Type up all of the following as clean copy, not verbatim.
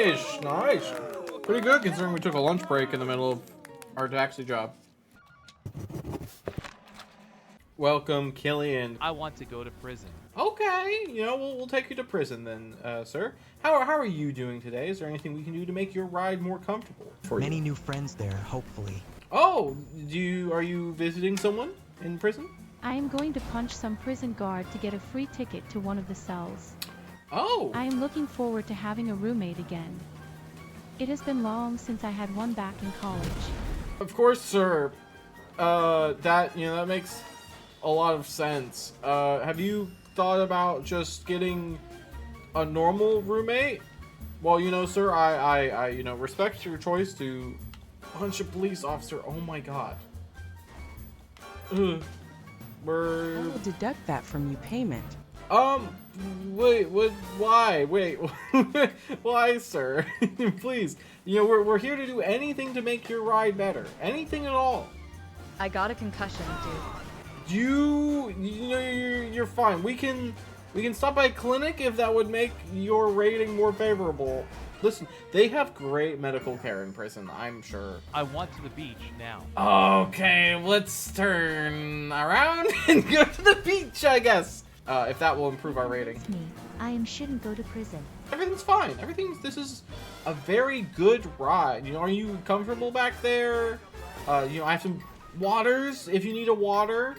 Nice, nice. Pretty good considering we took a lunch break in the middle of our taxi job. Welcome, Killian. I want to go to prison. Okay, you know, we'll take you to prison then, sir. How are you doing today? Is there anything we can do to make your ride more comfortable for you? Many new friends there, hopefully. Oh, are you visiting someone in prison? I am going to punch some prison guard to get a free ticket to one of the cells. Oh. I am looking forward to having a roommate again. It has been long since I had one back in college. Of course, sir. That makes a lot of sense. Have you thought about just getting a normal roommate? Well, sir, I respect your choice to punch a police officer. Oh my god. I will deduct that from your payment. Wait, why? Wait, why, sir? Please, we're here to do anything to make your ride better. Anything at all. I got a concussion, dude. You're fine. We can stop by a clinic if that would make your rating more favorable. Listen, they have great medical care in prison, I'm sure. I want to the beach now. Okay, let's turn around and go to the beach, I guess. If that will improve our rating. Me, I shouldn't go to prison. Everything's fine. This is a very good ride. Are you comfortable back there? I have some waters if you need a water.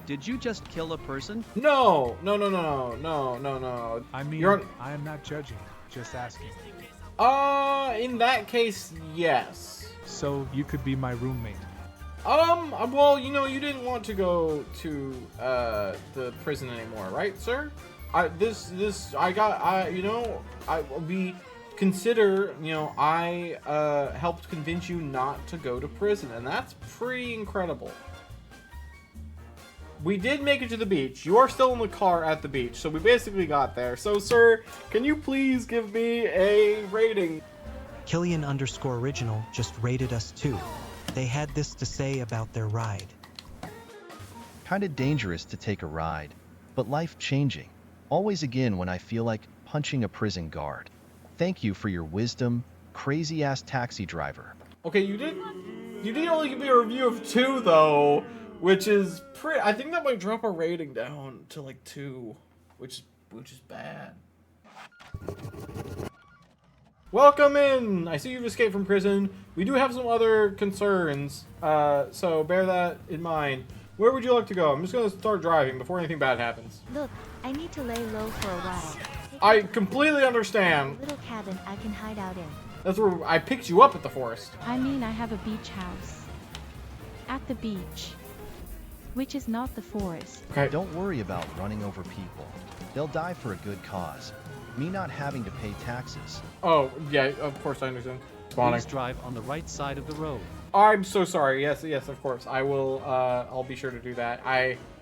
Did you just kill a person? No. I mean, I am not judging, just asking. In that case, yes. So you could be my roommate. Well, you didn't want to go to the prison anymore, right, sir? I helped convince you not to go to prison, and that's pretty incredible. We did make it to the beach. You are still in the car at the beach, so we basically got there. So, sir, can you please give me a rating? Killian_original just rated us too. They had this to say about their ride. Kinda dangerous to take a ride, but life-changing. Always again when I feel like punching a prison guard. Thank you for your wisdom, crazy-ass taxi driver. Okay, you did only give me a review of 2, though, which is pretty. I think that might drop our rating down to like 2, which is bad. Welcome in! I see you've escaped from prison. We do have some other concerns, so bear that in mind. Where would you like to go? I'm just gonna start driving before anything bad happens. Look, I need to lay low for a while. I completely understand. A little cabin I can hide out in. That's where I picked you up at the forest. I mean, I have a beach house. At the beach. Which is not the forest. Okay. Don't worry about running over people. They'll die for a good cause. Me not having to pay taxes. Oh, yeah, of course I understand. Please drive on the right side of the road. I'm so sorry. Yes, of course. I will, I'll be sure to do that.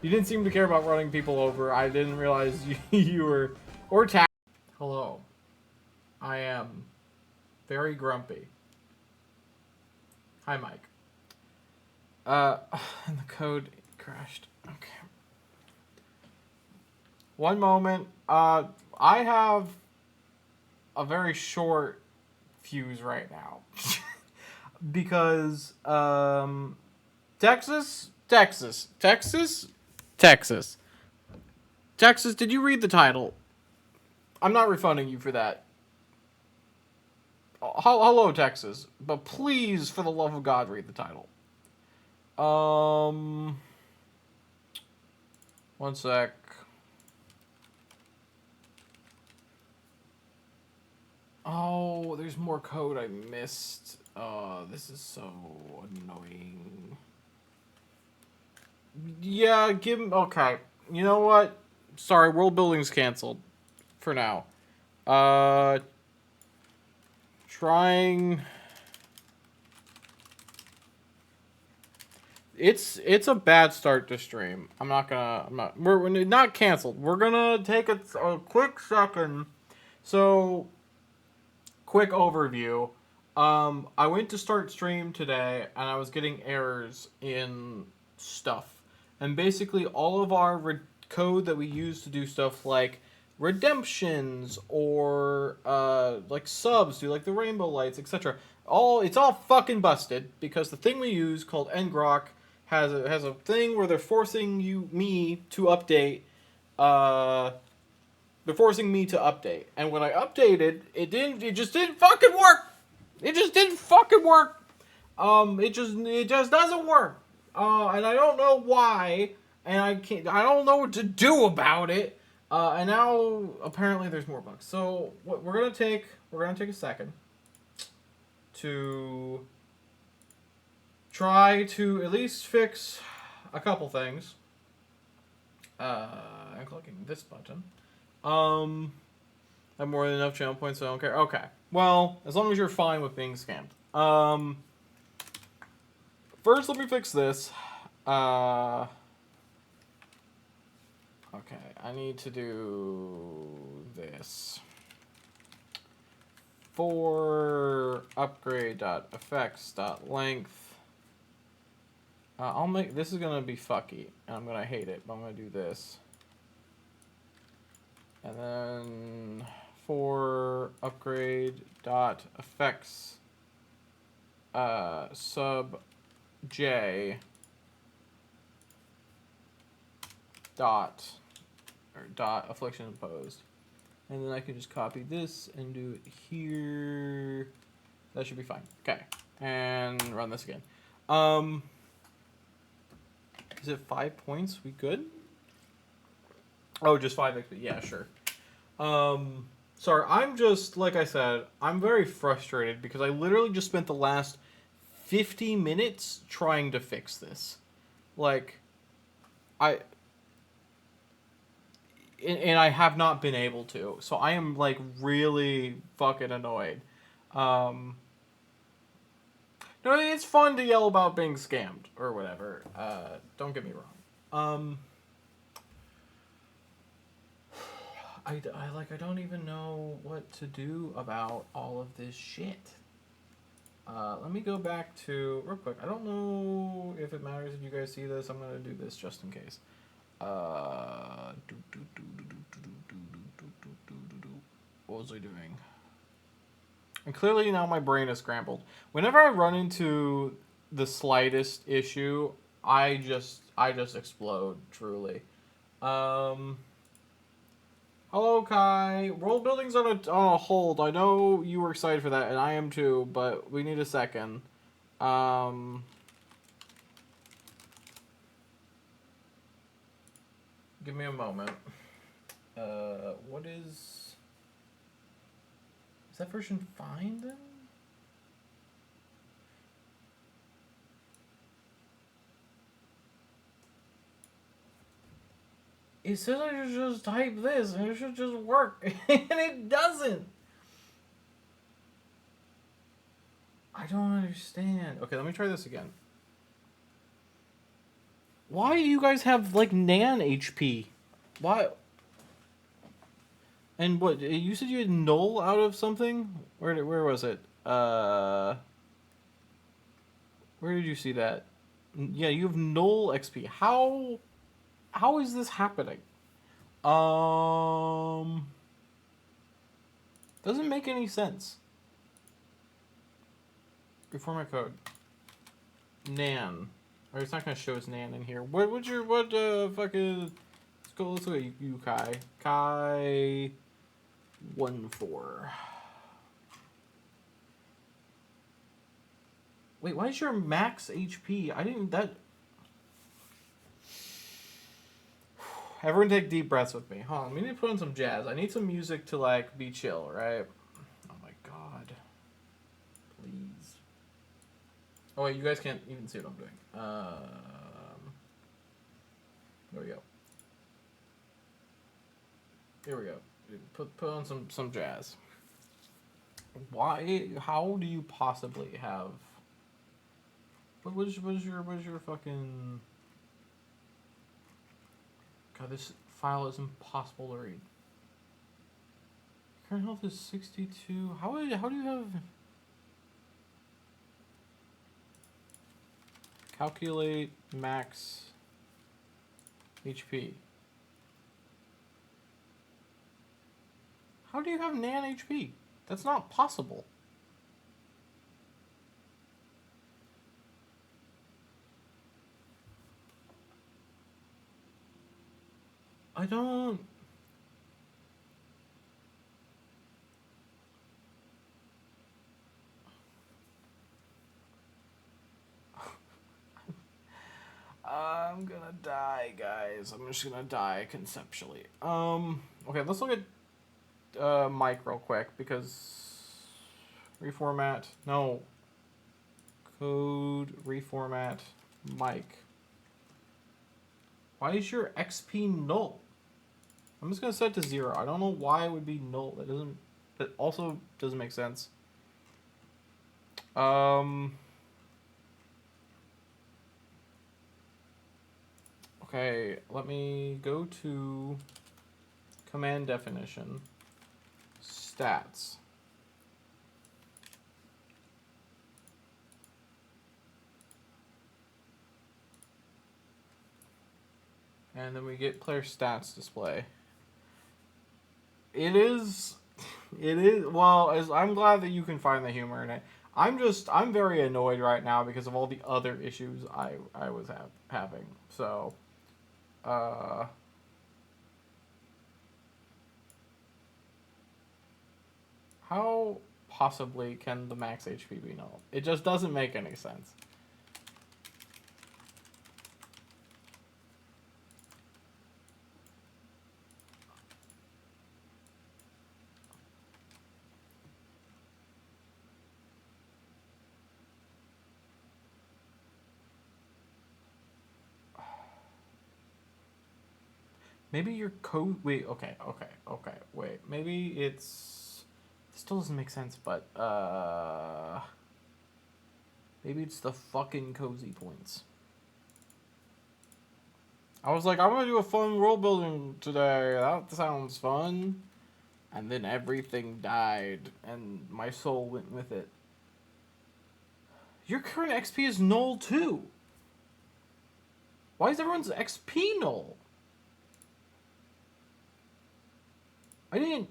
You didn't seem to care about running people over. I didn't realize you were, or Hello. I am very grumpy. Hi, Mike. And the code crashed. Okay. One moment. I have a very short fuse right now. Because, Texas, did you read the title? I'm not refunding you for that. Hello, Texas. But please, for the love of God, read the title. One sec. Oh, there's more code I missed. This is so annoying. Yeah, okay. You know what? Sorry, Worldbuilding's canceled. For now. Trying... It's a bad start to stream. We're not canceled. We're gonna take a quick second. So, quick overview. I went to start stream today, and I was getting errors in stuff. And basically, all of our code that we use to do stuff like redemptions or like subs do like the rainbow lights, etc. It's all fucking busted because the thing we use called ngrok has a thing where they're forcing me to update. They're forcing me to update, and when I updated, it just didn't fucking work. It just didn't fucking work. It just doesn't work. And I don't know why, and I don't know what to do about it. And now apparently there's more bugs. So what we're gonna take a second to try to at least fix a couple things. I'm clicking this button. I have more than enough channel points, so I don't care. Okay. Well, as long as you're fine with being scammed. First, let me fix this. Okay, I need to do this. For upgrade.effects.length. I'll make, this is gonna be fucky, and I'm gonna hate it, but I'm gonna do this. And then for upgrade.effects sub j dot affliction imposed, and then I can just copy this and do it here. That should be fine. Okay, and run this again. Is it 5 points? We good? Oh, just 5 XP. Yeah, sure. Sorry, I'm just, like I said, I'm very frustrated because I literally just spent the last 50 minutes trying to fix this. Like, and I have not been able to. So I am, like, really fucking annoyed. No, it's fun to yell about being scammed or whatever. Don't get me wrong. I don't even know what to do about all of this shit. Let me go back to, real quick, I don't know if it matters if you guys see this. I'm gonna do this just in case. What was I doing? And clearly now my brain is scrambled. Whenever I run into the slightest issue, I just explode, truly. Hello, Kai. World building's on a hold. I know you were excited for that, and I am too, but we need a second. Give me a moment. What is that version fine then? It says I should just type this and it should just work, and it doesn't. I don't understand. Okay, let me try this again. Why do you guys have, like, nan HP? Why? And what, you said you had null out of something? Where was it? Where did you see that? Yeah, you have null XP. How is this happening? Doesn't make any sense. Before my code. Nan. Or it's not gonna show its nan in here. Fucking, let's look at you, Kai. Kai 1-4. Wait, why is your max HP? Everyone take deep breaths with me. Hold on, we need to put on some jazz. I need some music to, like, be chill, right? Oh my god. Please. Oh wait, you guys can't even see what I'm doing. There we go. Here we go. Put on some jazz. Why? How do you possibly have? What is your fucking? God, this file is impossible to read. Current health is 62. How do you have? Calculate max HP. How do you have nan HP? That's not possible. I don't... I'm gonna die, guys. I'm just gonna die conceptually. Okay, let's look at Mike real quick, because reformat. No. Code reformat Mike. Why is your XP null? I'm just gonna set it to 0. I don't know why it would be null. That also doesn't make sense. Okay, let me go to command definition, stats. And then we get player stats display. Well, I'm glad that you can find the humor in it. I'm very annoyed right now because of all the other issues I was having. So, how possibly can the max HP be null? It just doesn't make any sense. Maybe your code... Wait, okay. Wait, maybe it's... This still doesn't make sense, but, maybe it's the fucking cozy points. I was like, I'm gonna do a fun world building today. That sounds fun. And then everything died, and my soul went with it. Your current XP is null, too. Why is everyone's XP null? I didn't...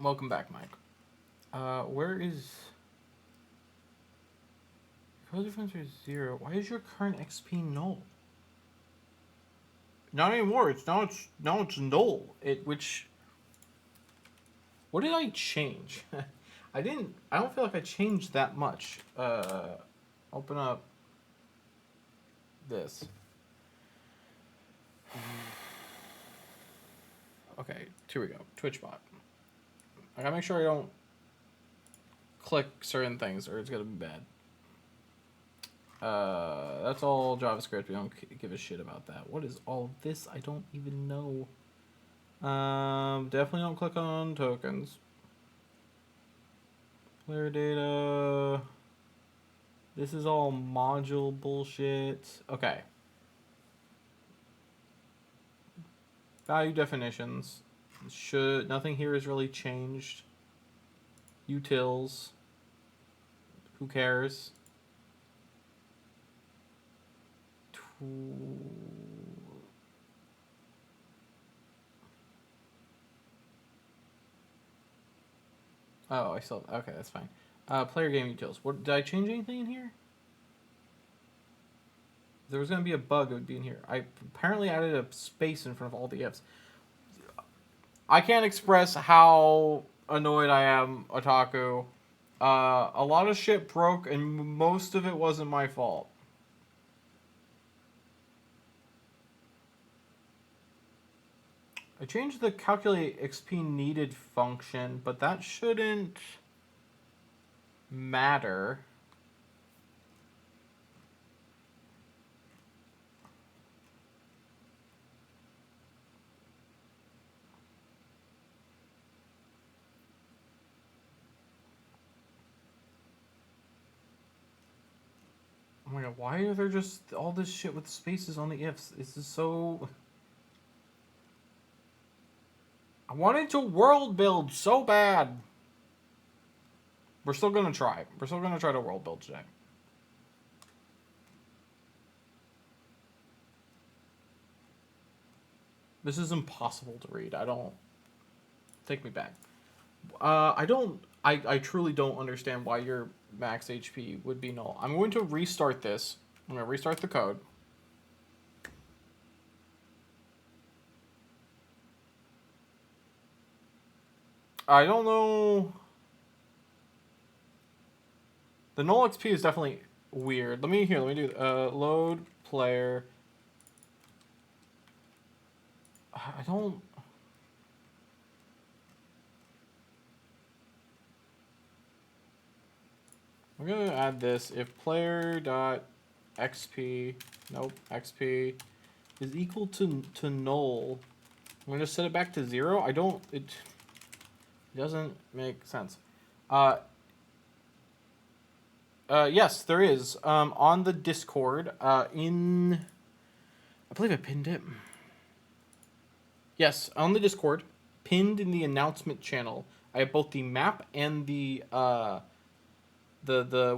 Welcome back, Mike. Where is... Code difference is 0. Why is your current XP null? Not anymore. Now it's null. Which... What did I change? I don't feel like I changed that much. Open up this. Okay, here we go. TwitchBot. I gotta make sure I don't click certain things or it's gonna be bad. That's all JavaScript. We don't give a shit about that. What is all of this? I don't even know. Definitely don't click on tokens. Player data. This is all module bullshit. Okay. Value definitions. Nothing here is really changed. Utils. Who cares? Oh, I still... Okay, that's fine. Player game utils. What, did I change anything in here? If there was going to be a bug, it would be in here. I apparently added a space in front of all the ifs. I can't express how annoyed I am, Otaku. A lot of shit broke, and most of it wasn't my fault. I changed the calculate XP needed function, but that shouldn't matter. Oh my god, why are there just all this shit with spaces on the ifs? This is so... I wanted to world build so bad. We're still gonna try. We're still gonna try to world build today. This is impossible to read. I don't... Take me back. I truly don't understand why your max HP would be null. I'm going to restart this. I'm going to restart the code. I don't know... The null XP is definitely weird. Let me do load player. I don't... I'm gonna add this. If player dot xp, nope, xp is equal to null, I'm gonna set it back to 0. It doesn't make sense. Yes, there is. On the Discord, I believe I pinned it. Yes, on the Discord, pinned in the announcement channel, I have both the map and the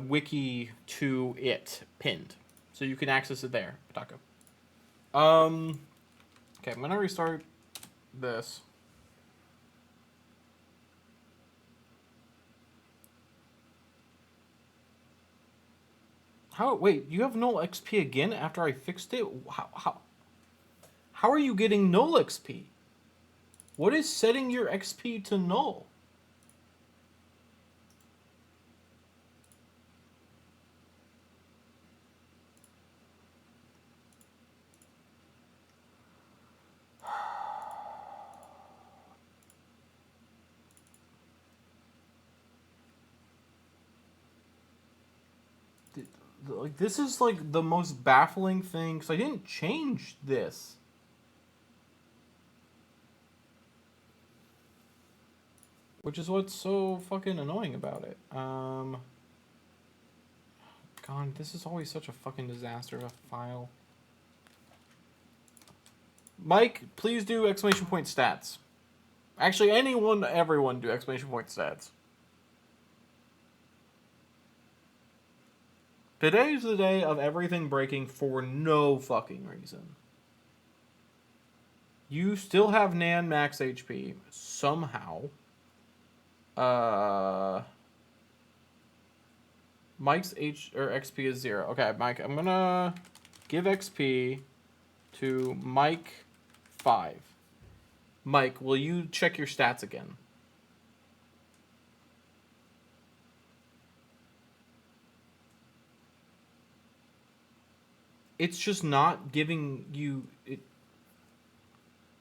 wiki to it pinned, so you can access it there. Taco. Okay, I'm gonna restart this. How? Wait, you have null XP again after I fixed it? How are you getting null XP? What is setting your XP to null? Like, this is like the most baffling thing, because I didn't change this. Which is what's so fucking annoying about it. God, this is always such a fucking disaster of a file. Mike, please do exclamation point stats. Actually, everyone do exclamation point stats. Today's the day of everything breaking for no fucking reason. You still have Nan max HP somehow. Mike's XP is 0. Okay, Mike, I'm gonna give XP to Mike 5. Mike, will you check your stats again? It's just not giving you it.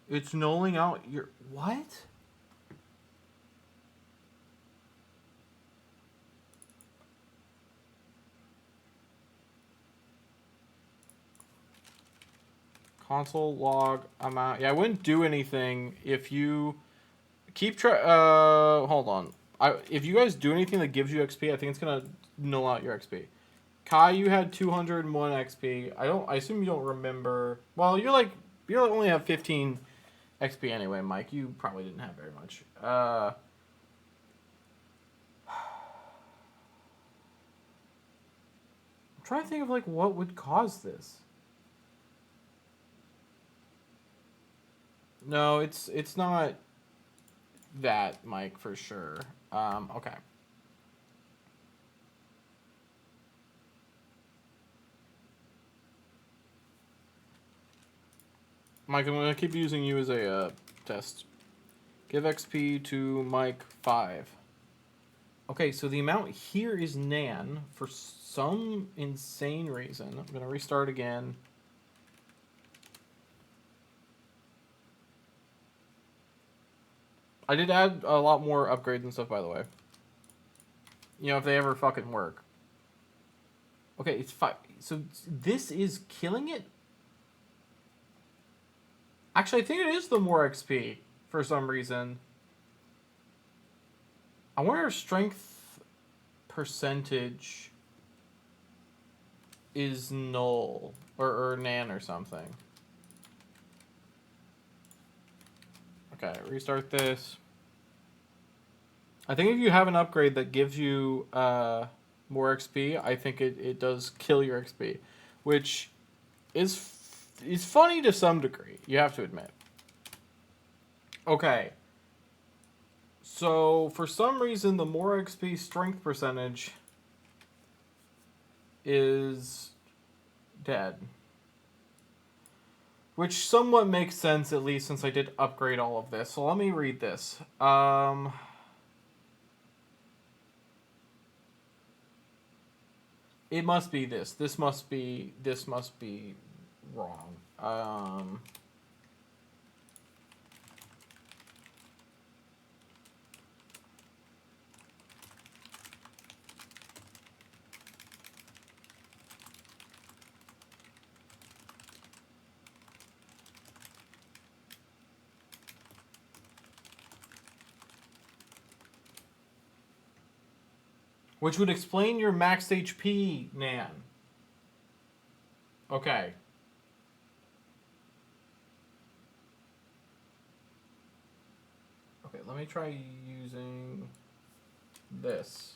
It's nulling out your what? Console log amount. Yeah, I wouldn't do anything if you keep track. Hold on. If you guys do anything that gives you XP, I think it's gonna null out your XP. Kai, you had 201 XP. I assume you don't remember. Well, you only have 15 XP anyway, Mike. You probably didn't have very much. I'm trying to think of like what would cause this. No, it's not that, Mike, for sure. Okay. Mike, I'm going to keep using you as a test. Give XP to Mike 5. Okay, so the amount here is Nan for some insane reason. I'm going to restart again. I did add a lot more upgrades and stuff, by the way. You know, if they ever fucking work. Okay, it's 5. So this is killing it? Actually, I think it is the more XP for some reason. I wonder if strength percentage is null or Nan or something. Okay, restart this. I think if you have an upgrade that gives you more XP, I think it does kill your XP, which is funny to some degree, you have to admit. Okay. So, for some reason, the more XP strength percentage is dead. Which somewhat makes sense, at least, since I did upgrade all of this. So, let me read this. It must be this. This must be wrong. Which would explain your max HP, Nan. Okay. Okay, let me try using this.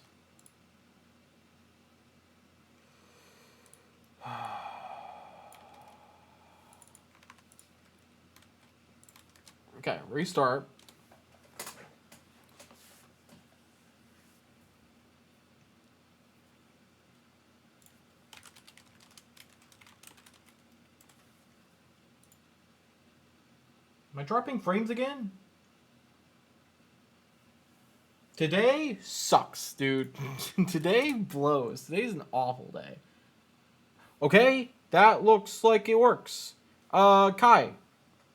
Okay, restart. Am I dropping frames again? Today sucks, dude. Today blows. Today's an awful day. Okay, that looks like it works. Kai.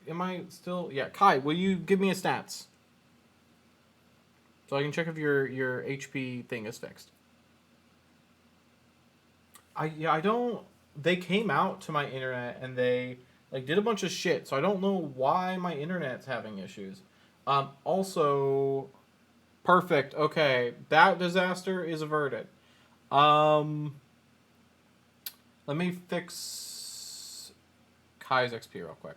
Am I still... Yeah, Kai, will you give me a stats? So I can check if your HP thing is fixed. I don't... They came out to my internet and they... like, did a bunch of shit, so I don't know why my internet's having issues. Also, perfect. Okay, that disaster is averted. Let me fix Kai's XP real quick.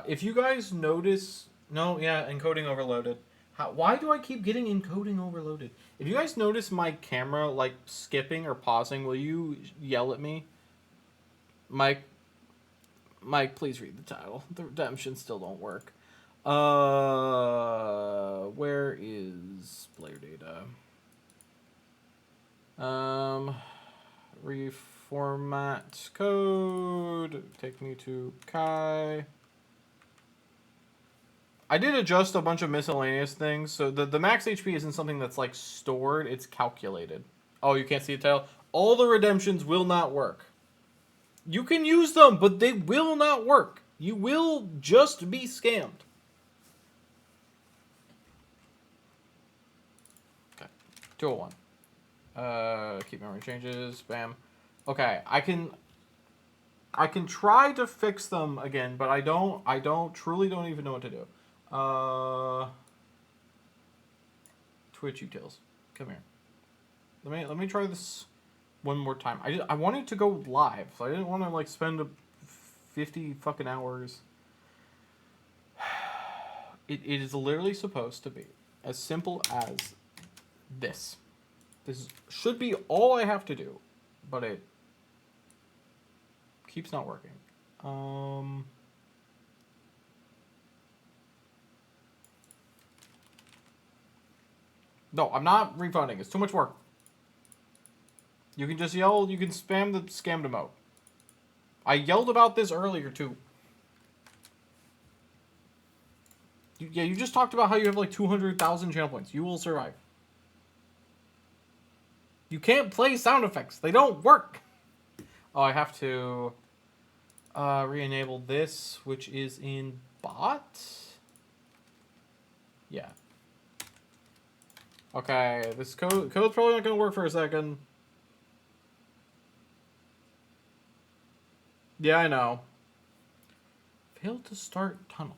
If you guys notice... No, yeah, encoding overloaded. Why do I keep getting encoding overloaded? If you guys notice my camera, like, skipping or pausing, will you yell at me? Mike, please read the title. The redemptions still don't work. Where is player data? Reformat code. Take me to Kai. I did adjust a bunch of miscellaneous things. So the max HP isn't something that's like stored. It's calculated. Oh, you can't see the title? All the redemptions will not work. You can use them, but they will not work. You will just be scammed. Okay. 201. Keep memory changes. Bam. Okay, I can try to fix them again, but I truly don't even know what to do. Twitch utils. Come here. Let me try this one more time. I wanted to go live, so I didn't want to like spend 50 fucking hours. It is literally supposed to be as simple as this. This should be all I have to do, but it keeps not working. No, I'm not refunding. It's too much work. You can just yell, you can spam the scammed emote. I yelled about this earlier, too. You just talked about how you have like 200,000 channel points. You will survive. You can't play sound effects. They don't work. Oh, I have to re-enable this, which is in bot? Yeah. Okay, this code's probably not going to work for a second. Yeah, I know. Failed to start tunnel.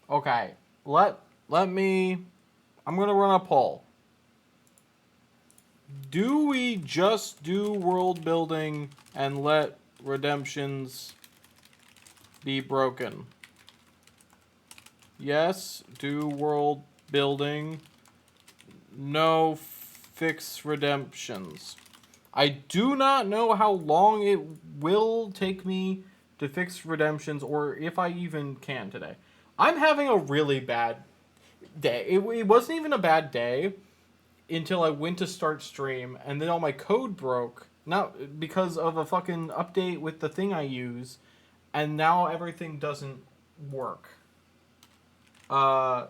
Okay, let me. I'm gonna run a poll. Do we just do world building and let redemptions be broken? Yes, do world building. No, fix redemptions. I do not know how long it will take me to fix redemptions, or if I even can today. I'm having a really bad day. It wasn't even a bad day until I went to start stream, and then all my code broke. Not because of a fucking update with the thing I use, and now everything doesn't work.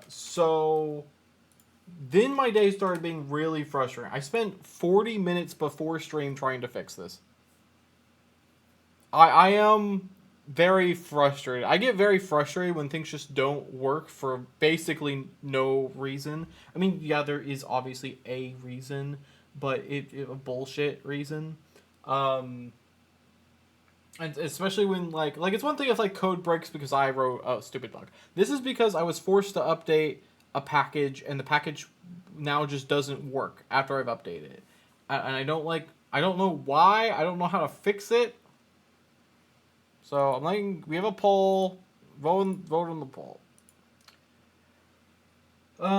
So then my day started being really frustrating. I spent 40 minutes before stream trying to fix this. I am very frustrated. I get very frustrated when things just don't work for basically no reason. I mean, yeah, there is obviously a reason, but it a bullshit reason. And especially when like it's one thing if like code breaks because I wrote a stupid bug. This is because I was forced to update a package, and the package now just doesn't work after I've updated it. And I don't know why. I don't know how to fix it. So I'm letting, we have a poll. Vote on the poll. Let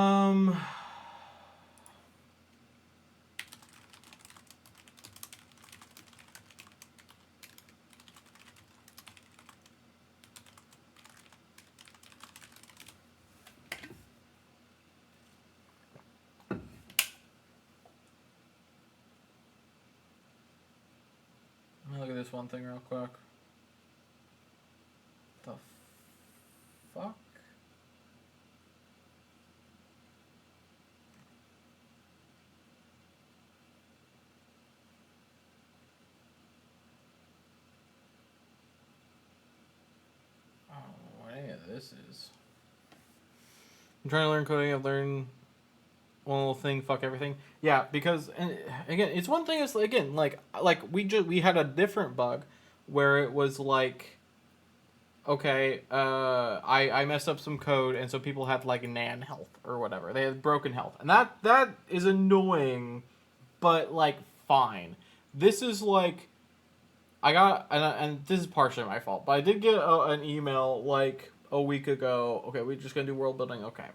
me look at this one thing real quick. The fuck? I don't know what any of this is. I'm trying to learn coding. I've learned one little thing. Fuck everything. Yeah, because and again, it's one thing. Is again like we had a different bug where it was like, okay, I messed up some code, and so people had like nan health or whatever. They had broken health, and that is annoying, but like fine. This is like, I got and this is partially my fault, but I did get an email like a week ago. Okay, we're just gonna do world building. Okay.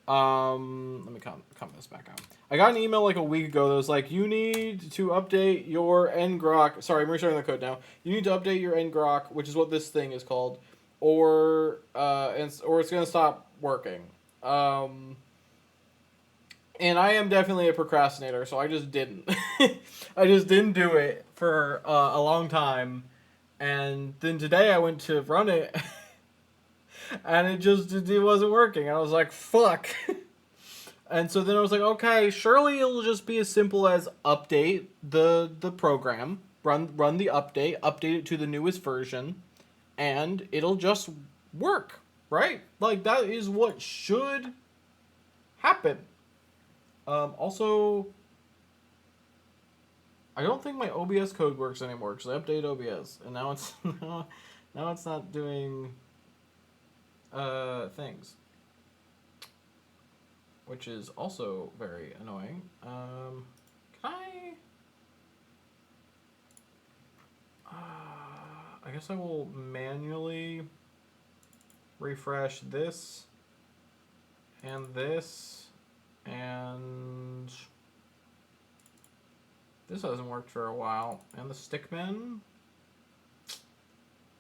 Let me come this back out. I got an email like a week ago that was like, you need to update your ngrok. Sorry, I'm restarting the code now. You need to update your ngrok, which is what this thing is called, or it's gonna stop working. And I am definitely a procrastinator, so I just didn't. I just didn't do it for a long time, and then today I went to run it. And it wasn't working. I was like, fuck. And so then I was like, okay, surely it'll just be as simple as update the program, run the update it to the newest version, and it'll just work, right? Like, that is what should happen. Also, I don't think my OBS code works anymore because I updated OBS, and now it's now it's not doing things, which is also very annoying. Can I guess I will manually refresh this and this, and this hasn't worked for a while, and the stickman.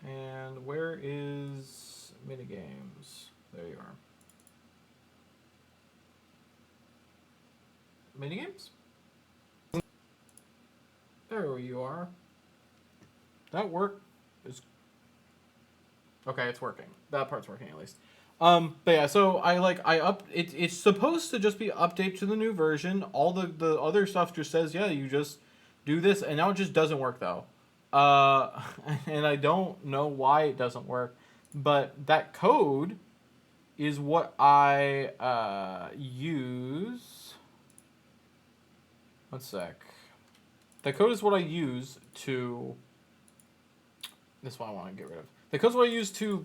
And where is minigames? There you are. Minigames? There you are. That work is okay. It's working. That part's working at least. But yeah, so it's supposed to just be update to the new version. All the other stuff just says, yeah, you just do this, and now it just doesn't work though. And I don't know why it doesn't work, but that code is what I use. One sec. The code is what I use to. This one I want to get rid of. The code is what I use to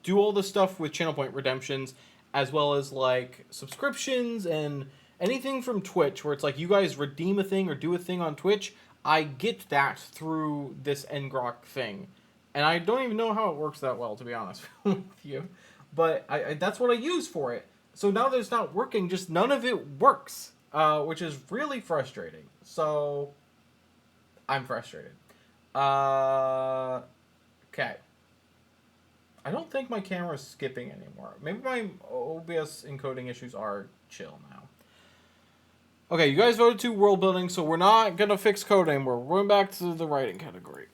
do all the stuff with channel point redemptions, as well as like subscriptions and anything from Twitch, where it's like you guys redeem a thing or do a thing on Twitch. I get that through this Ngrok thing, and I don't even know how it works that well, to be honest with you. But I that's what I use for it. So now that it's not working, just none of it works, which is really frustrating. So I'm frustrated. Okay. I don't think my camera's skipping anymore. Maybe my OBS encoding issues are chill now. Okay, you guys voted to world building, so we're not gonna fix code anymore. We're going back to the writing category.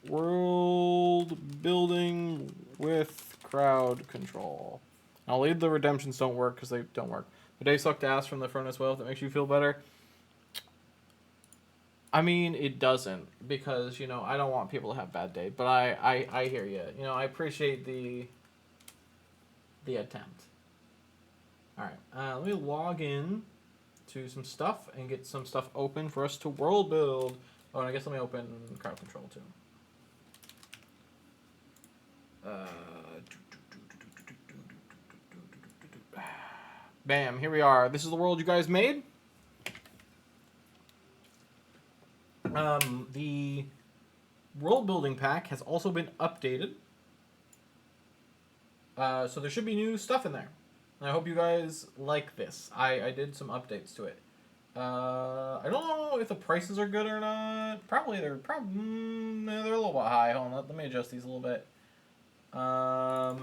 World building with crowd control. I'll leave the redemptions don't work because they don't work. But they sucked ass from the front as well, if that makes you feel better. I mean, it doesn't, because, you know, I don't want people to have bad day, but I hear you. You know, I appreciate the attempt. Alright, let me log in to some stuff and get some stuff open for us to world build. Oh, and I guess let me open crowd control too. Bam, here we are. This is the world you guys made. The world building pack has also been updated. So there should be new stuff in there. And I hope you guys like this. I did some updates to it. I don't know if the prices are good or not. Probably they're a little bit high. Hold on, let me adjust these a little bit. I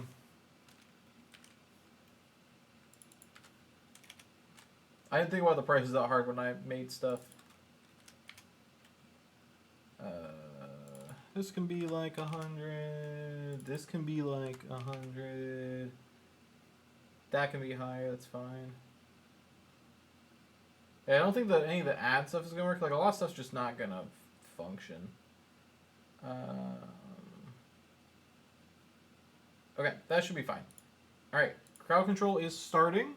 didn't think about the prices that hard when I made stuff. This can be like 100. This can be like 100. That can be higher. That's fine. Yeah, I don't think that any of the ad stuff is gonna work. Like a lot of stuff's just not gonna function. Okay, that should be fine. All right, crowd control is starting,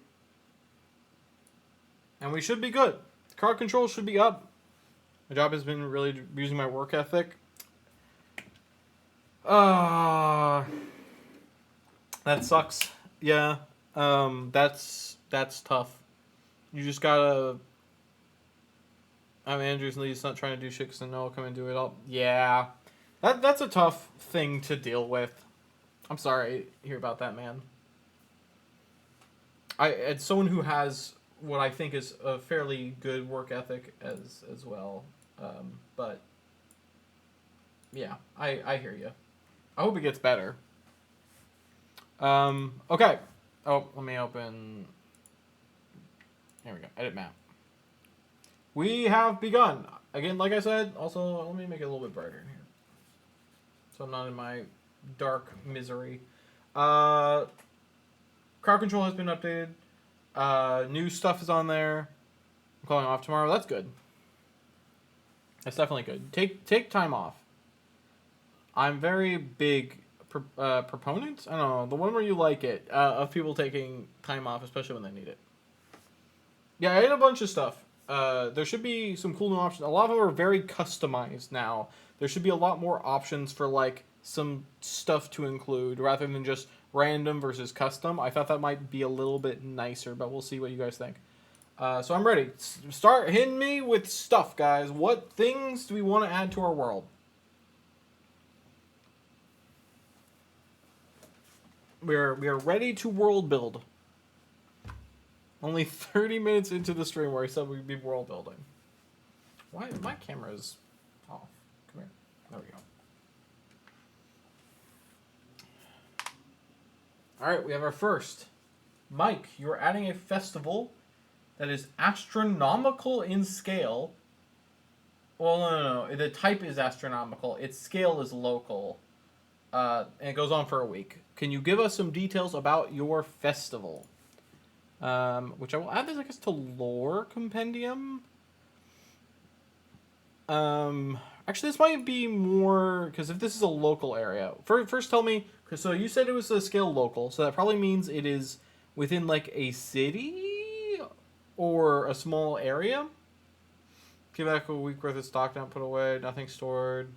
and we should be good. Crowd control should be up. My job has been really using my work ethic. That sucks. Yeah. That's tough. You just gotta. I'm Andrew's and Lee's not trying to do shit because Noah will come and do it all. Yeah. That's a tough thing to deal with. I'm sorry to hear about that, man. It's someone who has what I think is a fairly good work ethic as well. But yeah, I hear you. I hope it gets better. Okay. Oh, let me open. There we go. Edit map. We have begun. Again, like I said, also, let me make it a little bit brighter in here. So I'm not in my dark misery. Crowd control has been updated. New stuff is on there. I'm calling off tomorrow. That's good. That's definitely good. Take time off. I'm very big proponent. I don't know, the one where you like it, of people taking time off, especially when they need it. Yeah, I did a bunch of stuff. There should be some cool new options. A lot of them are very customized now. There should be a lot more options for like some stuff to include rather than just random versus custom. I thought that might be a little bit nicer, but we'll see what you guys think. So I'm ready. Start hitting me with stuff, guys. What things do we want to add to our world? We are ready to world build. Only 30 minutes into the stream where I said we'd be world building. Why my camera is off? Come here. There we go. Alright, we have our first. Mike, you're adding a festival that is astronomical in scale. Well, no. The type is astronomical. Its scale is local. And it goes on for a week. Can you give us some details about your festival? Which I will add this, I guess, to lore compendium. Actually, this might be more, because if this is a local area. First tell me, so you said it was a scale local, so that probably means it is within, like, a city or a small area. Give back a week worth of stock not put away, nothing stored.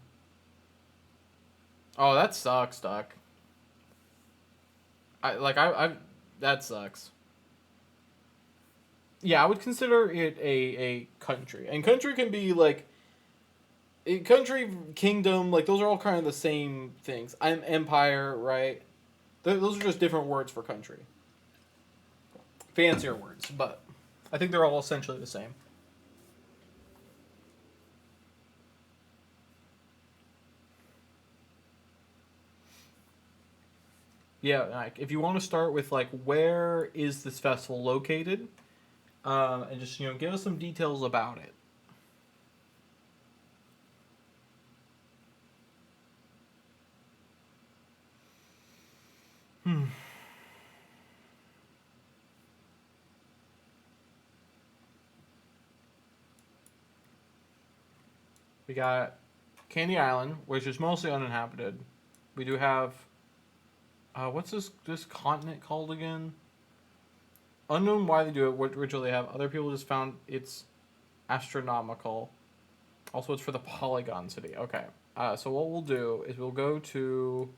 Oh, that sucks, Duck. That sucks. Yeah, I would consider it a country. And country can be like a country, kingdom, like those are all kind of the same things. I'm empire, right? Those are just different words for country. Fancier words, but I think they're all essentially the same. Yeah, like if you want to start with like where is this festival located, and just give us some details about it. We got Candy Island, which is mostly uninhabited. We do have what's this continent called again? Unknown why they do it, what ritual they have. Other people just found it's astronomical. Also, it's for the Polygon City. Okay. So what we'll do is we'll go to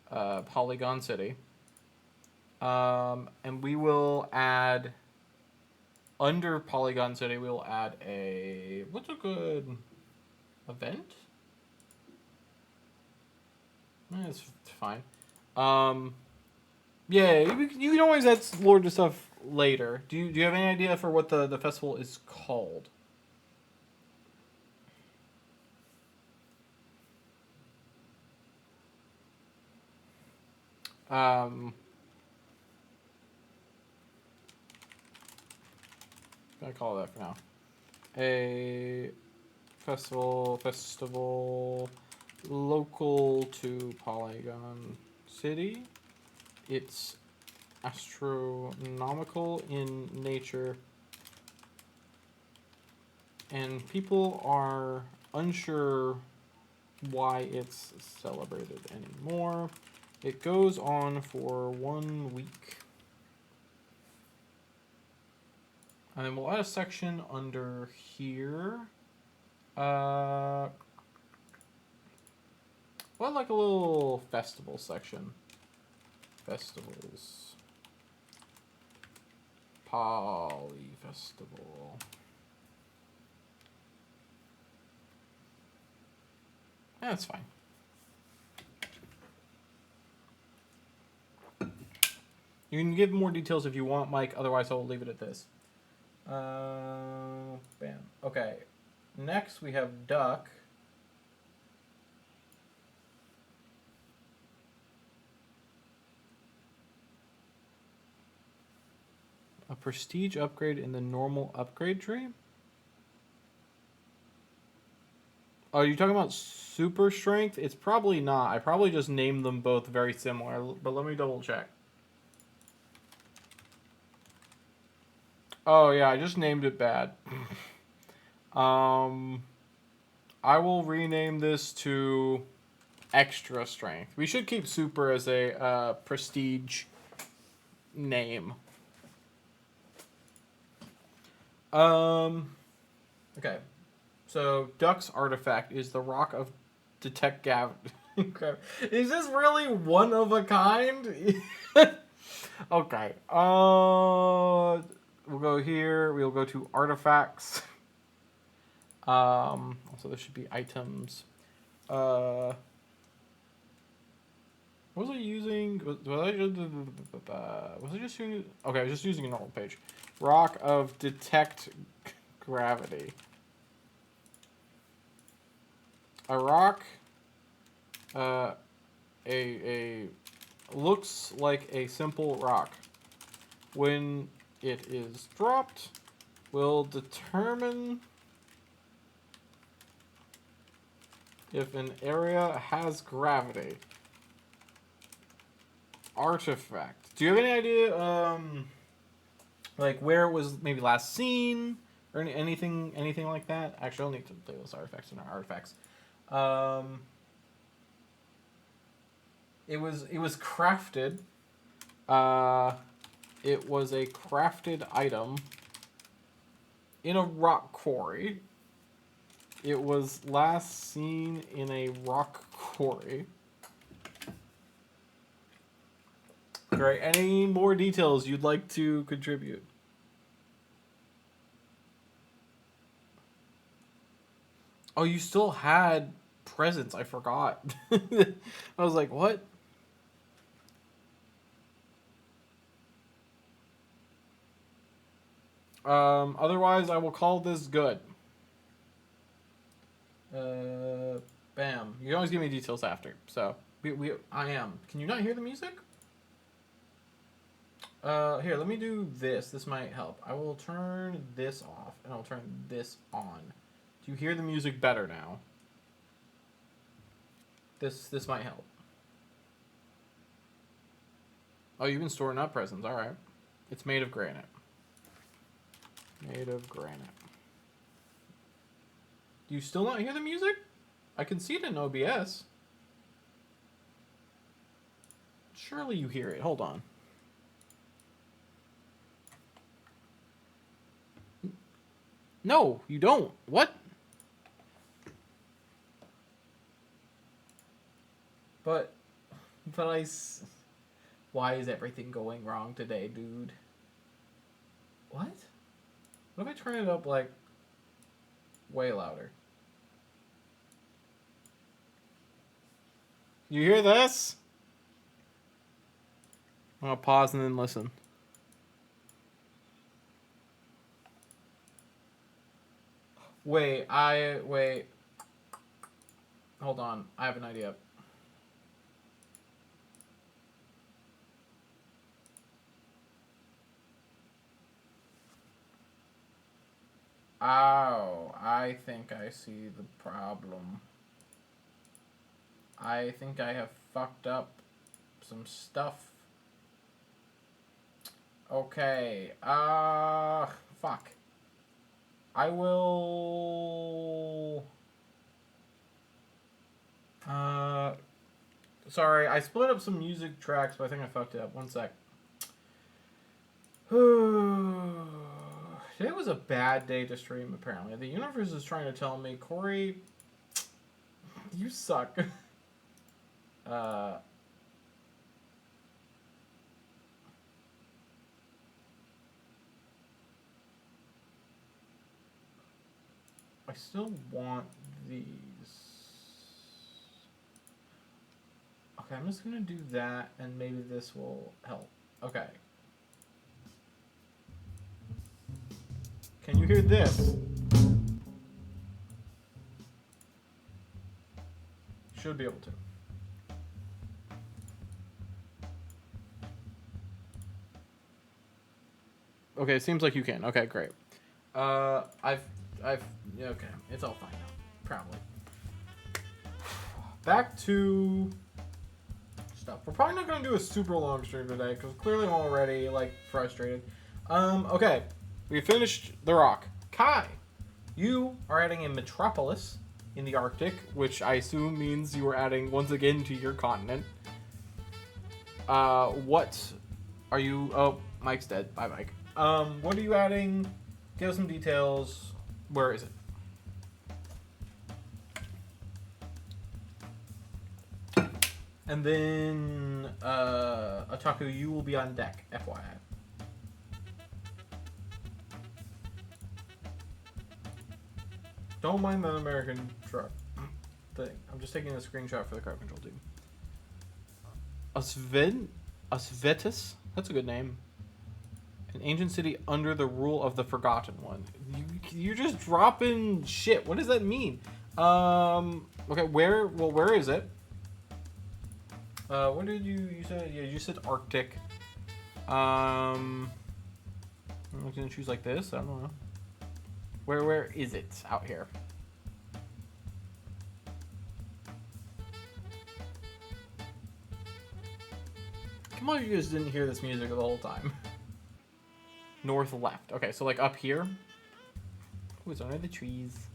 Polygon City. And we will add under Polygon City. We'll add what's a good event? It's fine. Yeah, you can always add lore to stuff later. Do you have any idea for what the festival is called? Gonna call it that for now. A festival local to Polygon City. It's astronomical in nature, and people are unsure why it's celebrated anymore. It goes on for 1 week. And then we'll add a section under here. Well, like a little festival section. Festivals. Poly Festival. That's fine. You can give more details if you want, Mike. Otherwise, I'll leave it at this. Bam. Okay. Next, we have Duck. A prestige upgrade in the normal upgrade tree? Oh, are you talking about super strength? It's probably not. I probably just named them both very similar, but let me double check. Oh yeah, I just named it bad. I will rename this to extra strength. We should keep super as a prestige name. Okay. So Duck's artifact is the Rock of Detect Gravity. Is this really one of a kind? Okay. We'll go here. We'll go to artifacts. So there should be items. What was I using? Was I just using? Okay, I was just using a normal page. Rock of Detect Gravity. A rock. A looks like a simple rock. When it is dropped, will determine if an area has gravity. Artifact. Do you have any idea, like where it was maybe last seen, or anything like that? Actually, I'll need to play those artifacts in our artifacts. It was crafted. It was a crafted item in a rock quarry. It was last seen in a rock quarry. Great. Any more details you'd like to contribute? Oh, you still had presents. I forgot. I was like, what? Otherwise, I will call this good. Bam. You can always give me details after. So, I am. Can you not hear the music? Here, let me do this. This might help. I will turn this off, and I'll turn this on. Do you hear the music better now? This might help. Oh, you've been storing up presents. All right. It's made of granite. Made of granite. Do you still not hear the music? I can see it in OBS. Surely you hear it. Hold on. No, you don't. What? But why is everything going wrong today, dude? What? What if I turn it up, like, way louder? You hear this? I'm gonna pause and then listen. Wait. Hold on. I have an idea. Oh, I think I see the problem. I think I have fucked up some stuff. Okay, fuck. I will... Sorry, I split up some music tracks, but I think I fucked it up. One sec. Today was a bad day to stream, apparently. The universe is trying to tell me, Corey, you suck. I still want these. Okay, I'm just gonna do that, and maybe this will help. Okay. Can you hear this? Should be able to. Okay, it seems like you can. Okay, great. Yeah, okay, it's all fine now. Probably. Back to stuff. We're probably not gonna do a super long stream today because clearly I'm already like frustrated. Okay, we finished the rock. Kai, you are adding a metropolis in the Arctic, which I assume means you are adding once again to your continent. What are you? Oh, Mike's dead. Bye, Mike. What are you adding? Give us some details. Where is it? And then, Otaku, you will be on deck, FYI. Don't mind the American truck thing. I'm just taking a screenshot for the crowd control team. Osvetus? That's a good name. An ancient city under the rule of the Forgotten One. You're just dropping shit. What does that mean? Okay, where is it? What did you said? Yeah, you said Arctic. I'm gonna choose like this. I don't know. Where is it out here? Come on, you just didn't hear this music the whole time. North left. Okay, so like up here. Ooh, it's under the trees.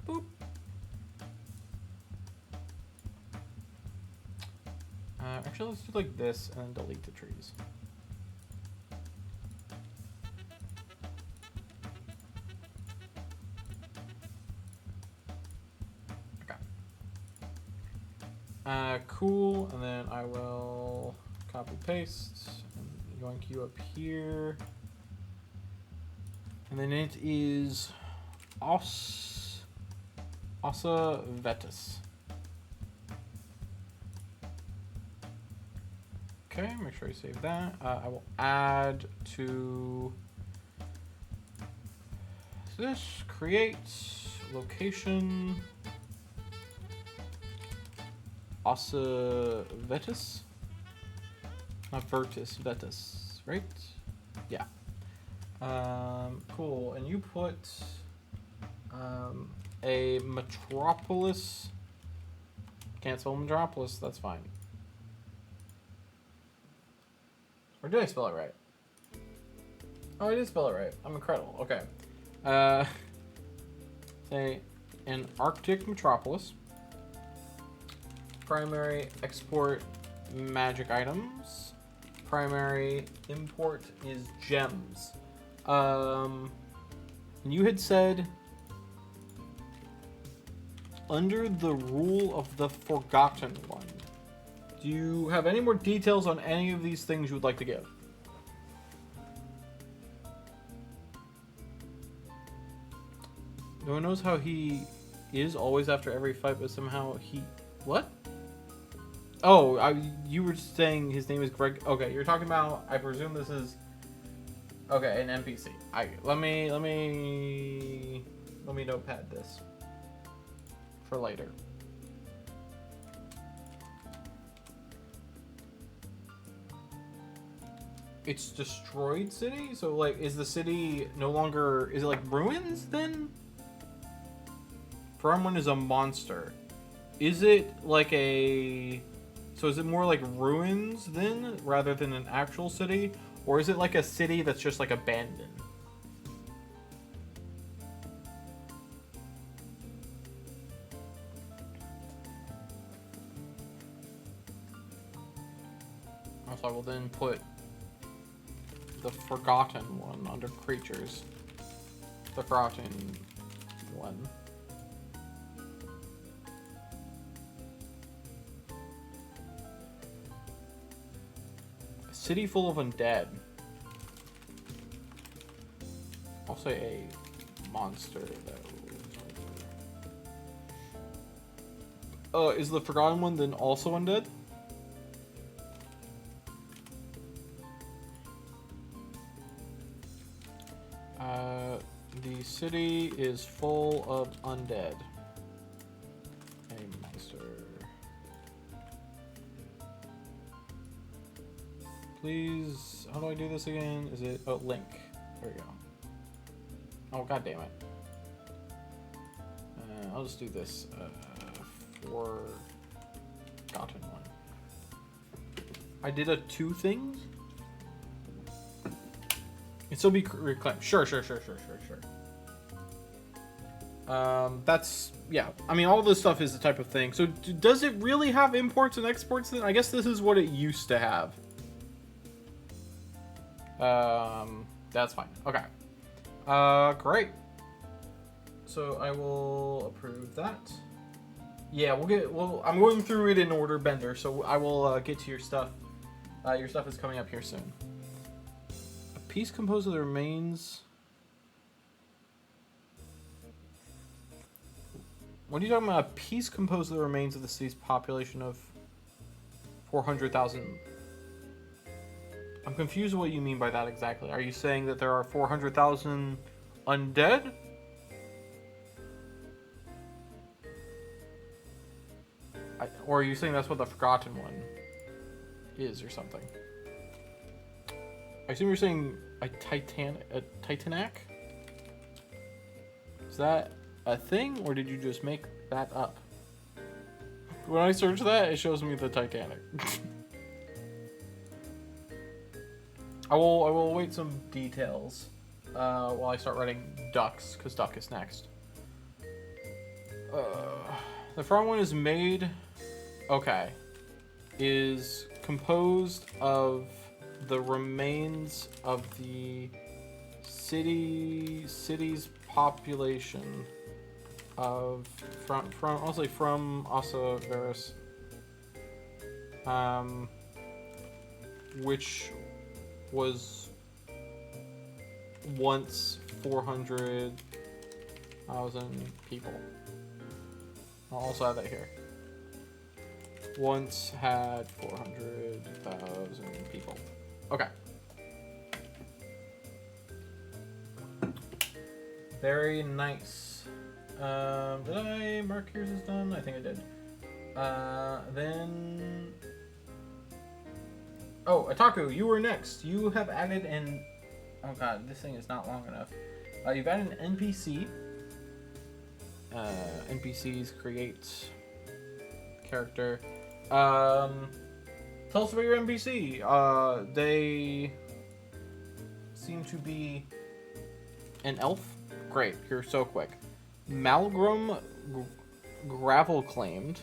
Boop. Actually, let's do like this and then delete the trees. Okay. Cool. And then I will copy paste, and yoink you up here. And then it is Ossa Vetus. Okay, make sure I save that. I will add to this, create location Ossa Vetus. Not Vertus, Vetus, right? Yeah. Cool. And you put a metropolis. Can't spell metropolis, that's fine. Or did I spell it right? Oh, I did spell it right. I'm incredible. Okay. Say an Arctic metropolis. Primary export magic items. Primary import is gems. And you had said under the rule of the Forgotten One. Do you have any more details on any of these things you would like to give? No one knows how he is always after every fight, but somehow he... What? Oh, you were saying his name is Greg. Okay, you're talking about... I presume this is... Okay, an NPC. Let me notepad this for later. It's destroyed city? So, like, is the city no longer... Is it, like, ruins, then? Firmwin is a monster. Is it, like, a... So is it more like ruins, then, rather than an actual city? Or is it, like, a city that's just, like, abandoned? Also, I will then put... the Forgotten One under creatures. The Forgotten One. A city full of undead. I'll say a monster though. Is the Forgotten One then also undead? The city is full of undead. A monster. Please, how do I do this again? Is it, oh, link. There we go. Oh, god damn it. I'll just do this, Forgotten One. I did 2 things? Can still be reclaimed. Sure. That's, yeah. I mean, all this stuff is the type of thing. So, does it really have imports and exports then? I guess this is what it used to have. That's fine. Okay. Great. So, I will approve that. Yeah, I'm going through it in order, Bender, so I will get to your stuff. Your stuff is coming up here soon. Piece composed of the remains. What are you talking about? A piece composed of the remains of the city's population of 400,000. I'm confused what you mean by that exactly. Are you saying that there are 400,000 undead? Or are you saying that's what the Forgotten One is or something? I assume you're saying a Titanac? Is that a thing, or did you just make that up? When I search that, it shows me the Titanic. I will await some details while I start writing ducks, because duck is next. The front one is made... Okay. Is composed of the remains of the city's population of I'll say from Ossa Vetus. which was once 400,000 people. I'll also have that here. Once had 400,000 people. Okay. Very nice. Did I mark yours as done? I think I did. Then... Oh, Ataku, you were next. You have added an... Oh god, this thing is not long enough. You've added an NPC. NPCs create character. Tell us about your NPC. They seem to be an elf. Great, you're so quick. Malgrum Gravel claimed.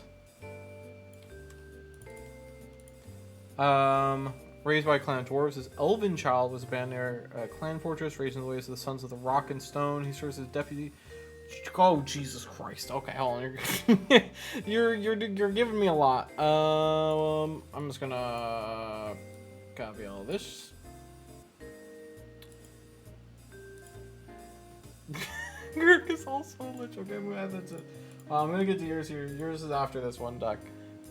Raised by clan dwarves, his elven child was abandoned near a clan fortress, raised in the ways of the sons of the rock and stone. He serves as deputy. Oh Jesus Christ! Okay, hold on. You're giving me a lot. I'm just gonna copy all this. Girk is also lich. Okay, I'm gonna add that to. I'm gonna get to yours here. Yours is after this one, Duck.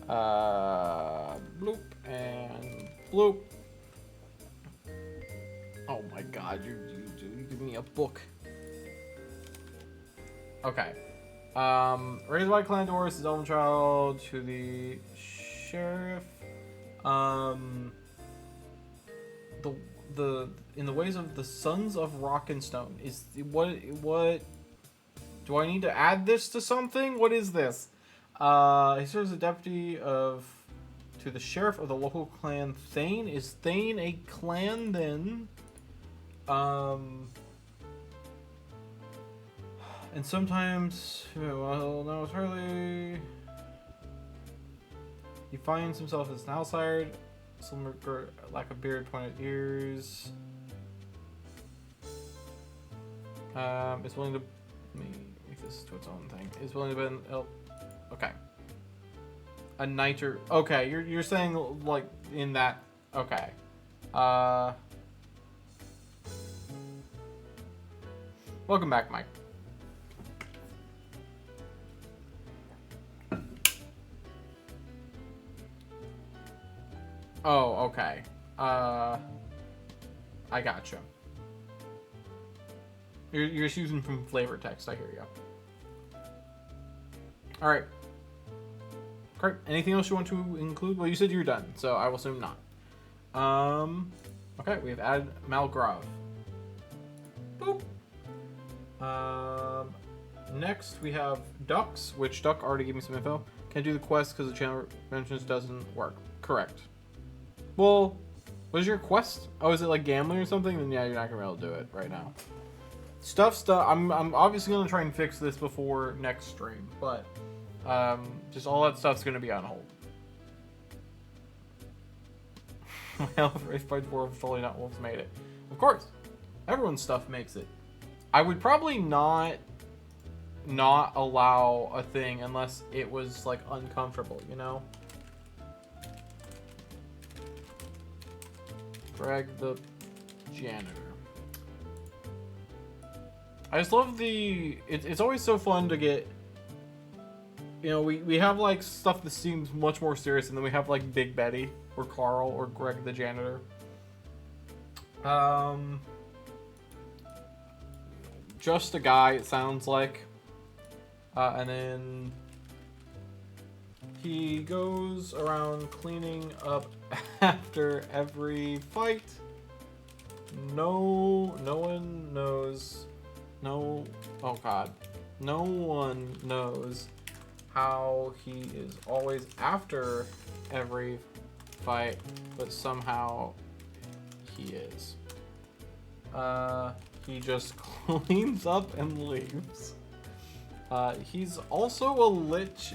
Bloop and bloop. Oh my God! You give me a book. Okay. Raised by clan dwarves, his elven child to the sheriff. The in the ways of the sons of rock and stone is what do I need to add this to something? What is this? He serves as a deputy to the sheriff of the local clan Thane. Is Thane a clan then? And sometimes, well, no, it's hardly. He finds himself as an outsider, some lack of beard, pointed ears. Is willing to. Let me make this to its own thing. Is willing to be an elf. Okay. A knighter. Okay, you're saying like in that. Okay. Welcome back, Mike. Oh, okay. I gotcha. You're just using from flavor text. I hear you. All right. Great. Anything else you want to include? Well, you said you're done, so I will assume not. Okay, we have added Malgrave. Boop. Next we have Ducks, which Duck already gave me some info. Can't do the quest because the channel mentions doesn't work. Correct. Well, what is your quest? Oh, is it like gambling or something? Then yeah, you're not gonna be able to do it right now. Stuff. I'm obviously gonna try and fix this before next stream, but just all that stuff's gonna be on hold. My elf raised by dwarves, totally not wolves made it. Of course, everyone's stuff makes it. I would probably not allow a thing unless it was like uncomfortable, you know. Greg the janitor. I just love it's always so fun to get, you know, we have like stuff that seems much more serious, and then we have like Big Betty or Carl or Greg the janitor. Just a guy, it sounds like. And then he goes around cleaning up after every fight. No one knows. Oh God. No one knows how he is always after every fight, but somehow he is. He just cleans up and leaves. He's also a lich,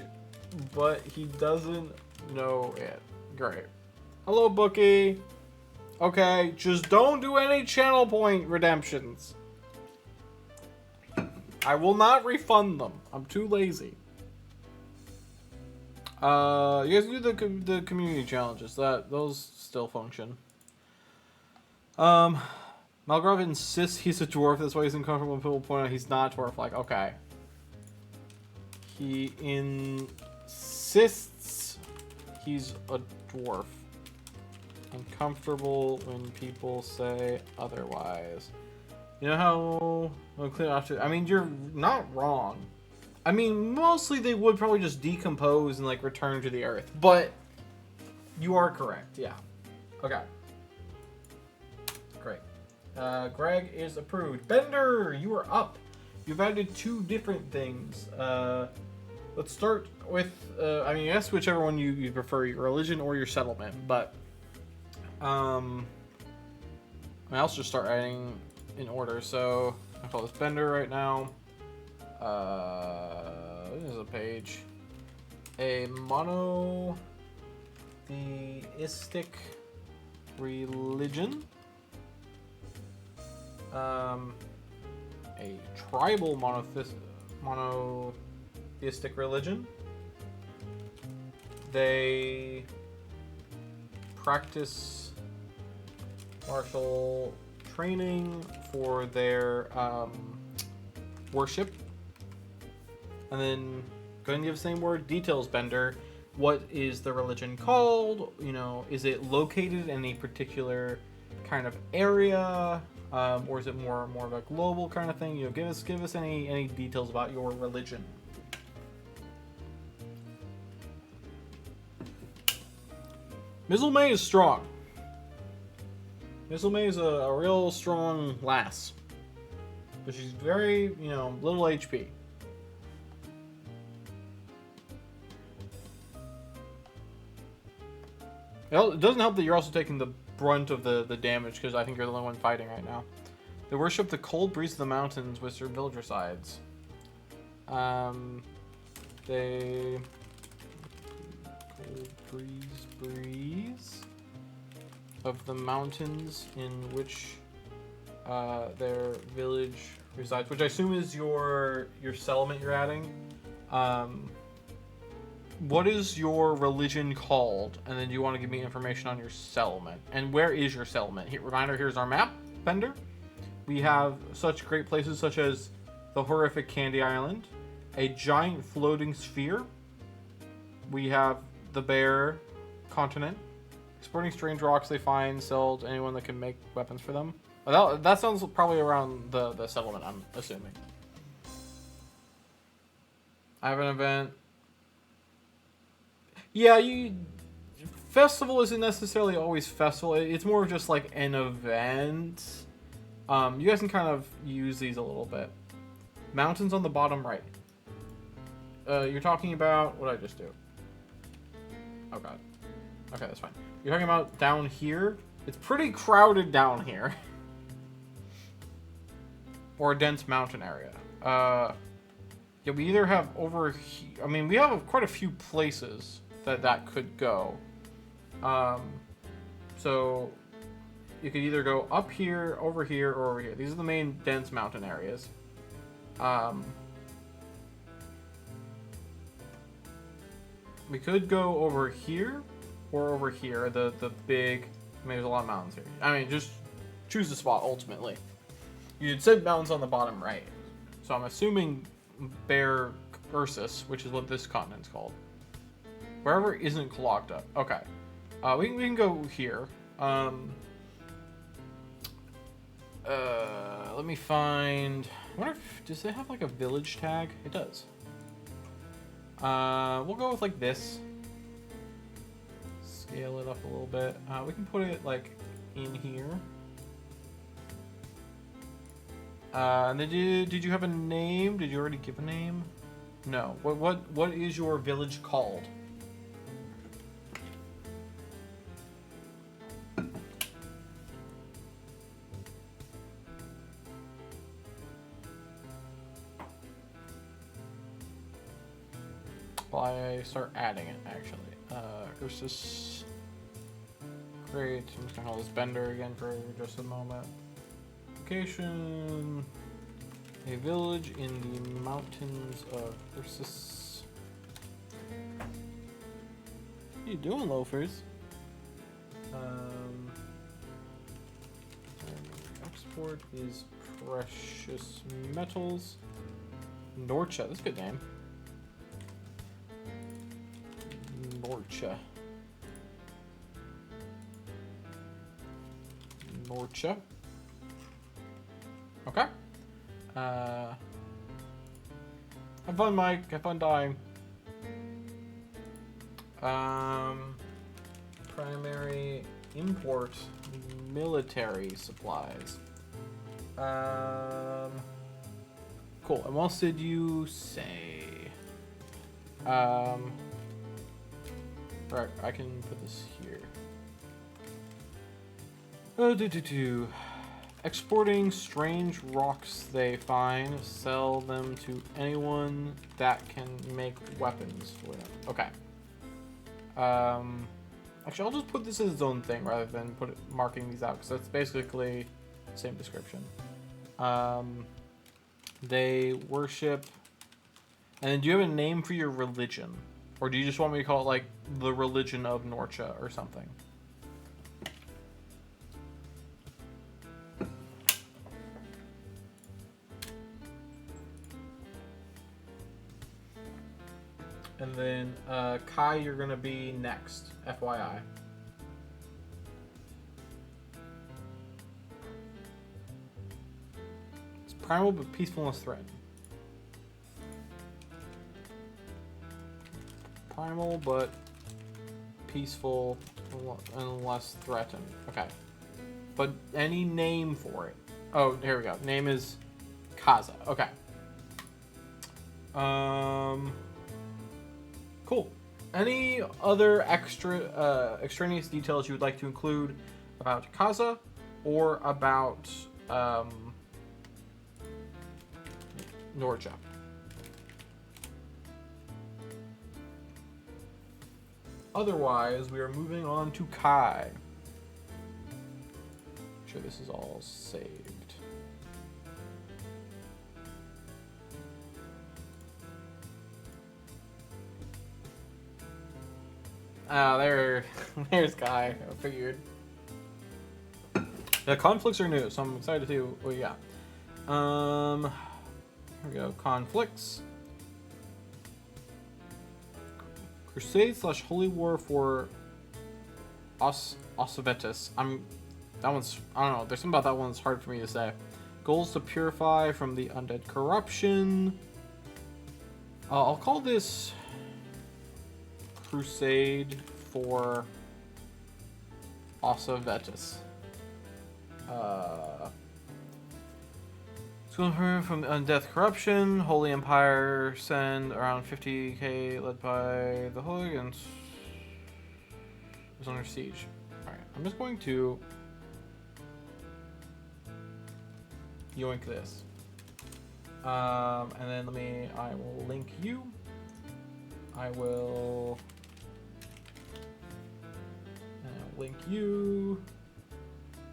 but he doesn't know it. Great. Hello, Bookie. Okay, just don't do any channel point redemptions. I will not refund them. I'm too lazy. You guys do the community challenges. Those still function. Malgrove insists he's a dwarf. That's why he's uncomfortable when people point out he's not a dwarf. Like, okay. He insists he's a dwarf. Uncomfortable when people say otherwise. You know how clear after? I mean, you're not wrong. I mean, mostly they would probably just decompose and like return to the earth, but you are correct. Yeah. Okay. Great. Greg is approved. Bender, you are up. You've added 2 different things. Let's start with, I mean, yes, whichever one you prefer, your religion or your settlement, but I'll just start adding in order. So I'll call this Bender right now. This is a page. A monotheistic religion. A tribal monotheistic religion. They practice martial training for their worship. And then go ahead and give the same word, details, Bender. What is the religion called? You know, is it located in a particular kind of area? Or is it more of a global kind of thing? You know, give us any details about your religion. Mizzle May is strong. Mizzle May is a real strong lass. But she's very, you know, little HP. It doesn't help that you're also taking the brunt of the damage, because I think you're the only one fighting right now. They worship the cold breeze of the mountains which their village resides. They... Cold breeze of the mountains in which their village resides, which I assume is your settlement you're adding. What is your religion called? And then you want to give me information on your settlement. And where is your settlement? Here, reminder, here's our map, Bender. We have such great places such as the horrific Candy Island, a giant floating sphere. We have the Bear Continent, exporting strange rocks they find, sell to anyone that can make weapons for them. That sounds probably around the settlement, I'm assuming. I have an event. Yeah, festival isn't necessarily always festival. It's more of just like an event. You guys can kind of use these a little bit. Mountains on the bottom right. You're talking about... What did I just do? Oh god. Okay, that's fine. You're talking about down here? It's pretty crowded down here. Or a dense mountain area. Yeah, we either have over here... I mean, we have quite a few places that could go. So you could either go up here, or over here. These are the main dense mountain areas. We could go over here or over here. The big... I mean, there's a lot of mountains here. I mean, just choose the spot ultimately. You said mountains on the bottom right. So I'm assuming Bear Ursus, which is what this continent's called. Wherever isn't clogged up. Okay. We can go here. Let me find... I wonder if... Does it have like a village tag? It does. We'll go with like this. Scale it up a little bit. We can put it like in here. And then did you have a name? Did you already give a name? No. What is your village called? Well, I start adding it actually. Ursus. Great. I'm just gonna call this Bender again for just a moment. Location. A village in the mountains of Ursus. What are you doing, loafers? import these precious metals. Norcha, that's a good name. Norcha. Norcha. Okay. Have fun, Mike. Have fun dying. Primary import military supplies. Cool. And what else did you say? Right, I can put this here. Exporting strange rocks they find, sell them to anyone that can make weapons for them. Okay. Actually, I'll just put this as its own thing rather than marking these out, because that's basically the same description. They worship... And then do you have a name for your religion? Or do you just want me to call it, like, the religion of Norcha or something? And then, Kai, you're gonna be next, FYI. It's primal, but peacefulness threatened. Primal, but peaceful unless threatened. Okay. But any name for it? Oh, here we go. Name is Kaza. Okay. Cool. Any other extraneous details you would like to include about Kaza or about Norja? Otherwise, we are moving on to Kai. Make sure this is all saved. Ah, there's Kai. I figured. The conflicts are new, so I'm excited to see what we got. Here we go. Conflicts. Crusade / Holy War for Osvetus. That one's, I don't know, there's something about that one that's hard for me to say. Goals to purify from the undead corruption. I'll call this Crusade for Osvetus. From the undeath corruption, Holy Empire send around 50k led by the hooligans. Was under siege. Alright, I'm just going to yoink this. And then I will link you. I will link you.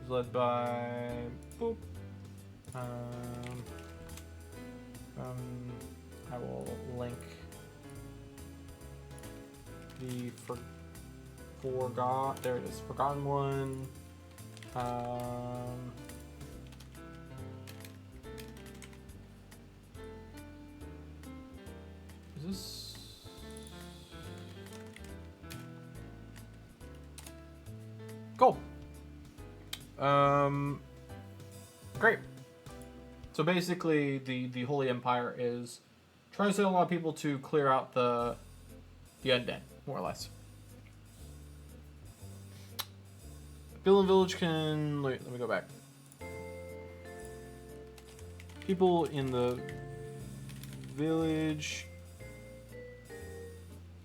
It's led by boop. I will link the forgotten. There it is, forgotten one. Is this? Cool. Great. So basically, the Holy Empire is trying to send a lot of people to clear out the undead, more or less. Villain Village can... Wait, let me go back. People in the village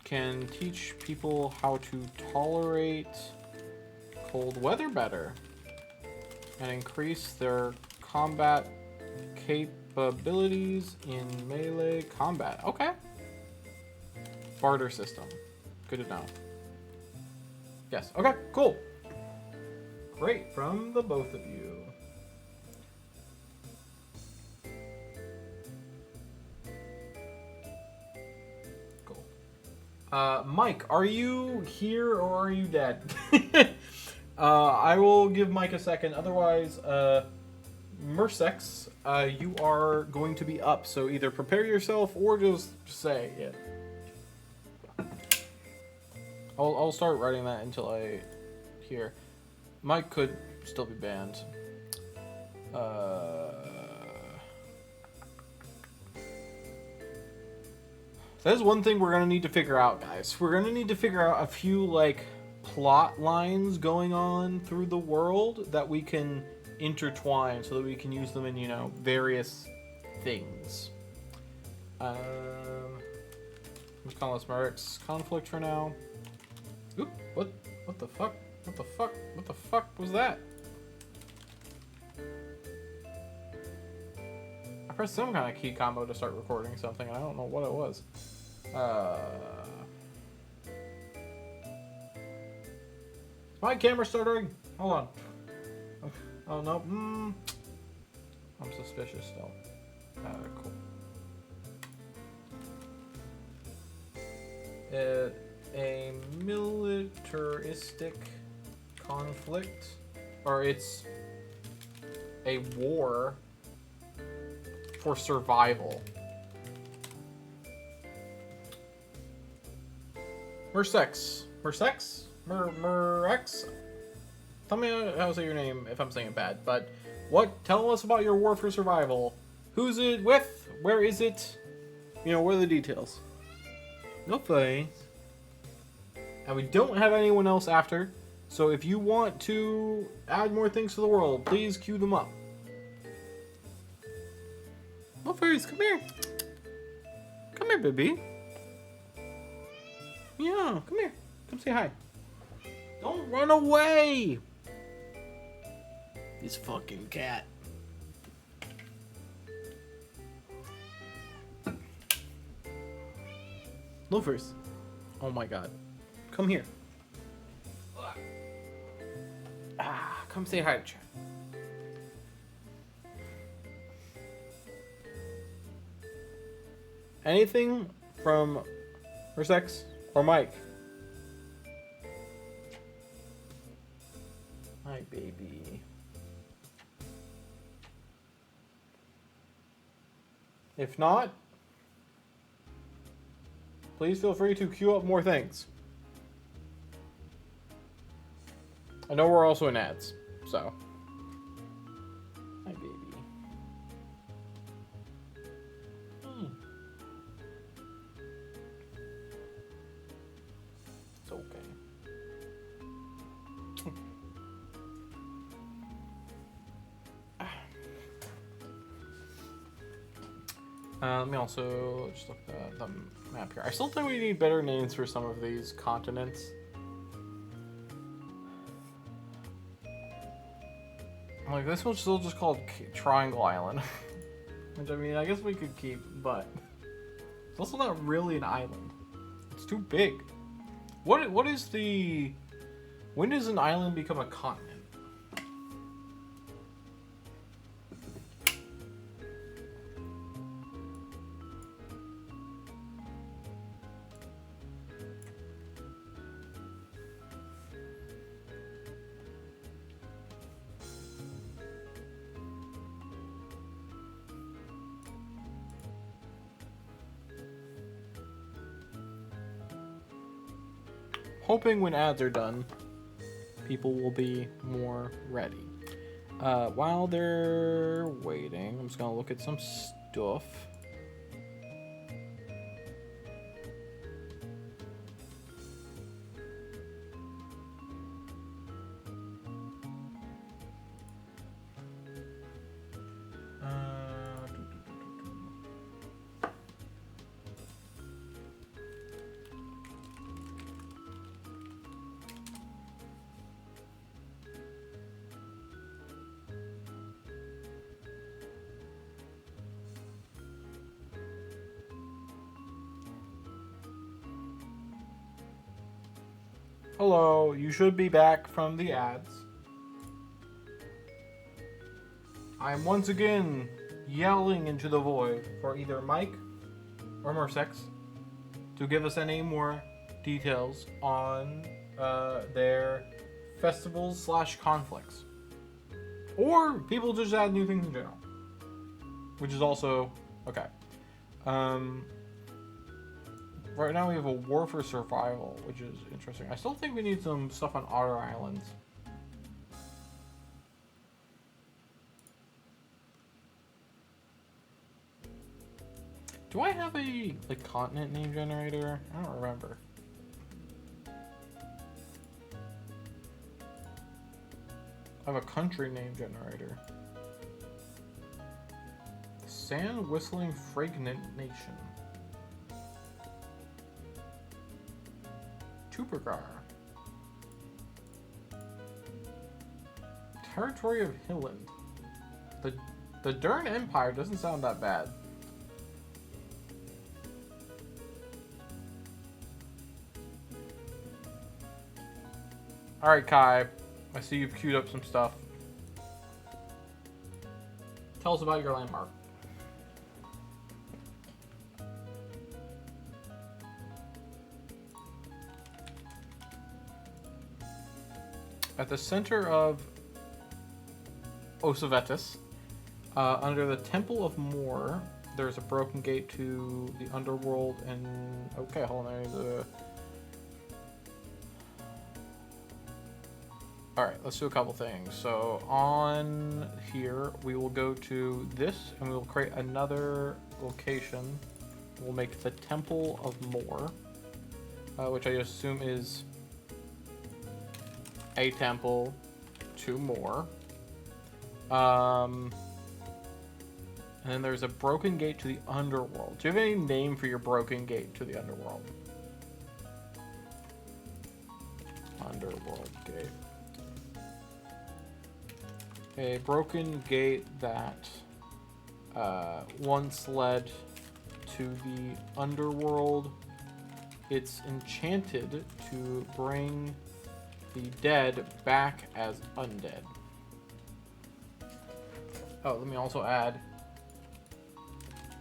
can teach people how to tolerate cold weather better and increase their combat capabilities in melee combat. Okay. Barter system. Good to know. Yes. Okay, cool. Great from the both of you. Cool. Mike, are you here or are you dead? I will give Mike a second. Otherwise, Mersex, you are going to be up, so either prepare yourself or just say it. I'll start writing that until I hear. Mike could still be banned. That's one thing we're gonna need to figure out, guys. We're gonna need to figure out a few, like, plot lines going on through the world that we can intertwine so that we can use them in, you know, various things. I'm just calling this Merrick's conflict for now. Oop, what the fuck? What the fuck? What the fuck was that? I pressed some kind of key combo to start recording something, and I don't know what it was. My camera stuttering. Hold on. Oh no. I'm suspicious still. Cool. A militaristic conflict, or it's a war for survival. Mersex. Merrex? Tell me how to say your name if I'm saying it bad, but what? Tell us about your war for survival. Who's it with? Where is it? You know, what are the details? No face. And we don't have anyone else after, so if you want to add more things to the world, please queue them up. No face, come here. Come here, baby. Yeah, come here. Come say hi. Don't run away! This fucking cat. Loafers. Oh my god. Come here. Come say hi to chat. Anything from Mersex or Mike? Hi, baby. If not, please feel free to queue up more things. I know we're also in ads, so. Hi, baby. It's okay. Let me also just look at the map here. I still think we need better names for some of these continents. Like, this one's still just called Triangle Island. Which, I mean, I guess we could keep, but it's also not really an island. It's too big. What is the... When does an island become a continent? Hoping when ads are done, people will be more ready. While they're waiting, I'm just gonna look at some stuff. Hello, you should be back from the ads. I'm once again yelling into the void for either Mike or Mersex to give us any more details on their festivals / conflicts. Or people just add new things in general. Which is also okay. Right now we have a war for survival, which is interesting. I still think we need some stuff on outer islands. Do I have a continent name generator? I don't remember. I have a country name generator. Sand Whistling Fragment Nation. Tupagar. Territory of Hilland. The Dern Empire doesn't sound that bad. Alright, Kai. I see you've queued up some stuff. Tell us about your landmark. At the center of Osavetus, under the Temple of Moor, there's a broken gate to the underworld and... Okay, hold on. Alright, let's do a couple things. So, on here, we will go to this, and we will create another location. We'll make the Temple of Moor, which I assume is a temple to Moor. And then there's a broken gate to the underworld. Do you have any name for your broken gate to the underworld? Underworld gate. A broken gate that once led to the underworld. It's enchanted to bring the dead back as undead. Oh, let me also add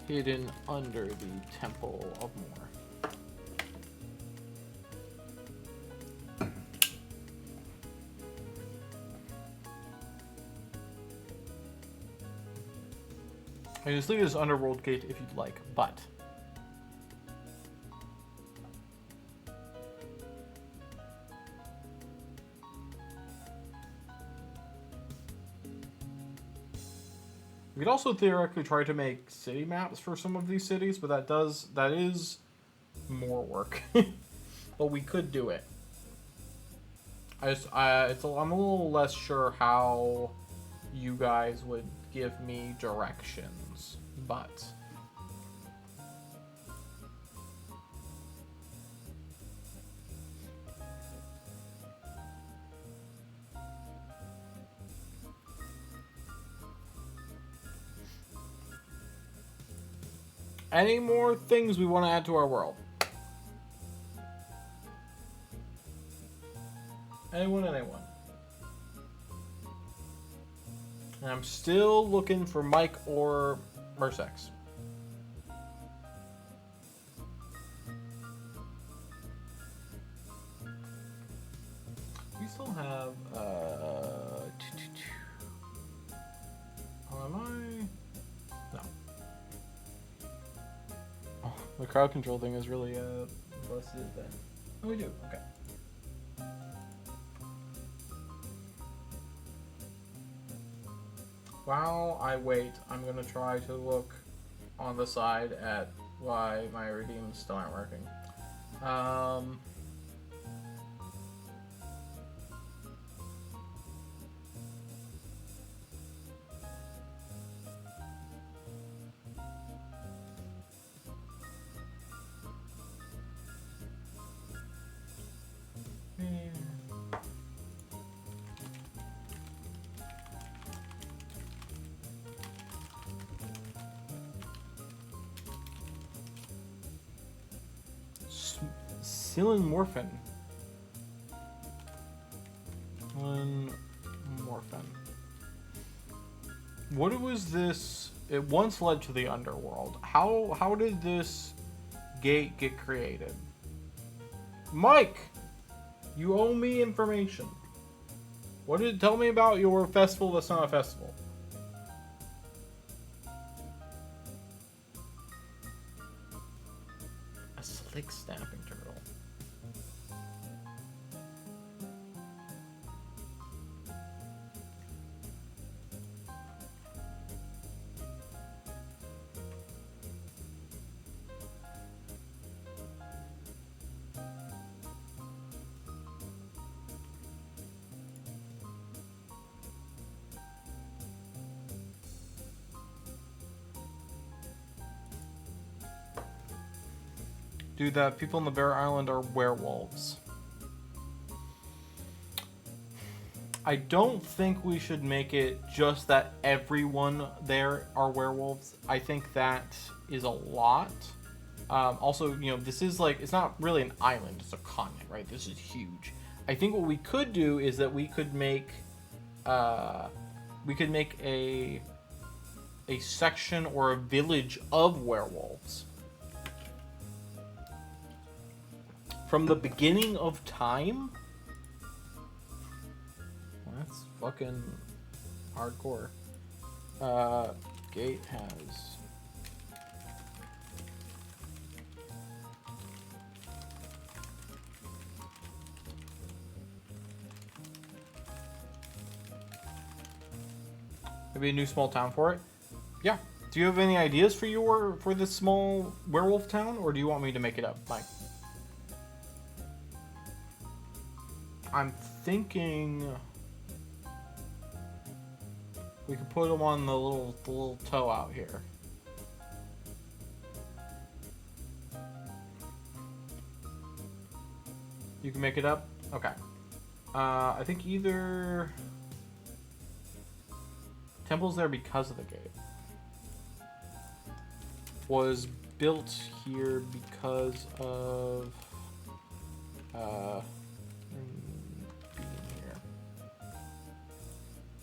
hidden under the Temple of Moor. I just leave this underworld gate if you'd like, but we could also theoretically try to make city maps for some of these cities, but that is more work. But we could do it. I'm a little less sure how you guys would give me directions, but any more things we want to add to our world? Anyone? And I'm still looking for Mike or Mersex. We still have, oh, am I? No. Oh, the crowd control thing is really, busted then. Oh, we do, okay. While I wait, I'm going to try to look on the side at why my redeems still aren't working. Morphin. What was this? It once led to the underworld. How did this gate get created? Mike, you owe me information. What did tell me about your festival that's not a festival? A slick snapping turtle. Dude, that people on the Bear Island are werewolves. I don't think we should make it just that everyone there are werewolves. I think that is a lot. Also, you know, this is like, it's not really an island, it's a continent, right? This is huge. I think what we could do is that we could make a section or a village of werewolves. From the beginning of time? Well, that's fucking hardcore. Gate has... Maybe a new small town for it? Yeah. Do you have any ideas for this small werewolf town? Or do you want me to make it up, Mike? I'm thinking we could put them on the little toe out here. You can make it up? Okay. I think either temple's there because of the gate. Was built here because of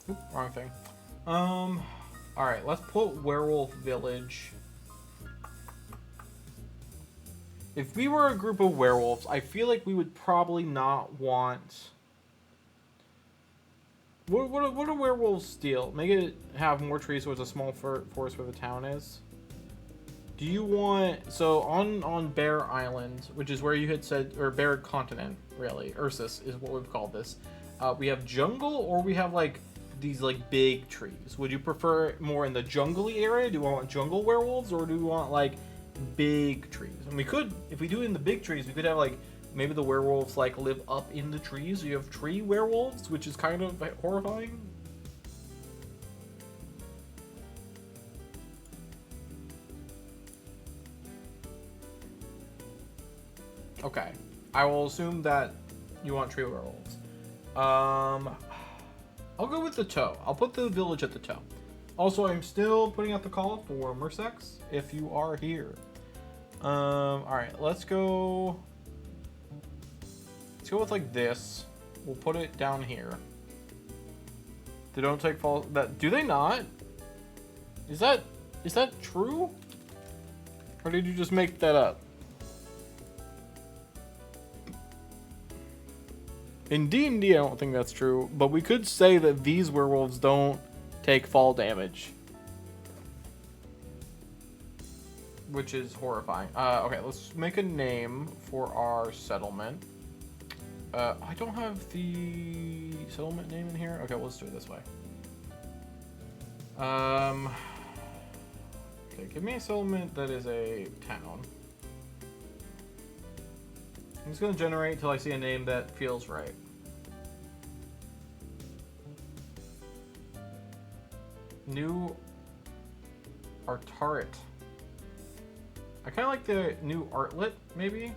Oop, wrong thing. Alright, let's put Werewolf Village. If we were a group of werewolves, I feel like we would probably not want... What do werewolves steal? Make it have more trees so it's a small forest where the town is. Do you want... So, on Bear Island, which is where you had said... Or Bear Continent, really. Ursus is what we've called this. We have jungle, or we have, like... these like big trees. Would you prefer more in the jungly area? Do you want jungle werewolves, or do you want like big trees? And we could, if we do it in the big trees, we could have like maybe the werewolves like live up in the trees. You have tree werewolves, which is kind of horrifying. Okay, I will assume that you want tree werewolves. I'll go with the toe. I'll put the village at the toe. Also, I'm still putting out the call for Mersex, if you are here. Alright, let's go... Let's go with like this. We'll put it down here. They don't take fall... Do they not? Is that true? Or did you just make that up? In D&D, I don't think that's true, but we could say that these werewolves don't take fall damage. Which is horrifying. Okay, let's make a name for our settlement. I don't have the settlement name in here. Okay, let's do it this way. Okay, give me a settlement that is a town. I'm just going to generate until I see a name that feels right. New Artaret. I kind of like the new Artlet, maybe?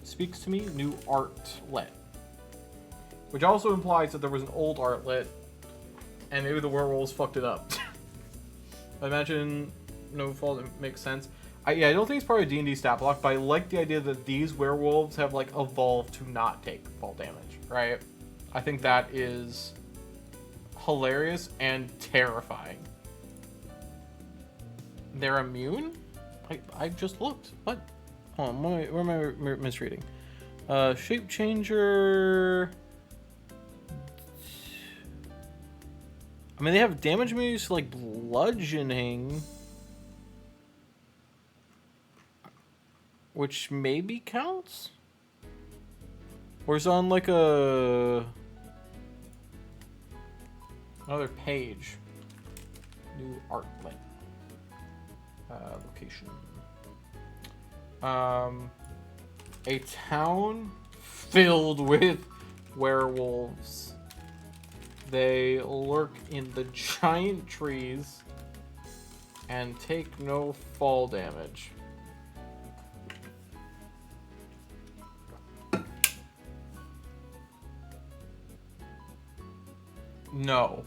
Speaks to me, new Artlet. Which also implies that there was an old Artlet, and maybe the werewolves fucked it up. I imagine no fault makes sense. Yeah, I don't think it's part of D&D stat block, but I like the idea that these werewolves have, like, evolved to not take fall damage, right? I think that is hilarious and terrifying. They're immune? I just looked. What? Hold on, where am I misreading? Shape changer. I mean, they have damage moves like bludgeoning, which maybe counts. Or is it on like a another page? New artlet. Location. A town filled with werewolves. They lurk in the giant trees and take no fall damage. No.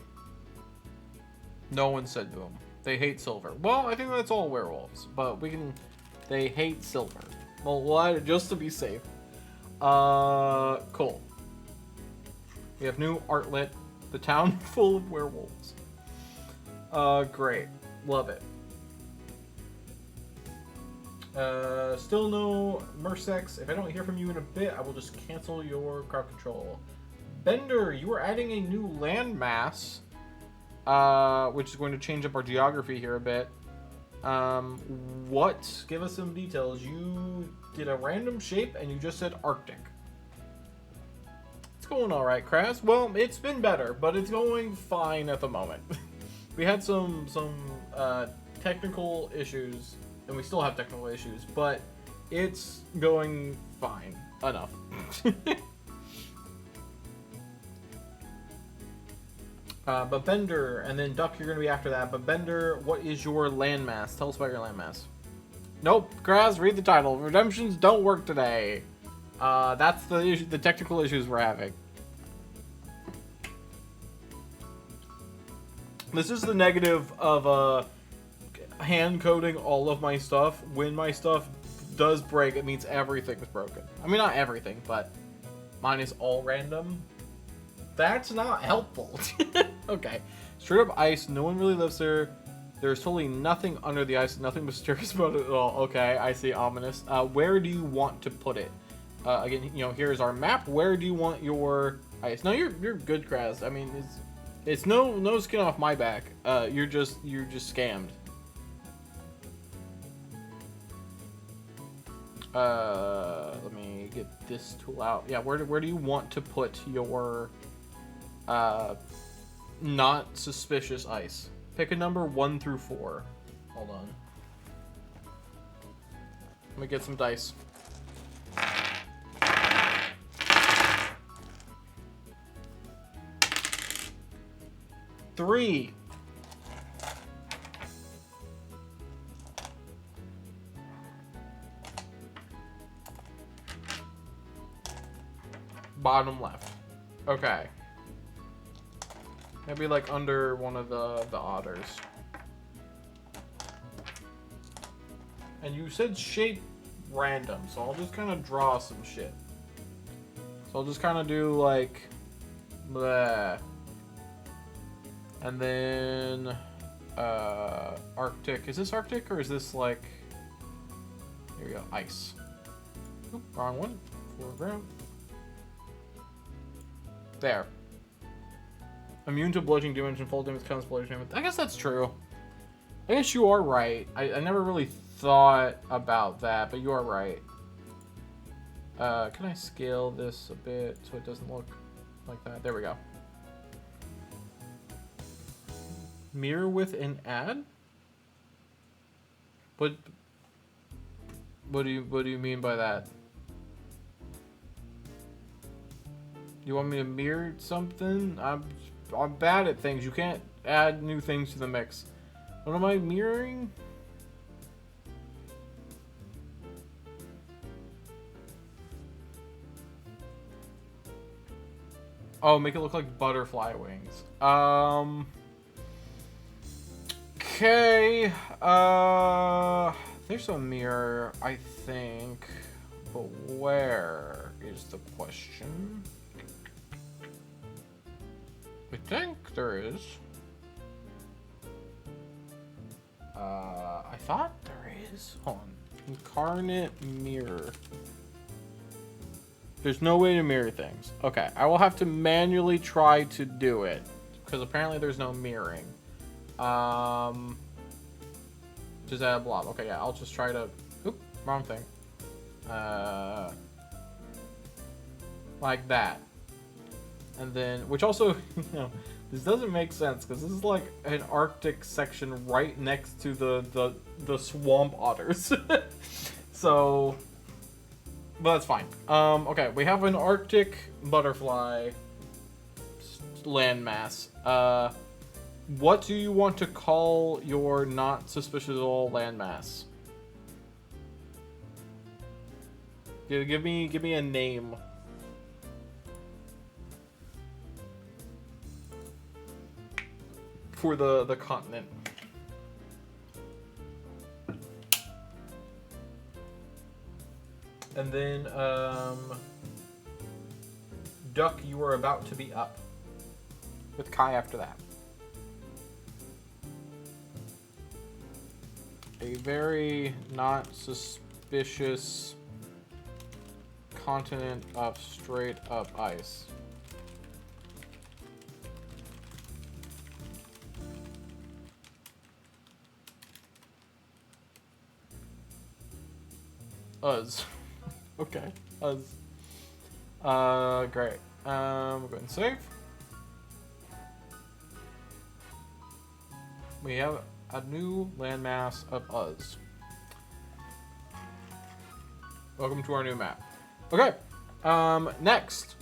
No one said to them. They hate silver. Well, I think that's all werewolves, but we can... They hate silver. Well, we'll add it just to be safe. Cool. We have new artlet. The town full of werewolves. Great. Love it. Still no Mersex. If I don't hear from you in a bit, I will just cancel your crowd control. Bender, you are adding a new landmass, which is going to change up our geography here a bit. What? Give us some details. You did a random shape and you just said Arctic. It's going all right, Kras. Well, it's been better, but it's going fine at the moment. We had some technical issues, and we still have technical issues, but it's going fine enough. But Bender, and then Duck, you're going to be after that. But Bender, what is your landmass? Tell us about your landmass. Nope, Kraz, read the title. Redemptions don't work today. That's the issue, the technical issues we're having. This is the negative of hand coding all of my stuff. When my stuff does break, it means everything's broken. I mean, not everything, but mine is all random. That's not helpful. Okay. Straight up ice. No one really lives there. There's totally nothing under the ice. Nothing mysterious about it at all. Okay, I see. Ominous. Where do you want to put it? Again, you know, here's our map. Where do you want your ice? No, you're good, Kraz. I mean, it's no skin off my back. You're just scammed. Let me get this tool out. Yeah, where do you want to put your not suspicious ice? Pick a number 1 through 4. Hold on. Let me get some dice. Three. Bottom left. Okay. Maybe like under one of the otters. And you said shape random, so I'll just kind of draw some shit. So I'll just kind of do like bleh. And then Arctic. Is this Arctic or is this like, here we go, ice. Oop, wrong one. Foreground. There. Immune to bludgeoning damage and fall damage counts bludgeoning damage. I guess that's true. I guess you are right. I never really thought about that, but you are right. Can I scale this a bit so it doesn't look like that? There we go. Mirror with an ad? What do you mean by that? You want me to mirror something? I'm bad at things. You can't add new things to the mix. What am I mirroring? Oh, make it look like butterfly wings. Okay. There's a mirror, I think. But where is the question? I think there is. I thought there is. Hold on. Incarnate mirror. There's no way to mirror things. Okay, I will have to manually try to do it. Because apparently there's no mirroring. Just add a blob. Okay, yeah, I'll just try to... Oop, wrong thing. Like that. And then, which also, you know, this doesn't make sense because this is like an Arctic section right next to the swamp otters. So, but that's fine. Okay, we have an Arctic butterfly landmass. What do you want to call your not suspicious at all landmass? Give me a name. For the continent. And then, Duck, you are about to be up. With Kai after that. A very not suspicious continent of straight up ice. Us. Okay. Us. Great. We'll go and save. We have a new landmass of us. Welcome to our new map. Okay. Next.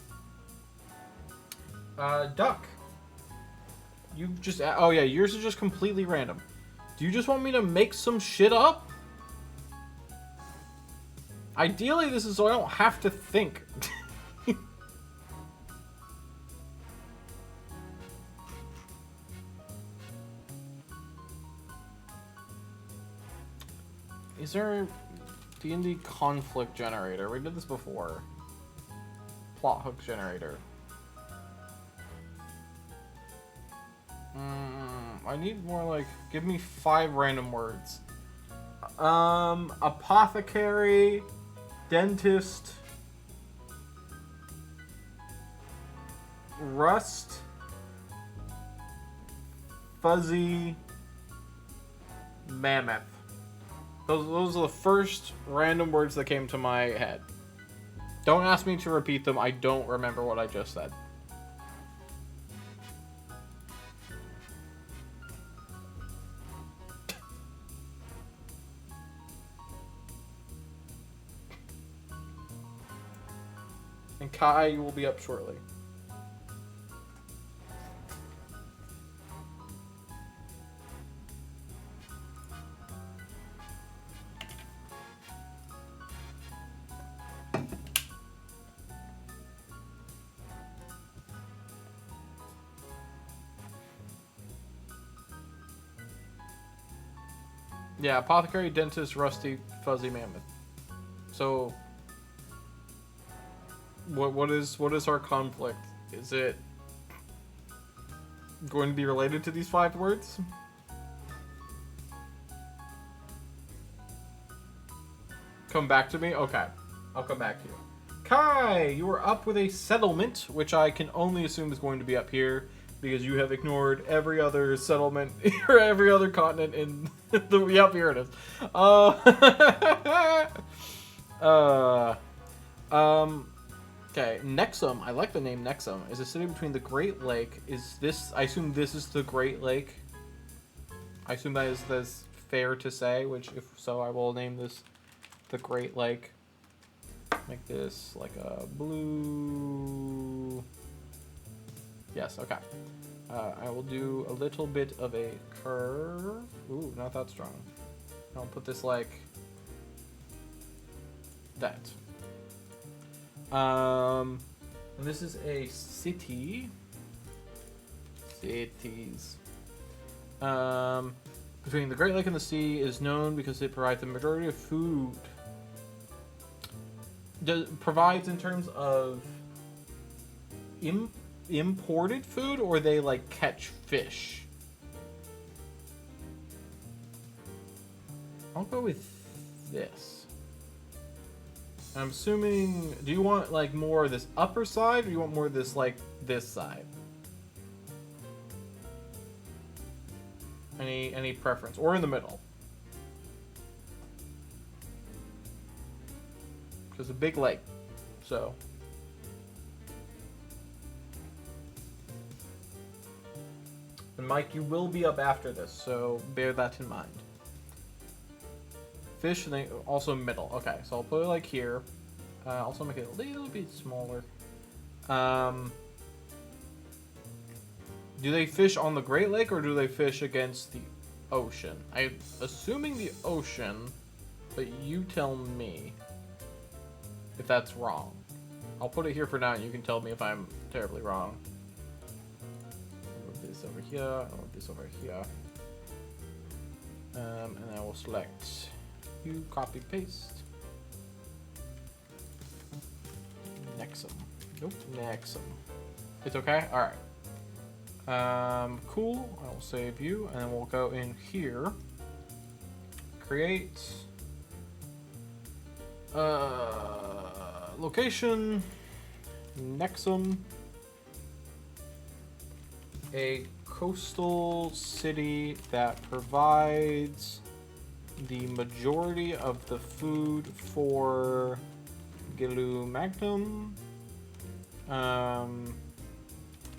Duck. You just... Oh, yeah. Yours is just completely random. Do you just want me to make some shit up? Ideally, this is so I don't have to think. Is there D&D conflict generator? We did this before. Plot hook generator. I need more like, give me 5 random words. Apothecary, dentist, rust, fuzzy, mammoth. Those are the first random words that came to my head. Don't ask me to repeat them. I don't remember what I just said. And Kai, you will be up shortly. Yeah, apothecary, dentist, rusty, fuzzy mammoth. So, what is our conflict? Is it going to be related to these 5 words? Come back to me? Okay. I'll come back to you. Kai, you are up with a settlement, which I can only assume is going to be up here, because you have ignored every other settlement, or every other continent in the... Yep, here it is. Okay, Nexum, I like the name Nexum, is a city between the Great Lake. Is this... I assume this is the Great Lake? I assume that's fair to say, which if so, I will name this the Great Lake. Make this like a blue... Yes, okay. I will do a little bit of a curve. Ooh, not that strong. I'll put this like that. And this is a city. Cities. Between the Great Lake and the sea is known because it provides the majority of food. Provides in terms of imported food, or they like catch fish? I'll go with this. I'm assuming, do you want like more this upper side, or do you want more this like this side? Any preference, or in the middle? Because a big lake, so. And Mike, you will be up after this, so bear that in mind. Fish, and then also middle. Okay, so I'll put it like here. Also make it a little bit smaller. Do they fish on the Great Lake, or do they fish against the ocean? I'm assuming the ocean, but you tell me if that's wrong. I'll put it here for now, and you can tell me if I'm terribly wrong. I'll move this over here, I'll move this over here. And I will select you, copy, paste. Nexum. Nope, Nexum. It's okay? Alright. Cool. I will save you, and then we'll go in here. Create. Location. Nexum. A coastal city that provides the majority of the food for Gilu Magnum.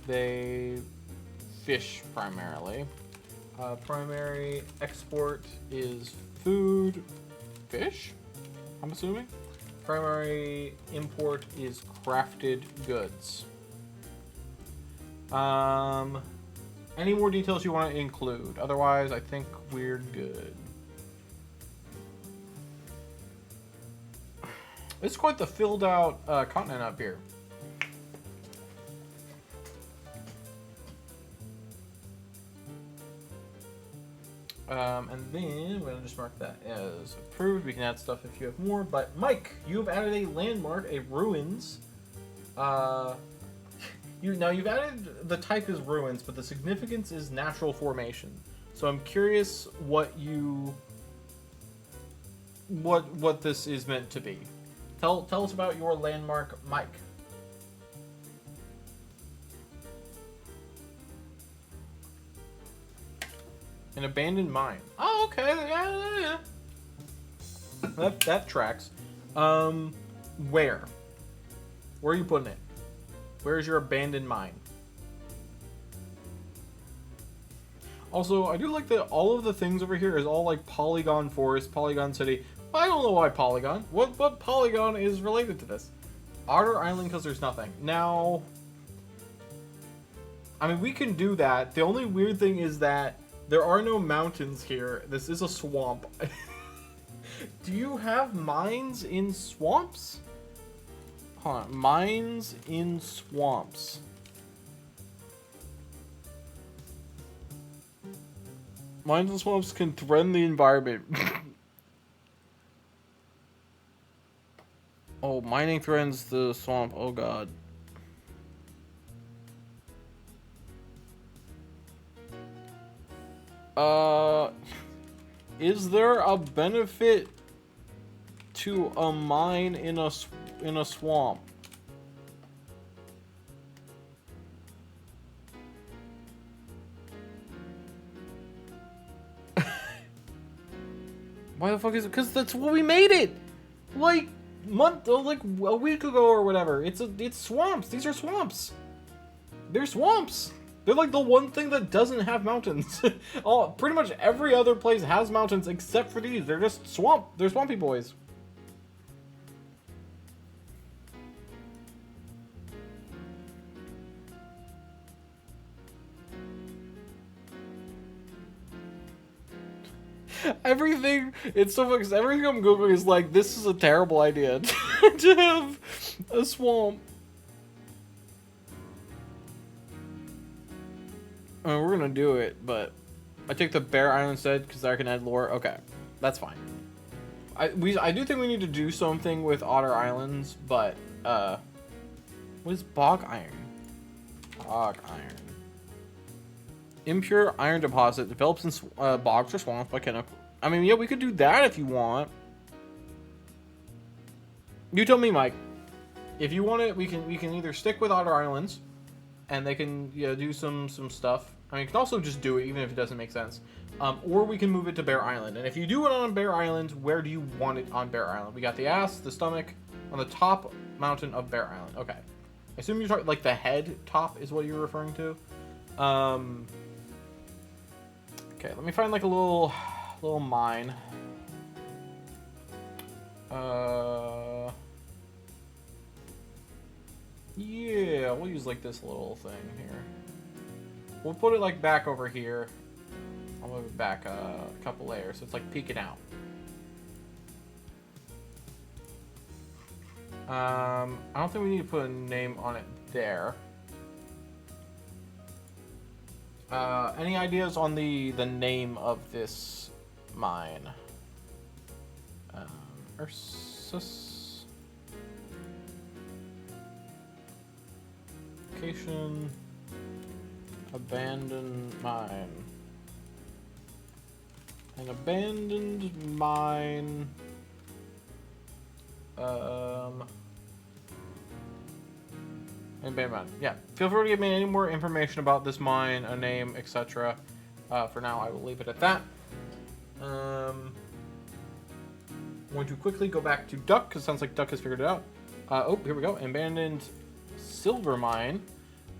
They fish primarily. Primary export is food, fish, I'm assuming. Primary import is crafted goods. Any more details you want to include? Otherwise, I think we're good. It's quite the filled out continent up here. And then we're gonna just mark that as approved. We can add stuff if you have more. But Mike, you've added a landmark, a ruins. You've added the type is ruins, but the significance is natural formation. So I'm curious what this is meant to be. Tell us about your landmark, Mike. An abandoned mine. Oh, okay. Yeah. That tracks. Where? Where are you putting it? Where's your abandoned mine? Also, I do like that all of the things over here is all like Polygon Forest, Polygon City. I don't know why Polygon. What Polygon is related to this? Otter Island, because there's nothing. Now, I mean, we can do that. The only weird thing is that there are no mountains here. This is a swamp. Do you have mines in swamps? Hold on. Mines in swamps. Mines in swamps can threaten the environment. Oh, mining threatens the swamp. Oh, God. Is there a benefit to a mine in a swamp? Why the fuck is it? Because that's what we made it! Like a week ago or whatever. It's swamps. These are swamps. They're swamps. They're like the one thing that doesn't have mountains. Pretty much every other place has mountains except for these. They're just swamp. They're swampy boys. Everything, it's so much, everything I'm Googling is like, this is a terrible idea to have a swamp. I mean, we're gonna do it, but I take the Bear Island instead because I can add lore. Okay, that's fine. I do think we need to do something with Otter Islands, but what is bog iron? Bog iron. Impure iron deposit develops in bogs or swamps by chemical. I mean, yeah, we could do that if you want. You tell me, Mike. If you want it, we can either stick with Otter Islands, and they can do some stuff. I mean, you can also just do it even if it doesn't make sense. Or we can move it to Bear Island. And if you do it on Bear Island, where do you want it on Bear Island? We got the ass, the stomach, on the top mountain of Bear Island. Okay. I assume you're talking, like, the head top is what you're referring to. Okay, let me find, like, a little mine. Yeah, we'll use, like, this little thing here. We'll put it, like, back over here. I'll move it back a couple layers, so it's, like, peeking out. I don't think we need to put a name on it there. Any ideas on the name of this mine? Ursus. Location. Abandoned mine. An abandoned mine. Abandoned mine. Yeah. Feel free to give me any more information about this mine, a name, etc. For now, I will leave it at that. I'm going to quickly go back to Duck, because it sounds like Duck has figured it out. Oh, here we go. Abandoned silver mine.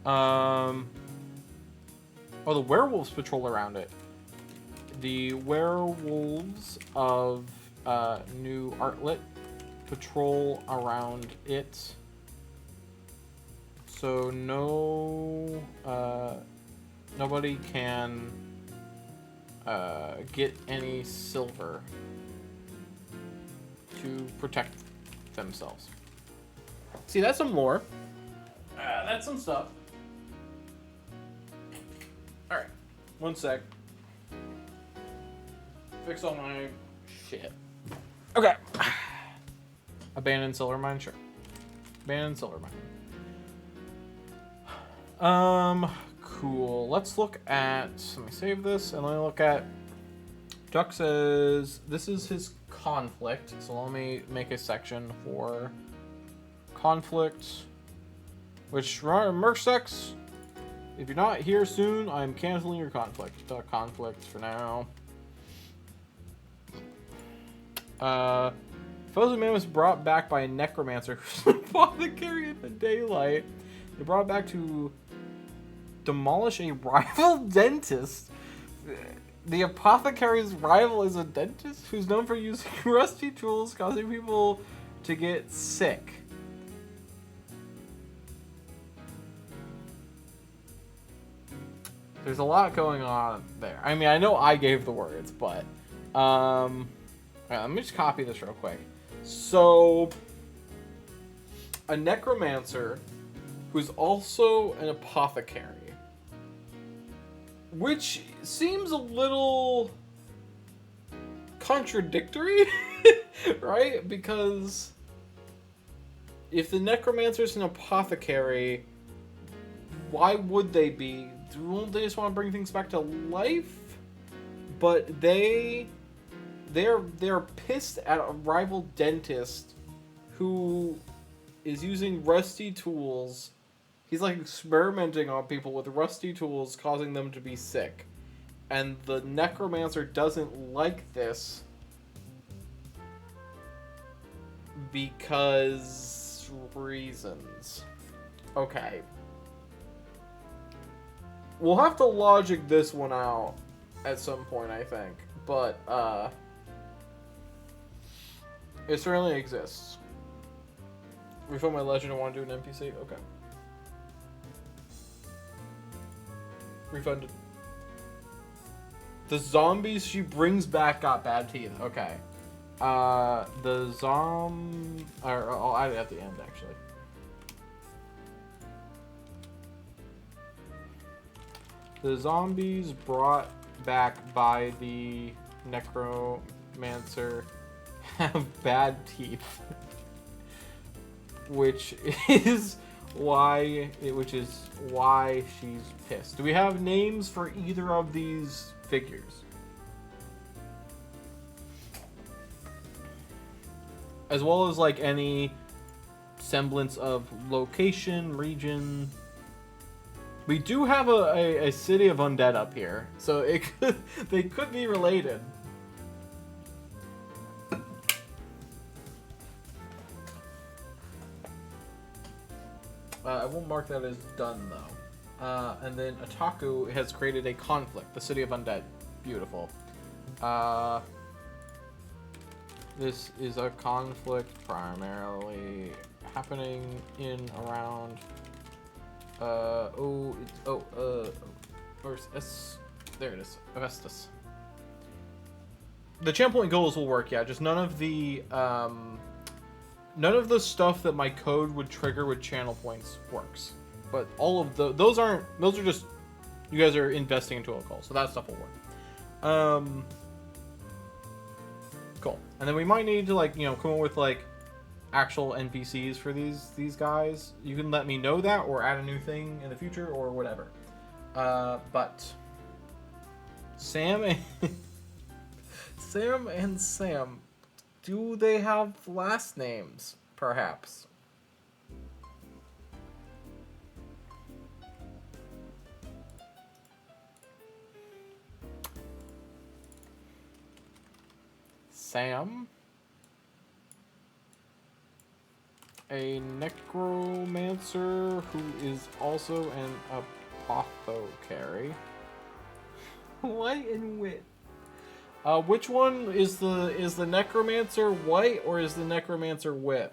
Oh, the werewolves patrol around it. The werewolves of New Artlet patrol around it. So nobody can get any silver to protect themselves. See, that's some lore. That's some stuff. Alright, one sec. Fix all my shit. Okay. Abandoned silver mine, sure. Abandoned silver mine. Cool. Let's look at, let me save this, and let me look at, Duck says, this is his conflict, so let me make a section for conflict, which, Mersex, if you're not here soon, I'm canceling your conflict. Duck conflict for now. Foes of man was brought back by a necromancer who's apothecary in the daylight. They brought back to demolish a rival dentist. The apothecary's rival is a dentist who's known for using rusty tools, causing people to get sick. There's a lot going on there. I mean, I know I gave the words, but alright, let me just copy this real quick. So, a necromancer who's also an apothecary, which seems a little contradictory, right? Because if the necromancer's an apothecary, why would they be? Won't they just want to bring things back to life? But they're pissed at a rival dentist who is using rusty tools. He's like experimenting on people with rusty tools, causing them to be sick. And the necromancer doesn't like this because reasons. Okay. We'll have to logic this one out at some point, I think. But, it certainly exists. Refill my legend and want to do an NPC? Okay. Refunded. The zombies she brings back got bad teeth. Okay. I'll add it at the end, actually. The zombies brought back by the necromancer have bad teeth. which is why she's pissed. Do we have names for either of these figures? As well as like any semblance of location, region. We do have a city of undead up here, so they could be related. I won't mark that as done though. And then Otaku has created a conflict, the city of undead. Beautiful. This is a conflict primarily happening in around. There it is. Avestus. The channel point goals will work, yeah. Just none of the stuff that my code would trigger with channel points works. But all of those are just, you guys are investing into a goal, so that stuff will work. Cool. And then we might need to come up with actual NPCs for these guys. You can let me know that or add a new thing in the future or whatever. But Sam and Sam, do they have last names, perhaps? Sam? A necromancer who is also an apothecary. White and wit. Which one is the necromancer white or is the necromancer wit?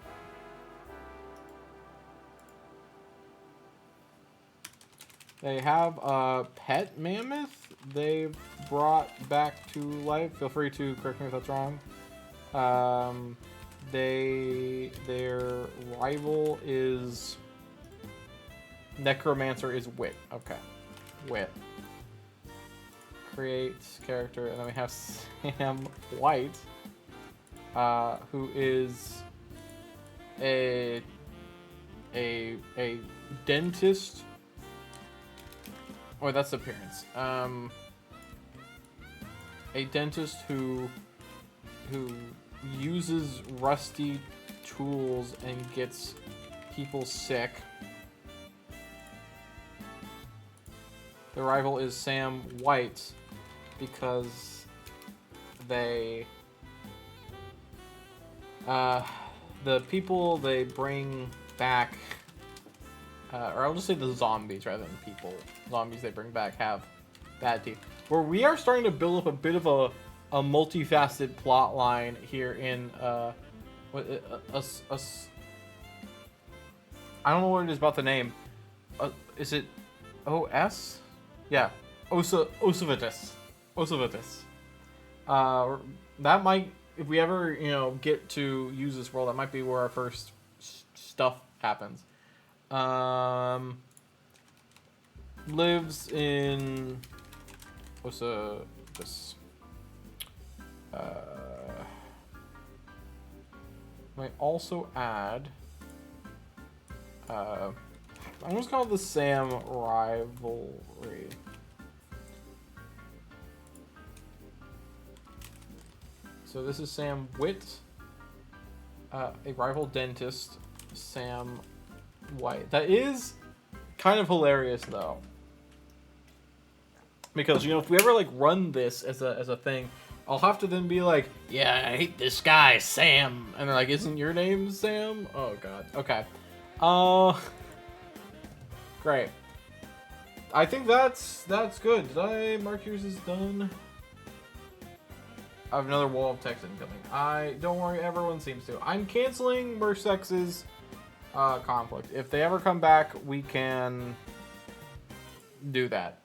They have a pet mammoth they've brought back to life. Feel free to correct me if that's wrong. Their rival is necromancer is wit. Okay, wit. Create character, and then we have Sam White, who is a dentist. Oh, that's appearance. A dentist who uses rusty tools and gets people sick. The rival is Sam White because they the people they bring back, or I'll just say the zombies rather than people. Zombies they bring back have bad teeth. Where we are starting to build up a bit of a multifaceted plot line here in I don't know what it is about the name. Is it OS? Yeah, Osivitus. That might, if we ever get to use this world, that might be where our first stuff happens. Lives in Osivitus. Might also add. I'm just call it the Sam rivalry. So this is Sam Witt, a rival dentist, Sam White. That is kind of hilarious though, because if we ever run this as a thing, I'll have to then be like, yeah, I hate this guy, Sam, and they're like, isn't your name Sam? Oh god. Okay. Great. I think that's good. Did I mark yours as done? I have another wall of text incoming. Don't worry, everyone seems to. I'm canceling Mersex's conflict. If they ever come back, we can do that.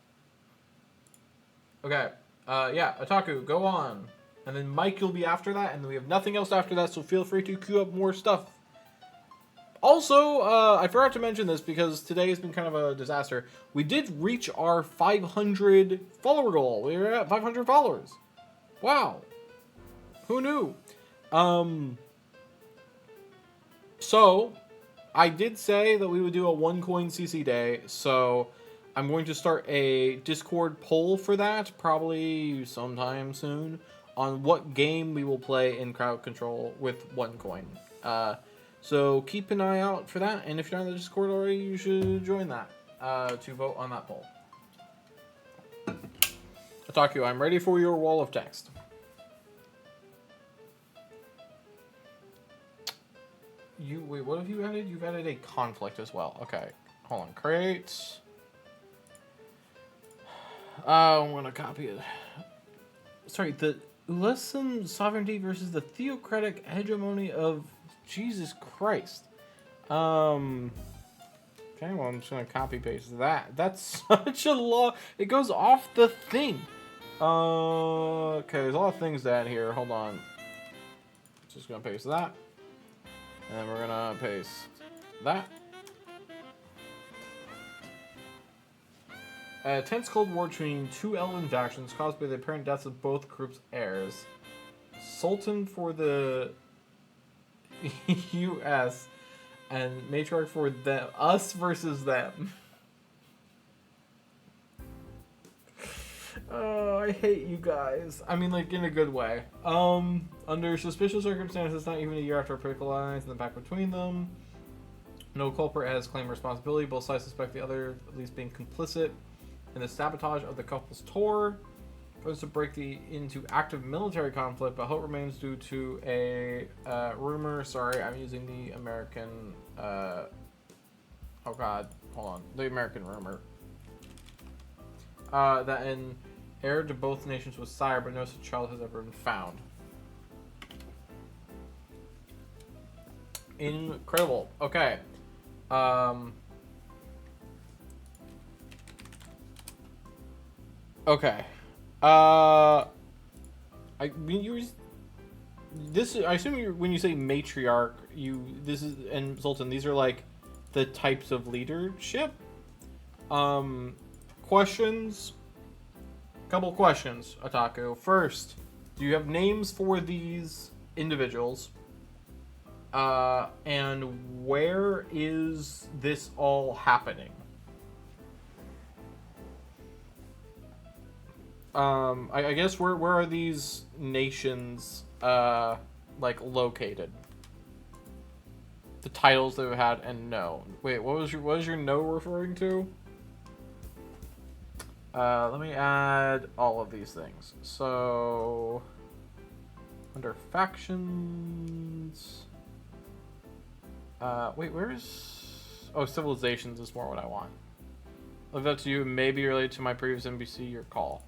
Okay. Yeah, Otaku, go on. And then Mike, you'll be after that, and then we have nothing else after that, so feel free to queue up more stuff. Also, I forgot to mention this because today has been kind of a disaster. We did reach our 500 follower goal. We were at 500 followers. Wow. Who knew? So, I did say that we would do a 1 coin CC day, so I'm going to start a Discord poll for that, probably sometime soon, on what game we will play in crowd control with 1 coin. So keep an eye out for that, and if you're not in the Discord already, you should join that to vote on that poll. Otaku, I'm ready for your wall of text. Wait, what have you added? You've added a conflict as well. Okay, hold on. Create. I'm gonna copy it. Sorry, the Ulusan sovereignty versus the theocratic hegemony of Jesus Christ. Okay, well, I'm just gonna copy paste that. That's such a lot. It goes off the thing. Okay, there's a lot of things to add here. Hold on. Just gonna paste that. And then we're gonna paste that. A tense Cold War between two Elven factions caused by the apparent deaths of both groups' heirs. Sultan for the U.S. and Matriarch for them. Us versus them. Oh, I hate you guys. I mean, like, in a good way. Under suspicious circumstances, not even a year after a political alliance in the back between them. No culprit has claimed responsibility. Both sides suspect the other at least being complicit in the sabotage of the couple's tour. Goes to break into active military conflict, but hope remains due to a rumor. Sorry, I'm using the American. Oh God, hold on. The American rumor. That an heir to both nations was sire, but no such child has ever been found. Incredible. Okay. Okay. I assume when you say matriarch, and Sultan, these are like the types of leadership. Questions. Couple questions, Otaku. First, do you have names for these individuals? And where is this all happening? I guess where are these nations like located? The titles they've had and no. Wait, what was your no referring to? Let me add all of these things. So under factions. Wait, where's civilizations is more what I want. Leave that to you. Maybe related to my previous NBC. Your call.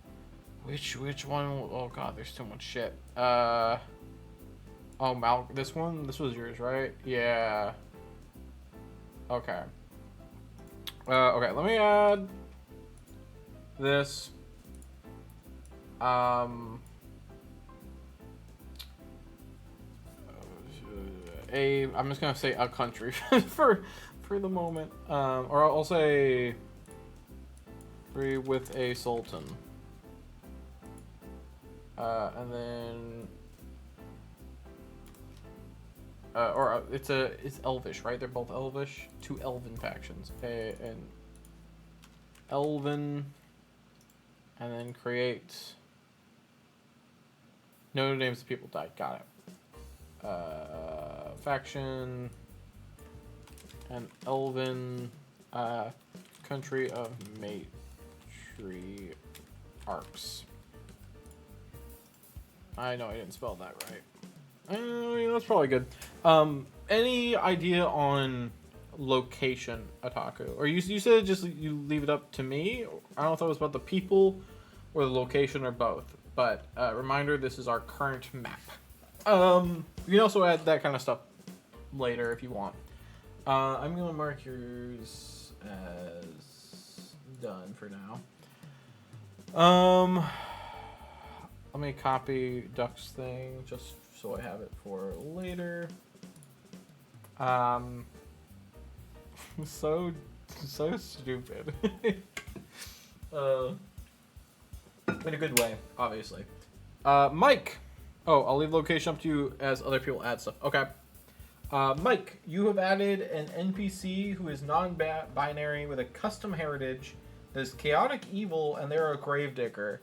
Which one? Oh God, there's too much shit. Oh, this one. This was yours, right? Yeah. Okay. Okay. Let me add this. I'm just gonna say a country for the moment. Or I'll say free with a sultan. And then it's Elvish, right? They're both Elvish. Two Elven factions. An Elven, and then create. No names of people died. Got it. Faction. An Elven, country of matriarchs. I know I didn't spell that right. That's probably good. Any idea on location, Otaku? Or you said just you leave it up to me? I don't know if that was about the people or the location or both. But reminder, this is our current map. You can also add that kind of stuff later if you want. I'm gonna mark yours as done for now. Let me copy Duck's thing just so I have it for later. So stupid. In a good way, obviously. Mike. Oh, I'll leave location up to you as other people add stuff. Okay. Mike, you have added an NPC who is non-binary with a custom heritage that is chaotic evil, and they're a gravedigger.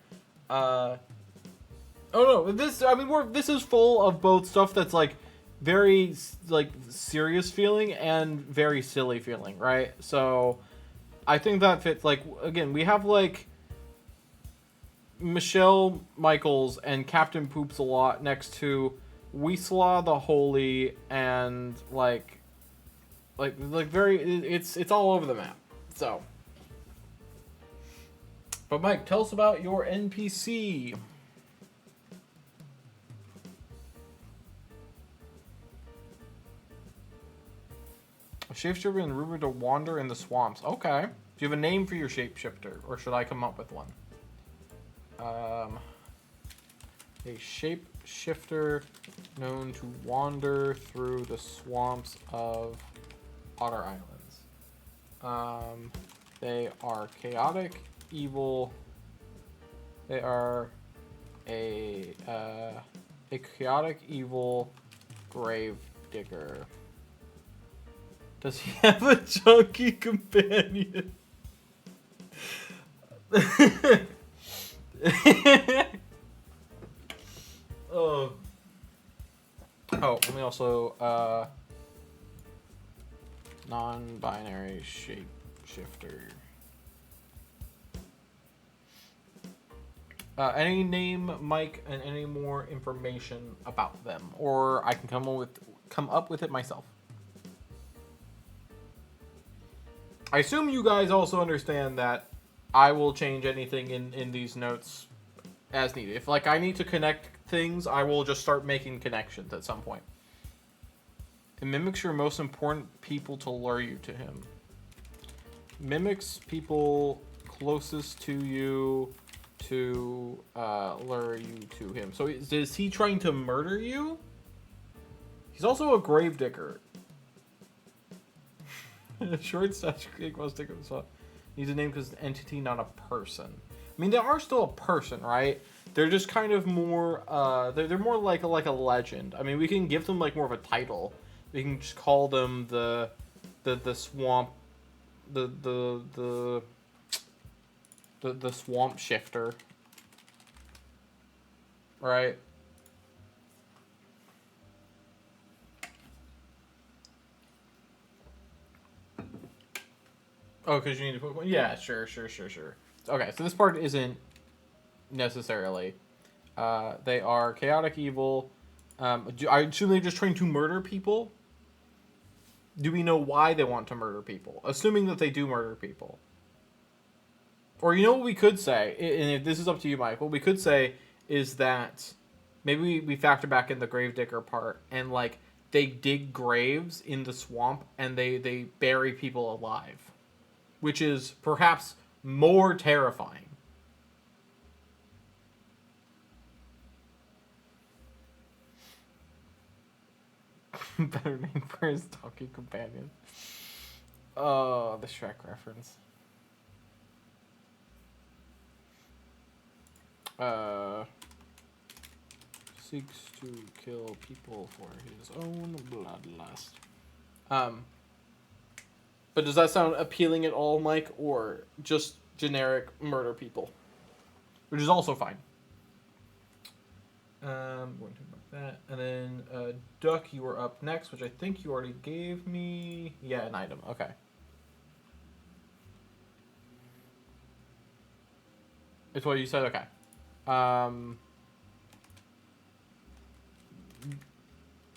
Oh no, this is full of both stuff that's like very like serious feeling and very silly feeling, right? So I think that fits. Like, again, we have like Michelle Michaels and Captain Poops a lot next to Weaslaw the Holy and like very, it's all over the map. So, but Mike, tell us about your NPC. A shapeshifter been rumored to wander in the swamps. Okay. Do you have a name for your shapeshifter, or should I come up with one? A shapeshifter known to wander through the swamps of Otter Islands. They are chaotic, evil. They are a chaotic, evil grave digger. Does he have a chunky companion? Oh. Oh, let me also, non-binary shapeshifter. Any name, Mike, and any more information about them, or I can come up with it myself. I assume you guys also understand that I will change anything in these notes as needed. If like I need to connect things, I will just start making connections at some point. It mimics your most important people to lure you to him. Mimics people closest to you to lure you to him. So is he trying to murder you? He's also a gravedigger. Short such must take himself. Needs a name because an entity, not a person. I mean, they are still a person, right? They're just kind of more. They're more like a legend. I mean, we can give them like more of a title. We can just call them the swamp, the swamp shifter, right? Oh, because you need to put one? Yeah, sure. Okay, so this part isn't necessarily. They are chaotic evil. I assume they're just trying to murder people? Do we know why they want to murder people? Assuming that they do murder people. Or you know what we could say? And if this is up to you, Mike. What we could say is that maybe we factor back in the gravedigger part and like they dig graves in the swamp and they bury people alive. Which is perhaps more terrifying. Better name for his talking companion. Oh, the Shrek reference. Seeks to kill people for his own bloodlust. But does that sound appealing at all, Mike, or just generic murder people? Which is also fine. Going to talk about that. And then, Duck, you were up next, which I think you already gave me. Yeah, an item. Okay. It's what you said? Okay.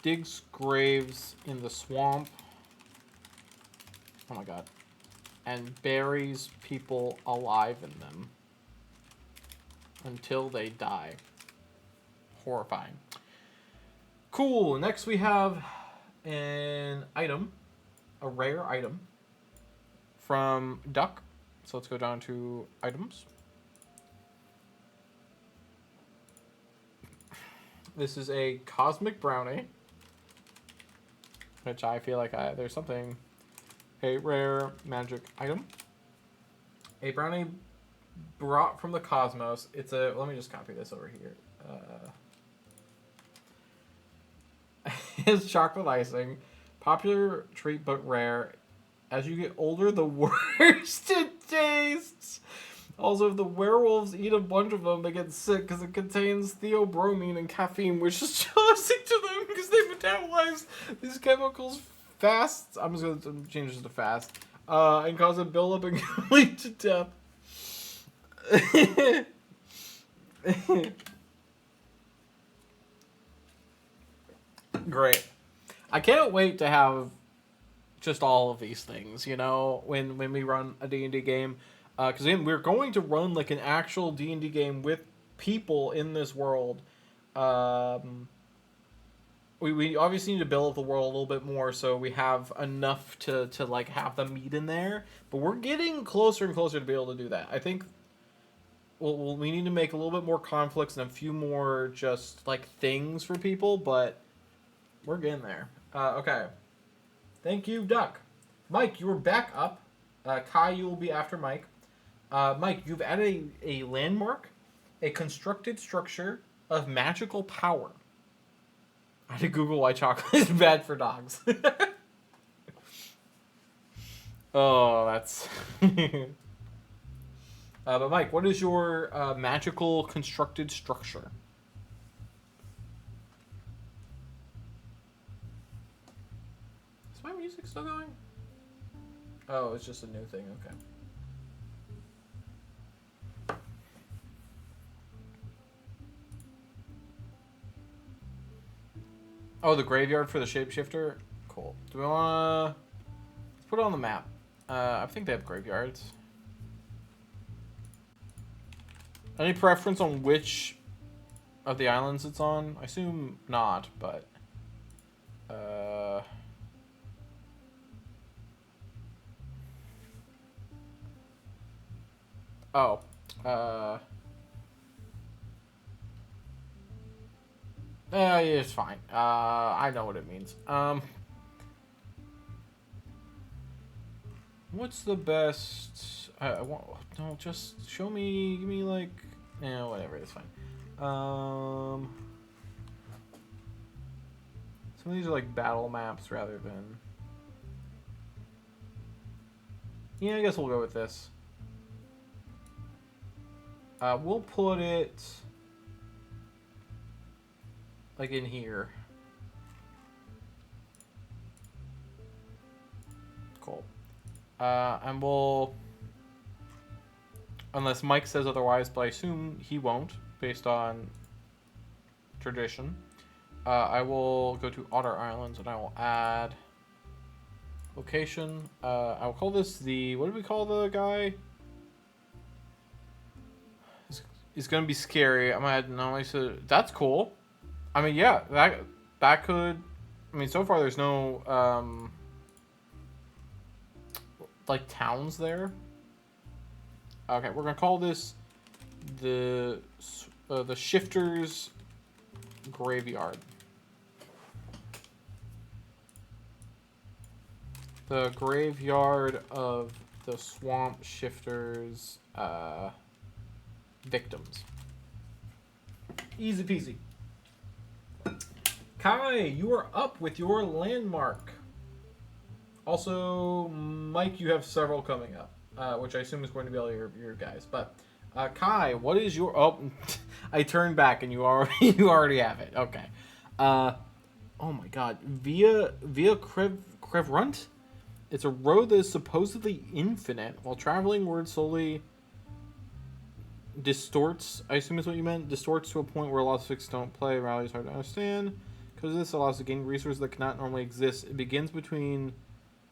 Digs graves in the swamp. Oh my god. And buries people alive in them until they die. Horrifying. Cool. Next we have an item, a rare item from Duck. So let's go down to items. This is a cosmic brownie, which I feel like there's something. A rare magic item. A brownie brought from the cosmos. It's a. Let me just copy this over here. It's chocolate icing. Popular treat but rare. As you get older, the worse it tastes. Also, if the werewolves eat a bunch of them, they get sick because it contains theobromine and caffeine, which is toxic to them because they metabolize these chemicals fast. I'm just going to change this to fast. And cause a buildup and lead to death. Great. I can't wait to have just all of these things, you know, when we run a D&D game. Because we're going to run like an actual D&D game with people in this world. We obviously need to build up the world a little bit more so we have enough to like have the meat in there. But we're getting closer and closer to be able to do that. I think we need to make a little bit more conflicts and a few more just like things for people, but we're getting there. Okay. Thank you, Duck. Mike, you were back up. Kai, you will be after Mike. Mike, you've added a landmark, a constructed structure of magical power. I had to Google why chocolate is bad for dogs. Oh, that's... but Mike, what is your magical constructed structure? Is my music still going? Oh, it's just a new thing, okay. Oh, the graveyard for the shapeshifter? Cool. Do we want to... Let's put it on the map. I think they have graveyards. Any preference on which of the islands it's on? I assume not, but... Oh. Yeah, it's fine. I know what it means. What's the best... no, just show me... Give me, like... Yeah, whatever. It's fine. Some of these are, like, battle maps rather than... Yeah, I guess we'll go with this. We'll put it... like in here. Cool. And we'll... Unless Mike says otherwise, but I assume he won't, based on tradition. I will go to Otter Islands, and I will add... location. I will call this the... What do we call the guy? It's gonna be scary. I'm gonna add... No, that's cool. I mean, yeah, that could... I mean, so far there's no, like, towns there. Okay, we're gonna call this the Shifter's Graveyard. The graveyard of the Swamp Shifters, victims. Easy peasy. Kai, you are up with your landmark. Also, Mike, you have several coming up, which I assume is going to be all your guys. But Kai, what is your... Oh, I turned back and you already have it. Okay. Oh my God, via Crevrunt. It's a road that is supposedly infinite. While traveling, word slowly distorts. I assume is what you meant. Distorts to a point where lost fix don't play. Rally is hard to understand. Because this allows to gain resources that cannot normally exist. It begins between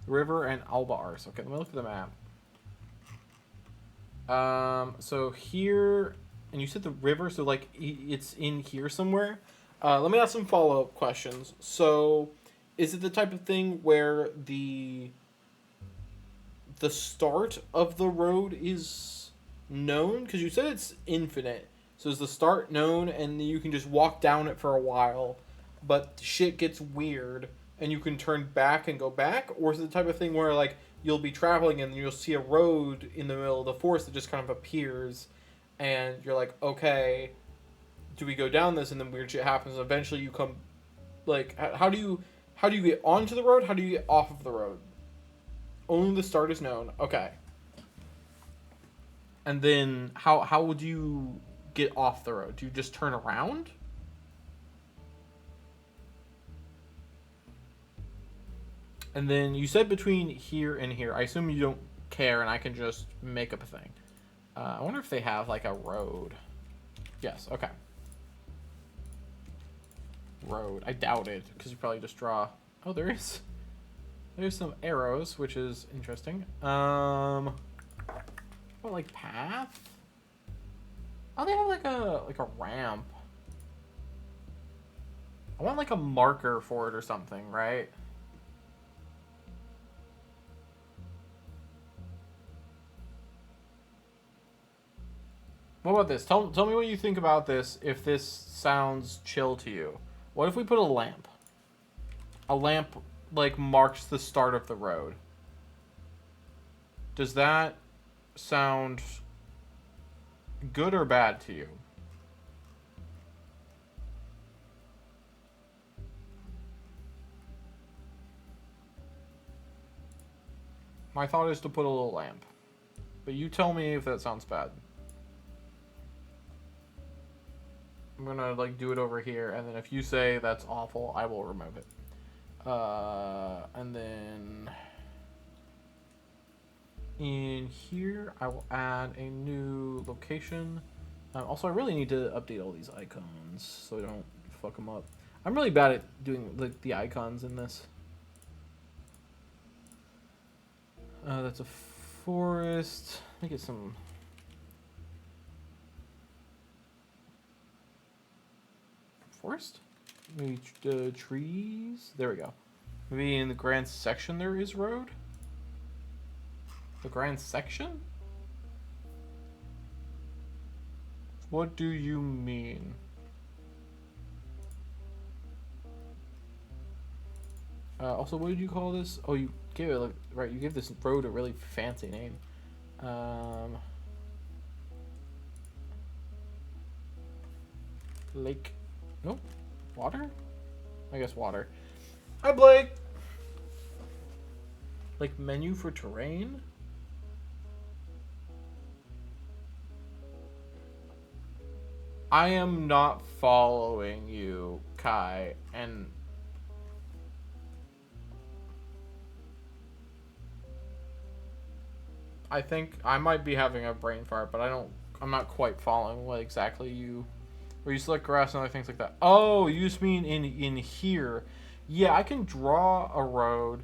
the river and Alba Ars. Okay, let me look at the map. So here, and you said the river, so like it's in here somewhere. Let me ask some follow-up questions. So, is it the type of thing where the start of the road is known? Because you said it's infinite. So is the start known, and you can just walk down it for a while? But shit gets weird and you can turn back and go back? Or is it the type of thing where like you'll be traveling and you'll see a road in the middle of the forest that just kind of appears and you're like, okay, do we go down this? And then weird shit happens and eventually you come, like, how do you get onto the road? How do you get off of the road? Only the start is known. Okay. And then how would you get off the road? Do you just turn around? And then you said between here and here. I assume you don't care and I can just make up a thing. I wonder if they have like a road. Yes, okay. Road. I doubt it, because you probably just draw... Oh, there is. There's some arrows, which is interesting. What, like path? Oh, they have like a ramp. I want like a marker for it or something, right? What about this? Tell me what you think about this, if this sounds chill to you. What if we put a lamp? A lamp, like, marks the start of the road. Does that sound good or bad to you? My thought is to put a little lamp. But you tell me if that sounds bad. I'm gonna like do it over here, and then if you say that's awful, I will remove it. And then in here, I will add a new location. Also, I really need to update all these icons so I don't fuck them up. I'm really bad at doing like the icons in this. That's a forest. Let me get some. Forest? Maybe trees? There we go. Maybe in the grand section there is road? The grand section? What do you mean? Also, what did you call this? Oh, you gave it, like, right, you gave this road a really fancy name. Lake. Nope. Water? I guess water. Hi, Blake! Like, menu for terrain? I am not following you, Kai, and... I think I might be having a brain fart, but I'm not quite following what exactly you... Where you select grass and other things like that. Oh, you just mean in here. Yeah, I can draw a road.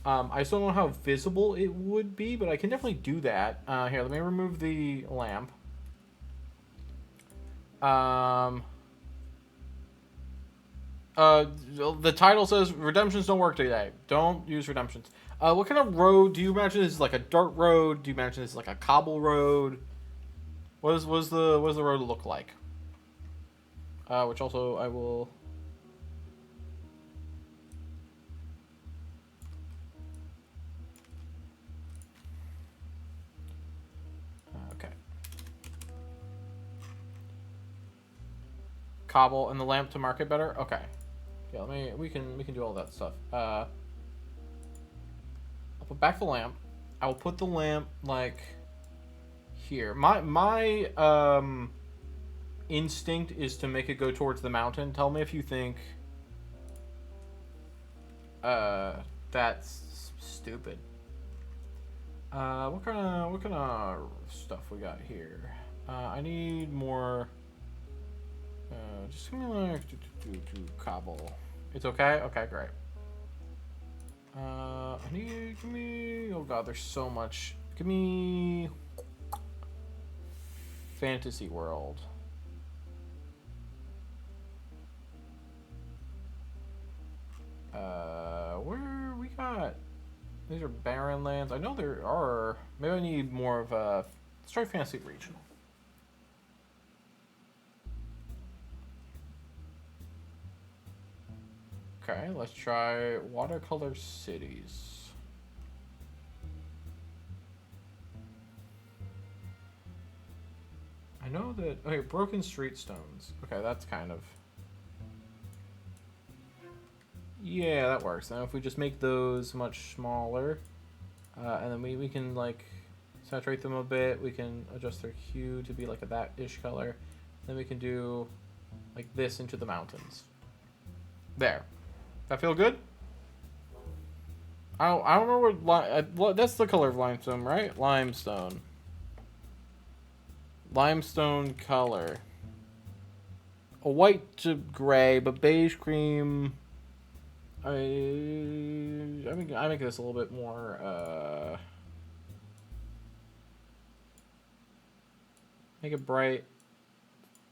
I just don't know how visible it would be, but I can definitely do that. Here, let me remove the lamp. The title says redemptions don't work today. Don't use redemptions. What kind of road do you imagine this is? Like a dirt road? Do you imagine this is like a cobble road? What does the road look like? Which also I will... Okay. Cobble and the lamp to mark it better? Okay. Yeah, we can do all that stuff. I'll put back the lamp. I will put the lamp like here. My instinct is to make it go towards the mountain. Tell me if you think that's stupid. What kind of stuff we got here? I need more. Just give me like cobble. It's okay. Okay, great. Give me. Oh god, there's so much. Give me fantasy world. Where we got? These are barren lands. I know there are. Maybe I need more of a. Let's try fantasy regional. Okay, let's try watercolor cities. I know that. Okay, broken street stones. Okay, that's kind of. Yeah, that works. Now if we just make those much smaller, and then we can like, saturate them a bit. We can adjust their hue to be like a that-ish color. Then we can do like this into the mountains. There. That feel good? I don't know what that's the color of limestone, right? Limestone. Limestone color. A white to gray, but beige cream. I make this a little bit more. Make it bright.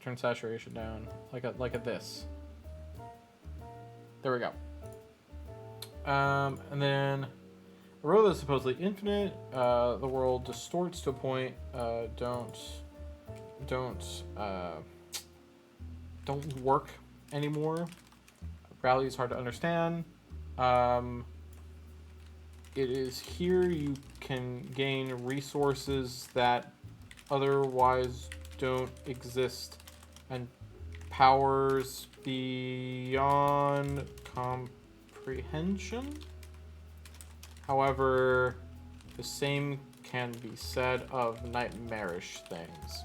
Turn saturation down, like a this. There we go. And then a world that's supposedly infinite. The world distorts to a point. Don't work anymore. Rally is hard to understand. It is here you can gain resources that otherwise don't exist, and powers beyond comprehension. However, the same can be said of nightmarish things.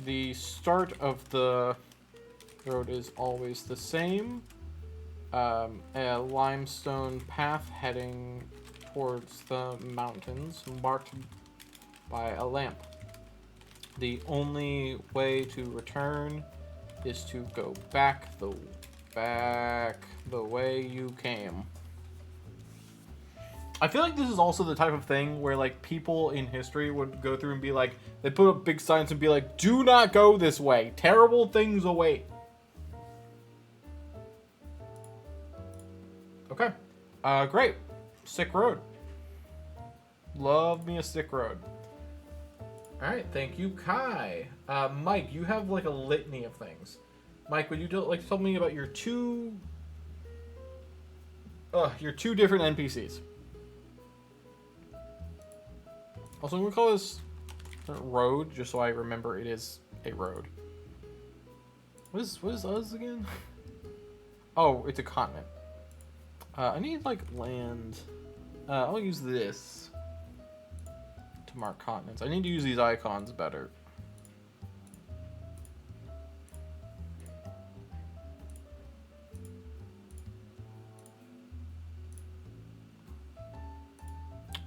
The start of the road is always the same. A limestone path heading towards the mountains, marked by a lamp. The only way to return is to go back the way you came. I feel like this is also the type of thing where like people in history would go through and be like, they put up big signs and be like, do not go this way. Terrible things await. Okay. Great. Sick road. Love me a sick road. Alright, thank you, Kai. Mike, you have like a litany of things. Mike, would you like to tell me about your two different NPCs? Also, I'm gonna call this road, just so I remember it is a road. What is us again? Oh, it's a continent. I need like land. I'll use this to mark continents. I need to use these icons better.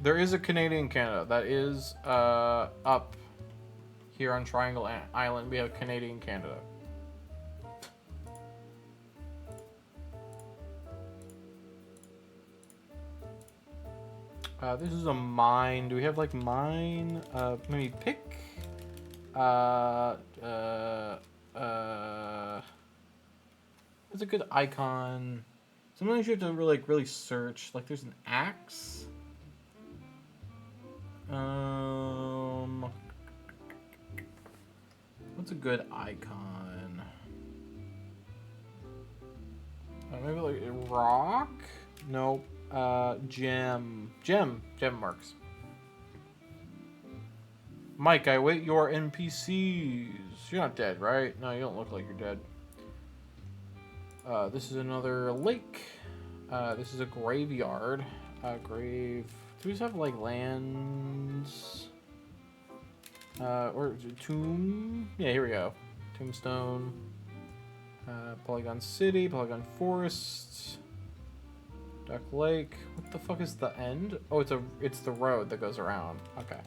There is a Canadian Canada. That is up here on Triangle Island. We have Canadian Canada. This is a mine. Do we have like mine? Maybe pick. It's a good icon. Sometimes you have to really search. Like there's an axe. What's a good icon? Maybe like a rock? Nope. Gem works. Mike, I await your NPCs. You're not dead, right? No, you don't look like you're dead. This is another lake. This is a graveyard. Grave. Do we just have like lands? Or tomb? Yeah, here we go. Tombstone. Polygon City, Polygon Forest. Duck Lake. What the fuck is the end? Oh, it's the road that goes around. Okay.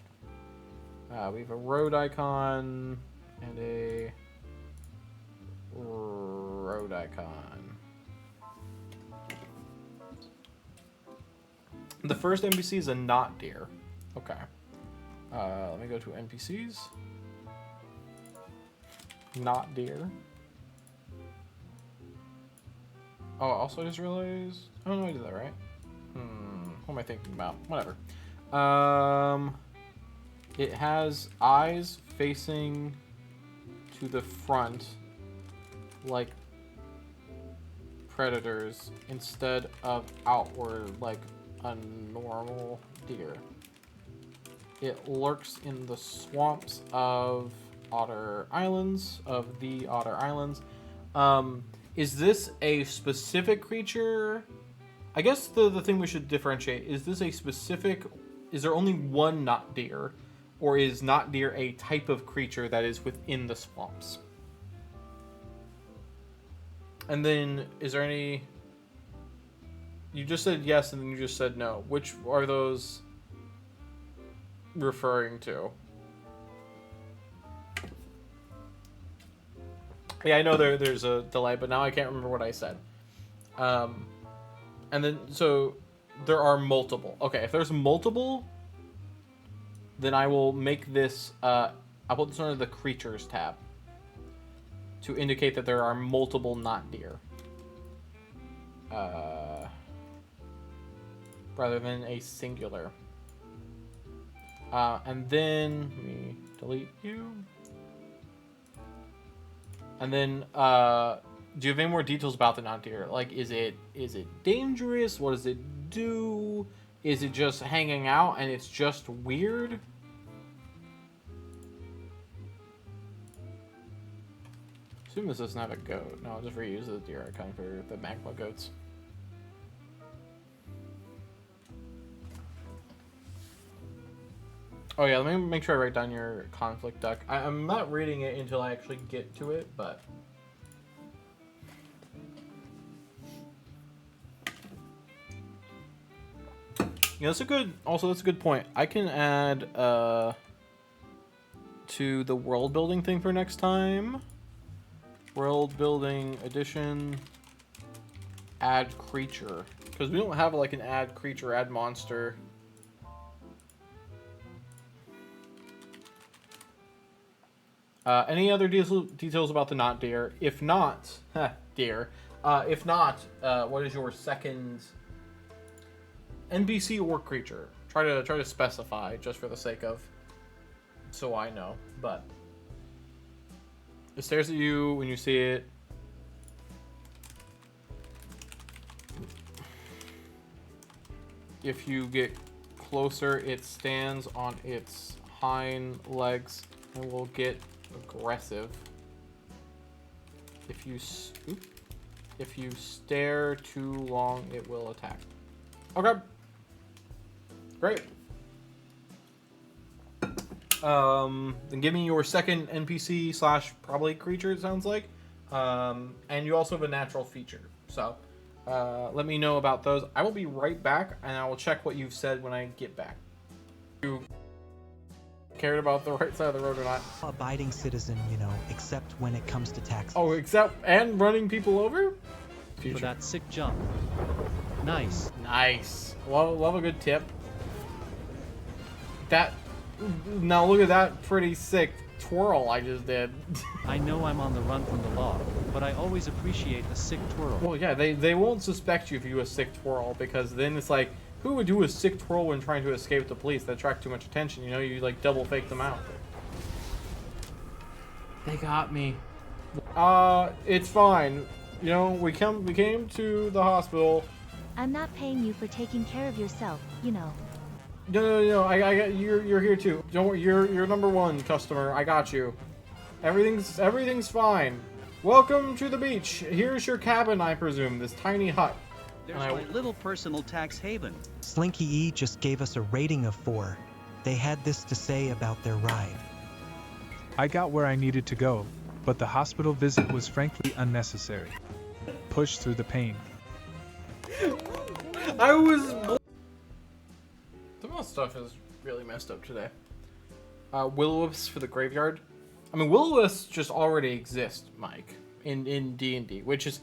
We have a road icon and a road icon. The first NPC is a not deer. Okay. Let me go to NPCs. Not deer. Oh, also I just realized... Oh, no, I did that right. What am I thinking about? Whatever. It has eyes facing to the front like predators instead of outward like a normal deer. It lurks in the swamps of Otter Islands, Is this a specific creature? I guess the thing we should differentiate, is this a specific is there only one not deer, or is not deer a type of creature that is within the swamps? And then, is there any... You just said yes, and then you just said no. Which are those referring to? Yeah, I know there's a delay, but now I can't remember what I said. And then, so, there are multiple. Okay, if there's multiple, then I will make this, I'll put this under the Creatures tab to indicate that there are multiple not deer. Rather than a singular. And then, let me delete you. And then, do you have any more details about the not deer? Like, is it dangerous? What does it do? Is it just hanging out and it's just weird? Assume this doesn't have a goat. No, I'll just reuse the deer icon for the magma goats. Oh yeah, let me make sure I write down your conflict duck. I'm not reading it until I actually get to it, but... Yeah, that's a good, also that's a good point. I can add, to the world building thing for next time. World building edition, add creature. Because we don't have like an add creature, add monster. Any other details about the not deer? If not, deer. If not, what is your second NPC or creature? Try to specify just for the sake of, so I know. But it stares at you when you see it. If you get closer, it stands on its hind legs and will get aggressive. If you stare too long, it will attack. Okay. Great. Then give me your second NPC slash probably creature, it sounds like. And you also have a natural feature. So let me know about those. I will be right back, and I will check what you've said when I get back. You cared about the right side of the road or not? Abiding citizen, you know, except when it comes to taxes. Oh, except and running people over? For that sick jump. Nice. Nice. Love a good tip. That. Now look at that pretty sick twirl I just did. I know I'm on the run from the law, but I always appreciate a sick twirl. Well, yeah, they won't suspect you if you do a sick twirl, because then it's like, who would do a sick twirl when trying to escape the police? That attract too much attention, you know? You like double fake them out. They got me. It's fine. You know, we came to the hospital. I'm not paying you for taking care of yourself, you know. No. I got you're here too. Don't worry. You're number one customer. I got you. Everything's fine. Welcome to the beach. Here's your cabin, I presume. This tiny hut. There's my little personal tax haven. Slinky E just gave us a rating of 4. They had this to say about their ride. I got where I needed to go, but the hospital visit was frankly unnecessary. Push through the pain. I was... Some of the stuff is really messed up today. Will-o-wisps for the graveyard. I mean, will-o-wisps just already exist, Mike, in D&D, which is...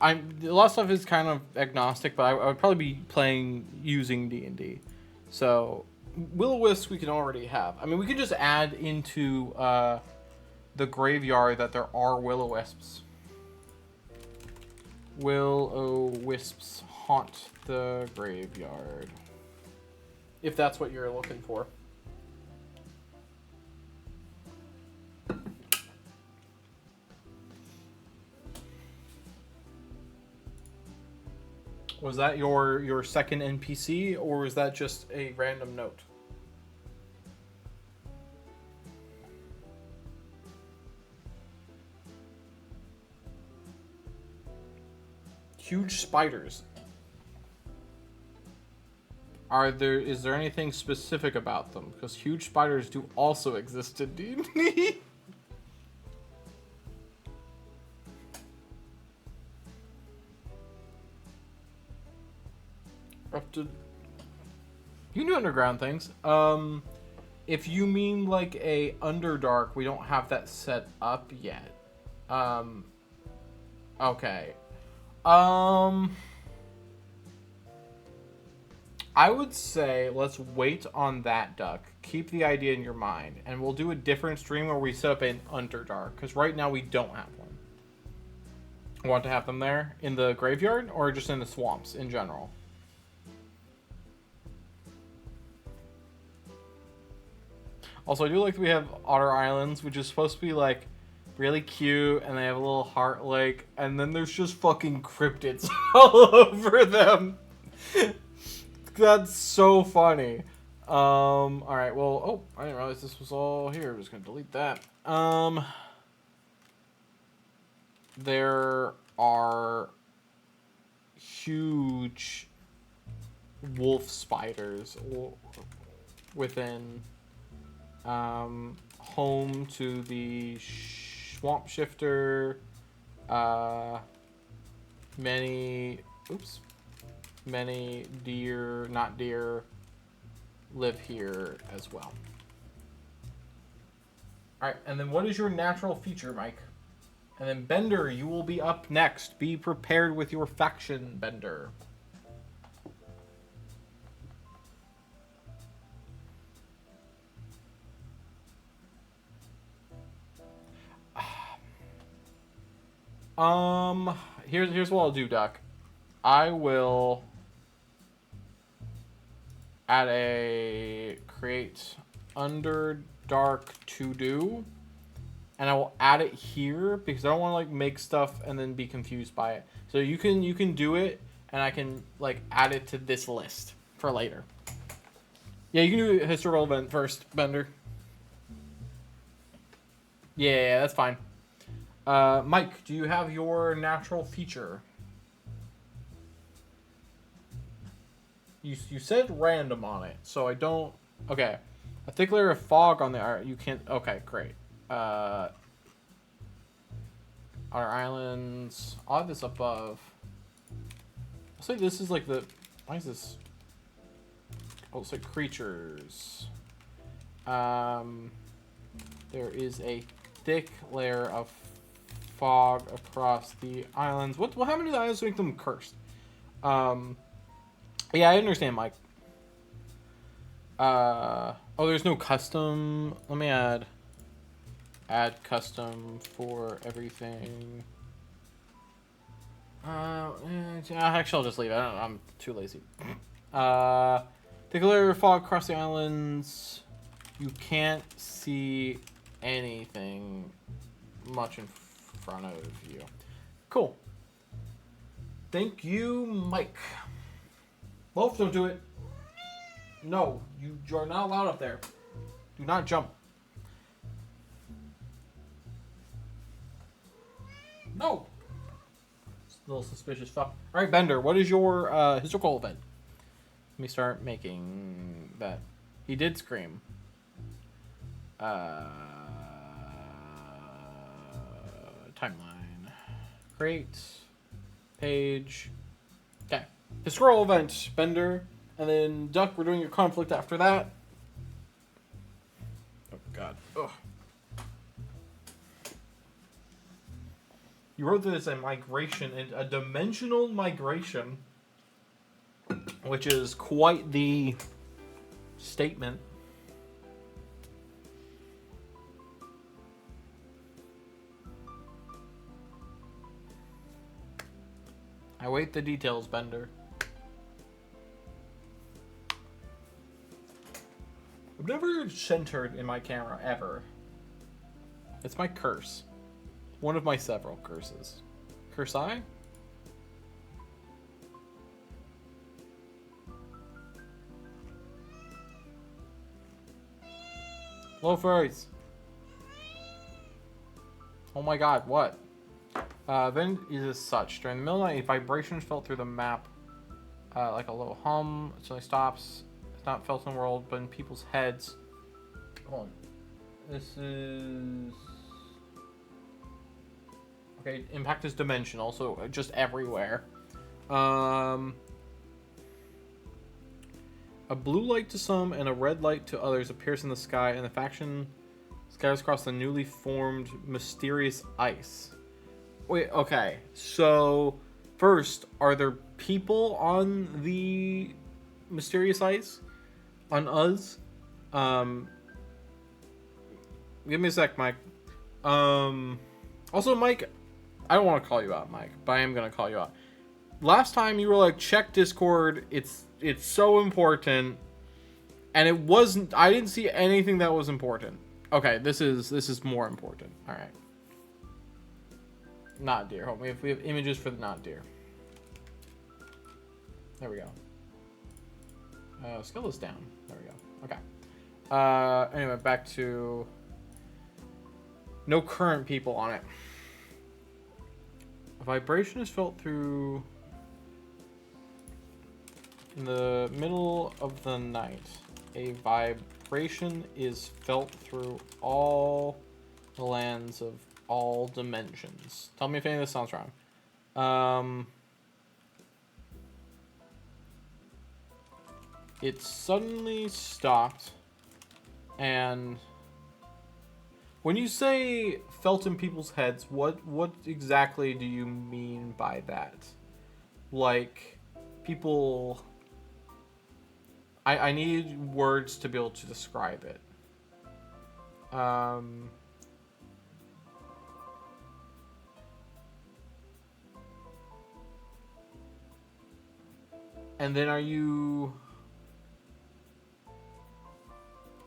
a lot of stuff is kind of agnostic, but I would probably be playing using D&D. So, will-o-wisps we can already have. I mean, we could just add into the graveyard that there are will-o-wisps. Will-o-wisps haunt the graveyard. If that's what you're looking for. Was that your second NPC, or was that just a random note? Huge spiders. Is there anything specific about them? Because huge spiders do also exist in D&D. Up to... You can do underground things. If you mean like a Underdark, we don't have that set up yet. Okay. I would say let's wait on that, Duck. Keep the idea in your mind, and we'll do a different stream where we set up an Underdark, because right now we don't have one. Want to have them there in the graveyard, or just in the swamps in general? Also, I do like that we have Otter Islands, which is supposed to be like really cute, and they have a little heart lake, and then there's just fucking cryptids all over them. That's so funny. Alright, well, oh, I didn't realize this was all here. I'm just gonna delete that. There are huge wolf spiders within home to the swamp shifter. Many deer, not deer, live here as well. Alright, and then what is your natural feature, Mike? And then Bender, you will be up next. Be prepared with your faction, Bender. Here's what I'll do, Doc. I will add a create Underdark to do, and I will add it here because I don't want to like make stuff and then be confused by it. So you can do it, and I can like add it to this list for later. Yeah, you can do a historical event first, Bender. Yeah, that's fine. Mike, do you have your natural feature? You said random on it, so I don't... Okay. A thick layer of fog on the art. You can't... Okay, great. Our islands... I'll have this above. I'll say this is like the... Why is this... Oh, it's like creatures. There is a thick layer of fog across the islands. What happened to the islands to make them cursed? Yeah, I understand, Mike. Oh, there's no custom. Let me add custom for everything. Actually, I'll just leave it. I'm too lazy. Take a layer of fog across the islands. You can't see anything much in front of you. Cool. Thank you, Mike. Wolf, don't do it. No, you are not allowed up there. Do not jump. No. It's a little suspicious fuck. Alright, Bender, what is your historical event? Let me start making that. He did scream. Timeline. Create. Page. Okay. The scroll event, Bender. And then, Duck, we're doing your conflict after that. Oh, God. Ugh. You wrote that it's a migration, a dimensional migration, which is quite the statement. I await the details, Bender. I've never centered in my camera, ever. It's my curse. One of my several curses. Curse I? Hello, furries. Oh my god, what? Then is as such. During the middle of the night, vibrations felt through the map like a low hum. It suddenly stops. It's not felt in the world, but in people's heads. Hold on. This is... Okay, impact is dimensional, so just everywhere. A blue light to some and a red light to others appears in the sky, and the faction scatters across the newly formed mysterious ice. Wait, okay. So, first, are there people on the mysterious ice? On us? Give me a sec, Mike. Also, Mike, I don't want to call you out, Mike, but I am going to call you out. Last time you were like, check Discord, it's so important, and it wasn't. I didn't see anything that was important. Okay, this is more important. All right. Not deer. Hold on, we have images for the not deer. There we go. Scale this down. There we go. Okay. Anyway, back to no current people on it. A vibration is felt through in the middle of the night. A vibration is felt through all the lands of all dimensions. Tell me if any of this sounds wrong. It suddenly stopped, and when you say felt in people's heads, what exactly do you mean by that? Like, people... I need words to be able to describe it. And then are you...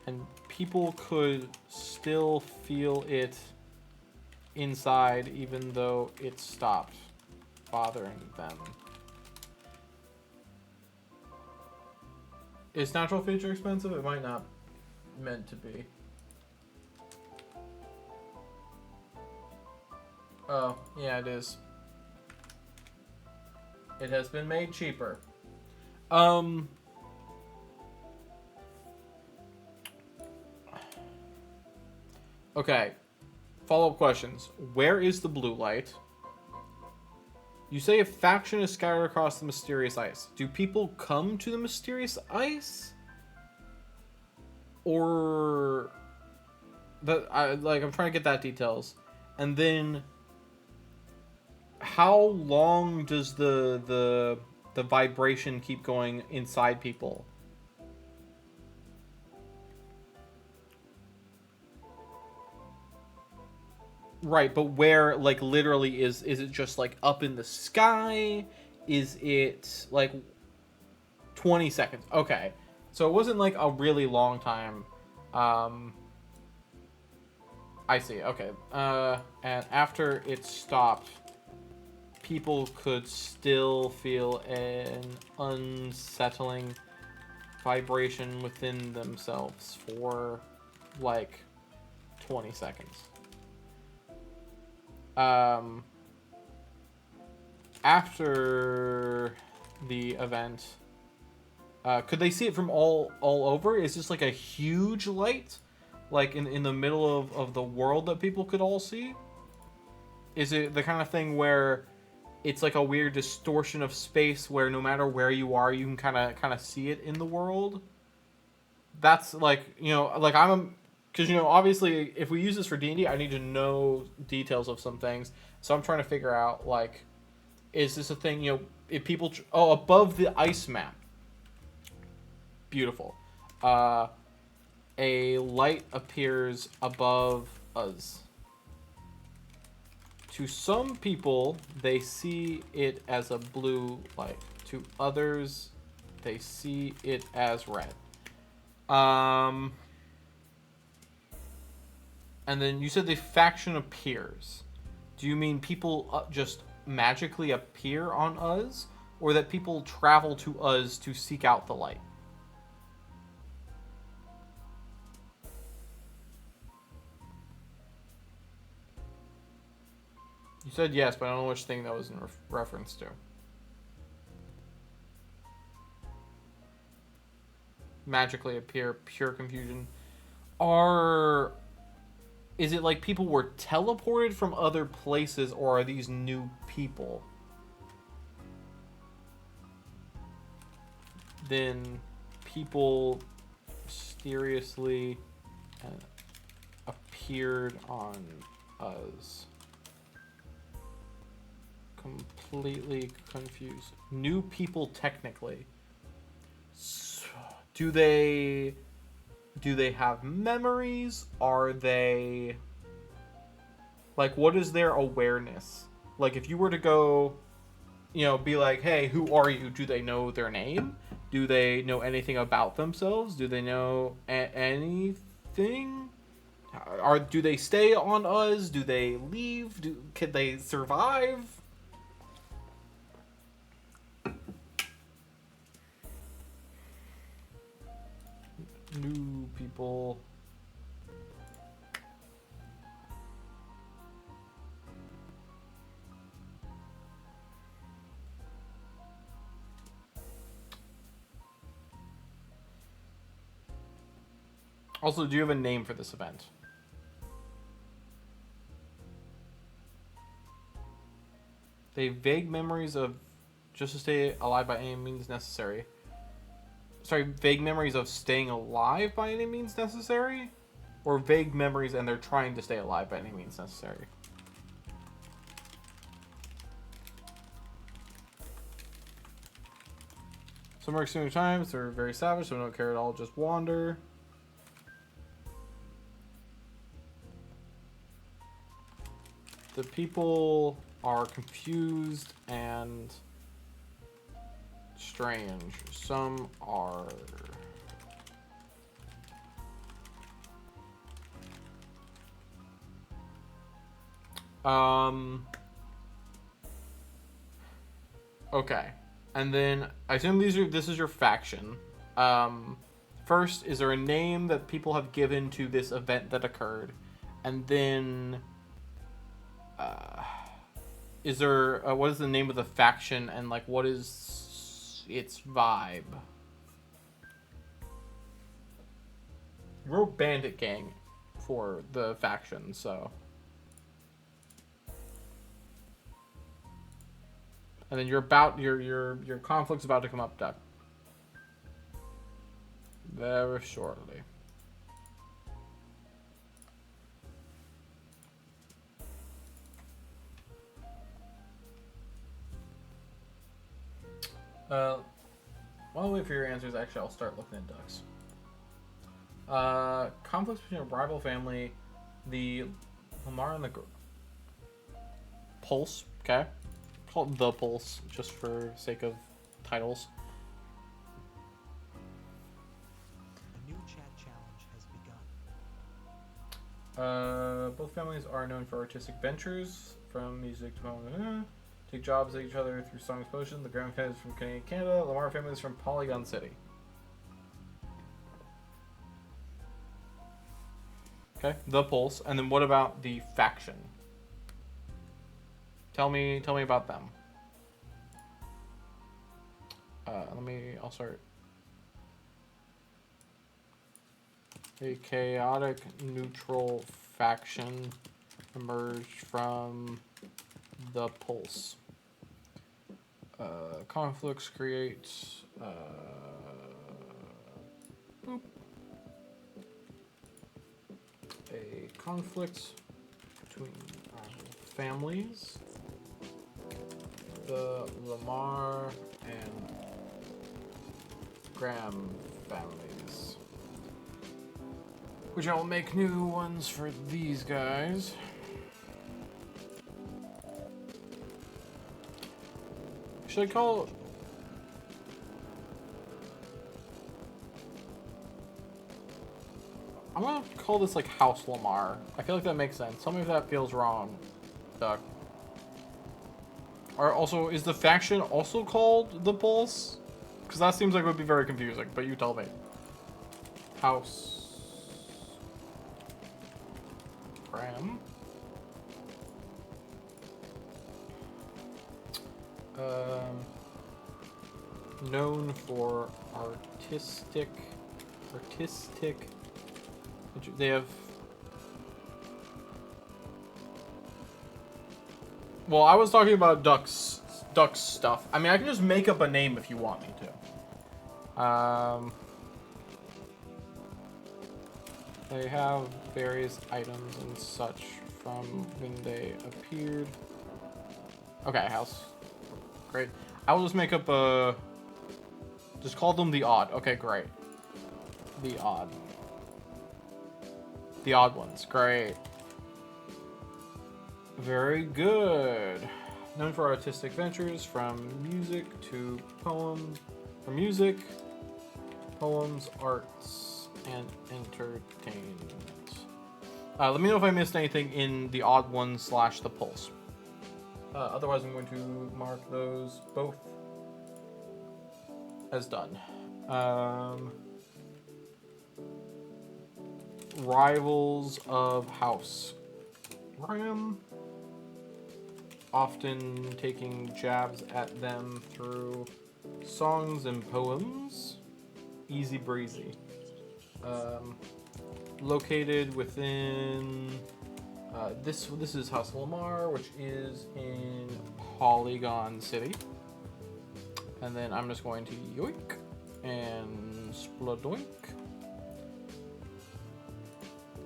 And people could still feel it inside even though it stopped bothering them. Is natural feature expensive? It might not meant to be. Oh, yeah, it is. It has been made cheaper. Okay. Follow-up questions. Where is the blue light? You say a faction is scattered across the mysterious ice. Do people come to the mysterious ice? Or... I'm trying to get that details. And then... How long does the vibration keep going inside people? Right, but where, like, literally is it just, like, up in the sky? Is it, like, 20 seconds? Okay. So it wasn't, like, a really long time. I see, okay. And after it stopped, people could still feel an unsettling vibration within themselves for, like, 20 seconds. After the event, could they see it from all over? Is this like a huge light, like in the middle of the world that people could all see? Is it the kind of thing where it's like a weird distortion of space where no matter where you are, you can kind of see it in the world? That's like, you know, like because, you know, obviously, if we use this for D&D, I need to know details of some things. So I'm trying to figure out, like, is this a thing, you know, if people... Oh, above the ice map. Beautiful. A light appears above us. To some people, they see it as a blue light. To others, they see it as red. And then you said the faction appears. Do you mean people just magically appear on us? Or that people travel to us to seek out the light? You said yes, but I don't know which thing that was in reference to. magically appear, pure confusion. Is it like people were teleported from other places, or are these new people? Then people mysteriously appeared on us. Completely confused. New people technically. Do they have memories? Are they like, what is their awareness? Like, if you were to go, you know, be like, hey, who are you? Do they know their name? Do they know anything about themselves? Do they know anything? Do they stay on us? Do they leave? Can they survive? New people. Also, do you have a name for this event? They have vague memories of just to stay alive by any means necessary. Sorry, vague memories of staying alive by any means necessary? Or vague memories and they're trying to stay alive by any means necessary? Some are extreme times, they're very savage, so they don't care at all, just wander. The people are confused and strange. Some are okay. And then I assume this is your faction. First, is there a name that people have given to this event that occurred? And then is there what is the name of the faction, and like what is its vibe? You wrote Bandit Gang for the faction, so. And then your conflict's about to come up, Doug. Very shortly. While I wait for your answers, actually, I'll start looking at ducks. Conflicts between a rival family, the Lamar and the Pulse. Okay, call it the Pulse just for sake of titles. A new chat challenge has begun. Both families are known for artistic ventures, from music to home. Take jobs at each other through song explosion. The Graham family is from Canada. Lamar family is from Polygon City. Okay, the Pulse. And then what about the faction? Tell me about them. I'll start. A chaotic neutral faction emerged from the Pulse. Conflicts create a conflict between families, the Lamar and Graham families, which I'll make new ones for these guys. Should I call... I'm gonna call this like House Lamar. I feel like that makes sense. Tell me if that feels wrong, Doug. Or also, is the faction also called the Pulse? Because that seems like it would be very confusing, but you tell me. House Graham. Known for artistic Artistic. They have. Well, I was talking about ducks stuff. I mean, I can just make up a name if you want me to. They have various items and such from when they appeared. Okay, house. Great. I will just make up a... Just call them the odd. Okay, great. The odd. The odd ones. Great. Very good. Known for artistic ventures from music to poem. From music, poems, arts, and entertainment. Let me know if I missed anything in the odd one / the pulse. Otherwise, I'm going to mark those both as done. Rivals of House. Ram. Often taking jabs at them through songs and poems. Easy breezy. Located within this is House Lamar, which is in Polygon City. And then I'm just going to yoink and spladoink.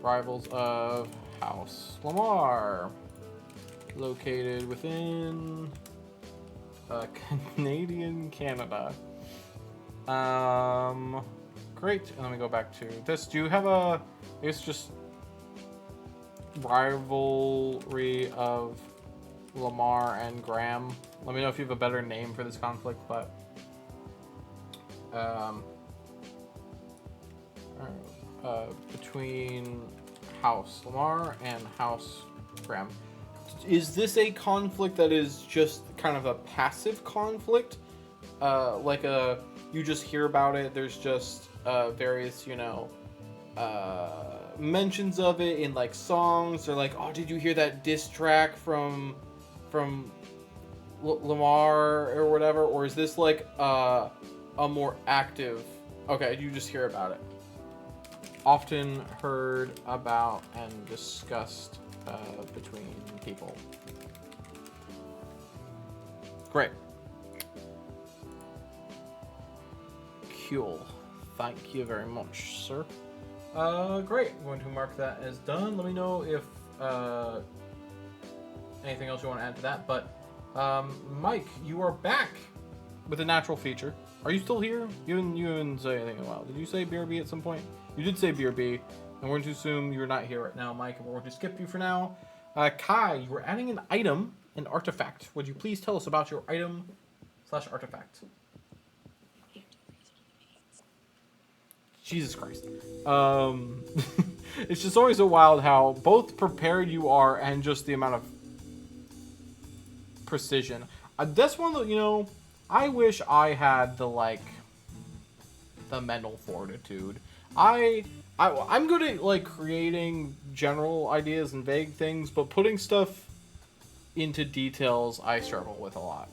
Rivals of House Lamar. Located within Canadian Canada. Great. And let me go back to this. Do you have a... It's just rivalry of Lamar and Graham. Let me know if you have a better name for this conflict, but between House Lamar and House Graham. Is this a conflict that is just kind of a passive conflict? Like you just hear about it, there's just various, you know, mentions of it in like songs, or like, oh, did you hear that diss track from Lamar or whatever? Or is this like a more active? Okay, you just hear about it. Often heard about and discussed between people. Great. Cool. Thank you very much, sir. Great. I'm going to mark that as done. Let me know if anything else you want to add to that. But Mike, you are back with a natural feature. Are you still here? You didn't say anything in a while. Did you say BRB at some point? You did say BRB, and we're going to assume you're not here right now, Mike, and we're going to skip you for now. Kai, you were adding an item, an artifact. Would you please tell us about your item / artifact? Jesus Christ. It's just always so wild how both prepared you are and just the amount of precision. That's one that, you know, I wish I had the mental fortitude. I'm good at like creating general ideas and vague things, but putting stuff into details I struggle with a lot.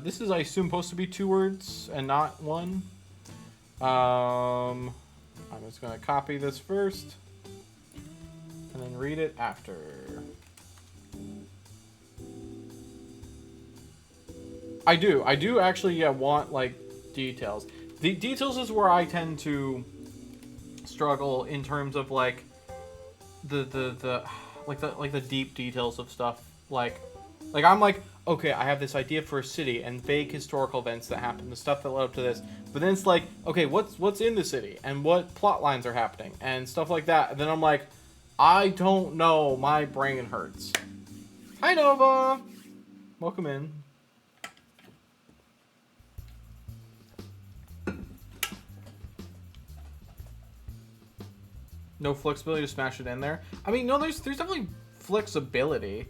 This is, I assume, supposed to be 2 words and not 1. I'm just gonna copy this first and then read it after. I do actually want like details. The details is where I tend to struggle in terms of like the deep details of stuff. Like I'm like, okay, I have this idea for a city and vague historical events that happen, the stuff that led up to this. But then it's like, okay, what's in the city and what plot lines are happening and stuff like that. And then I'm like, I don't know, my brain hurts. Hi Nova, welcome in. No flexibility to smash it in there. I mean, no, there's definitely flexibility.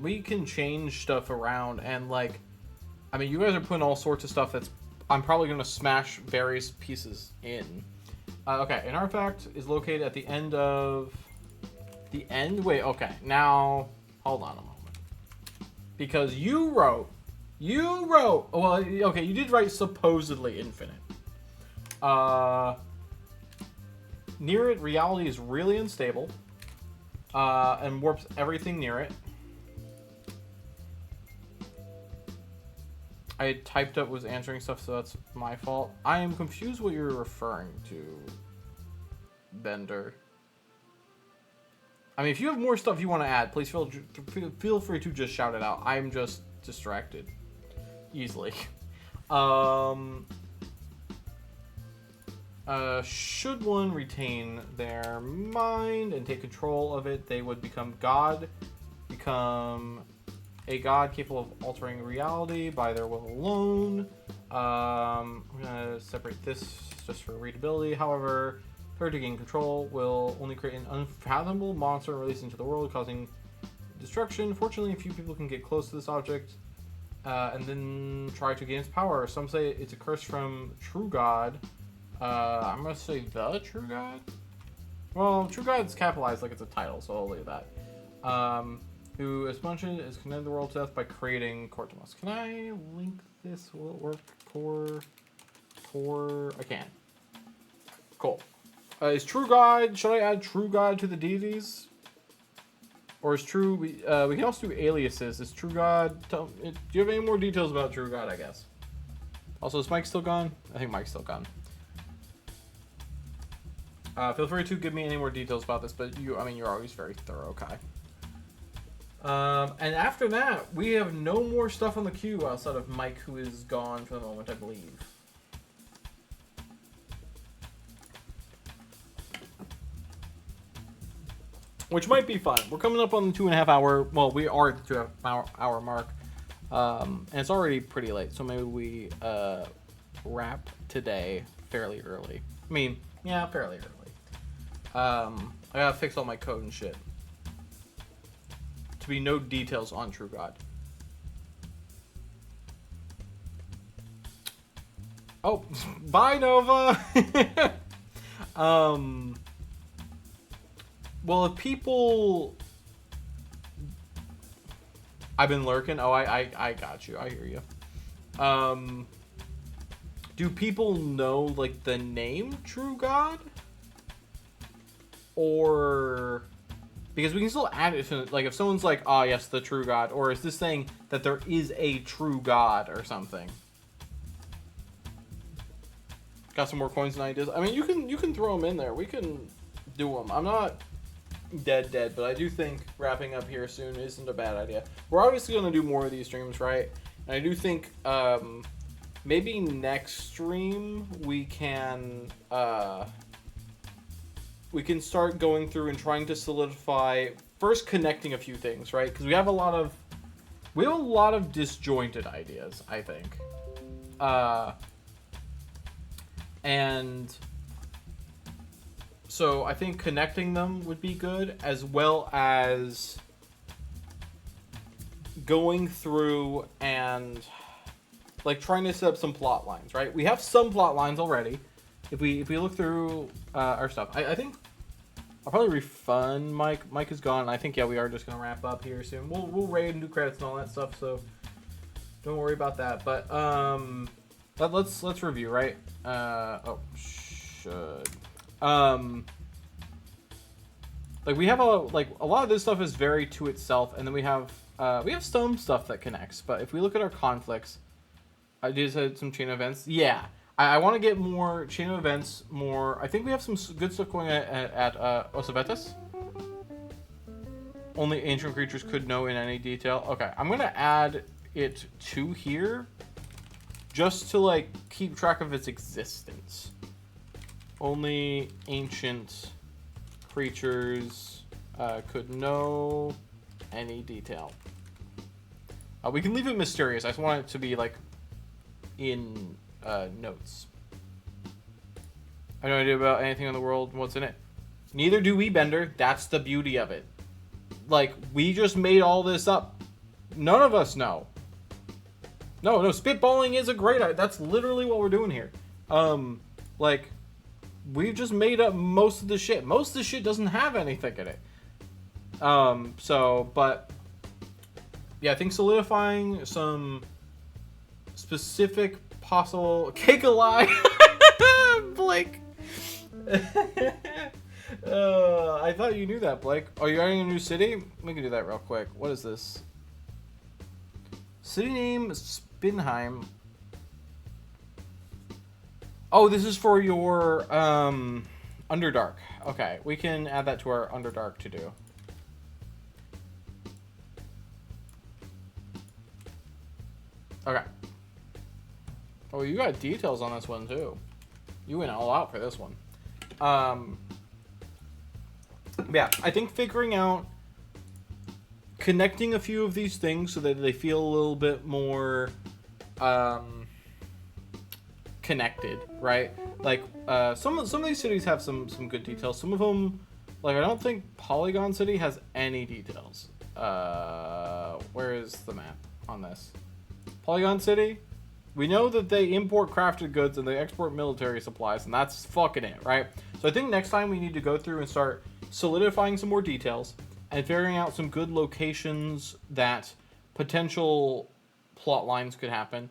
We can change stuff around, and like, I mean, you guys are putting all sorts of stuff that's I'm probably going to smash various pieces in. Okay, an artifact is located at the end of the end. Wait, okay, now hold on a moment, because you wrote You wrote, well, okay, you did write supposedly infinite. Near it, reality is really unstable, and warps everything near it. I typed up, was answering stuff, so that's my fault. I am confused what you're referring to, Bender. I mean, if you have more stuff you want to add, please feel free to just shout it out. I'm just distracted easily. Should one retain their mind and take control of it, they would become a god capable of altering reality by their will alone. I'm gonna separate this just for readability. However, her to gain control will only create an unfathomable monster and release into the world, causing destruction. Fortunately, a few people can get close to this object and then try to gain its power. Some say it's a curse from True God. I'm gonna say the True God. Well, True God's capitalized like it's a title, so I'll leave that. Who, as mentioned, is condemned the world to death by creating Cortimus. Can I link this? Will it work? Core. I can. Cool. Is True God? Should I add True God to the deities? Or is True? We can also do aliases. Is True God? Do you have any more details about True God? I guess. Also, is Mike still gone? I think Mike's still gone. Feel free to give me any more details about this, but you're always very thorough, Kai. And after that, we have no more stuff on the queue outside of Mike, who is gone for the moment, I believe. Which might be fun. We're coming up on the 2.5 hour, well, we are at the 2.5 hour mark. And it's already pretty late, so maybe we wrap today fairly early. I mean, yeah, fairly early. I gotta fix all my code and shit. To be no details on True God. Oh, bye Nova! Well, if people... I've been lurking. Oh, I got you. I hear you. Do people know, like, the name True God? Or... Because we can still add it to, like, if someone's like, oh, yes, the True God. Or is this saying that there is a True God or something? Got some more coins and ideas. I mean, you can throw them in there. We can do them. I'm not dead, but I do think wrapping up here soon isn't a bad idea. We're obviously going to do more of these streams, right? And I do think maybe next stream we can start going through and trying to solidify, first connecting a few things, right? Because we have a lot of disjointed ideas, I think. And so I think connecting them would be good, as well as going through and like trying to set up some plot lines, right? We have some plot lines already. If we look through our stuff, I think I'll probably refund Mike. Mike is gone. I think, yeah, we are just gonna wrap up here soon. We'll raid and do credits and all that stuff, so don't worry about that. But let's review, right? Like we have a lot of this stuff is very to itself, and then we have some stuff that connects. But if we look at our conflicts, I just had some chain events. Yeah, I want to get more chain of events. More. I think we have some good stuff going at Osavetus. Only ancient creatures could know in any detail. Okay, I'm gonna add it to here, just to like keep track of its existence. Only ancient creatures could know any detail. We can leave it mysterious. I just want it to be like in notes. I have no idea about anything in the world and what's in it. Neither do we, Bender. That's the beauty of it. Like, we just made all this up. None of us know. No, spitballing is a great idea. That's literally what we're doing here. Like, we've just made up most of the shit. Most of the shit doesn't have anything in it. But yeah, I think solidifying some specific possible cake alive. Blake. I thought you knew that, Blake. Oh, you're adding a new city? We can do that real quick. What is this? City name Spinheim. Oh, this is for your Underdark. Okay, we can add that to our Underdark to do. Okay. Oh, you got details on this one too. You went all out for this one. Yeah, I think figuring out connecting a few of these things so that they feel a little bit more connected, right? Like some of these cities have some good details. Some of them, like I don't think Polygon City has any details. Where is the map on this? Polygon City, we know that they import crafted goods and they export military supplies, and that's fucking it, right? So I think next time we need to go through and start solidifying some more details and figuring out some good locations that potential plot lines could happen.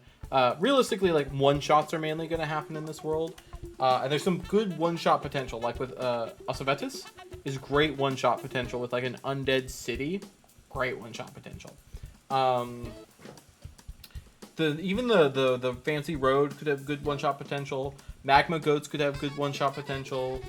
Realistically, like one-shots are mainly going to happen in this world, and there's some good one-shot potential, like with Osavetis is great one-shot potential with like an undead city, great one-shot potential. Even the fancy road could have good one-shot potential. Magma goats could have good one-shot potential.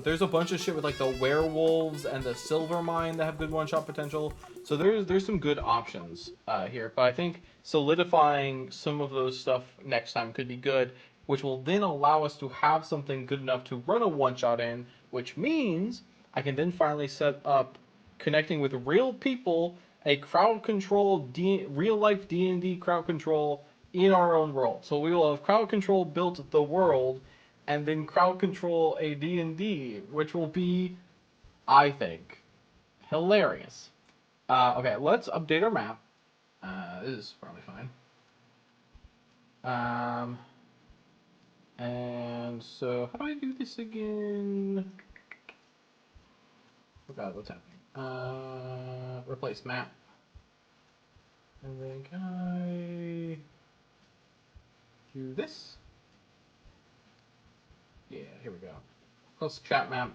There's a bunch of shit with like the werewolves and the silver mine that have good one-shot potential. So there's some good options here. But I think solidifying some of those stuff next time could be good, which will then allow us to have something good enough to run a one-shot in, which means I can then finally set up connecting with real people, a crowd control, real life D&D crowd control in our own world. So we will have crowd control built the world, and then crowd control a D&D, which will be, I think, hilarious. Okay, let's update our map. This is probably fine. And so, how do I do this again? Oh god, what's happening? Replace map. And then can I do this? Yeah, here we go. Plus chat map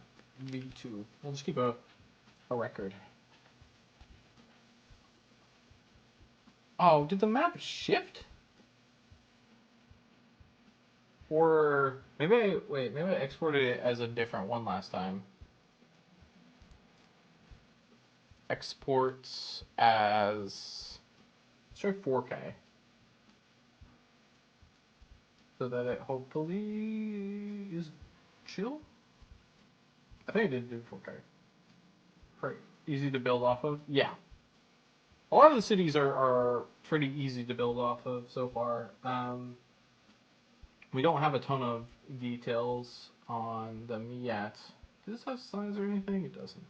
V2. We'll just keep a record. Oh, did the map shift? Or maybe maybe I exported it as a different one last time. Exports as, let's try 4K. So that it hopefully is chill. I think I did do 4K. Pretty easy to build off of. Yeah. A lot of the cities are pretty easy to build off of so far. We don't have a ton of details on them yet. Does this have signs or anything? It doesn't.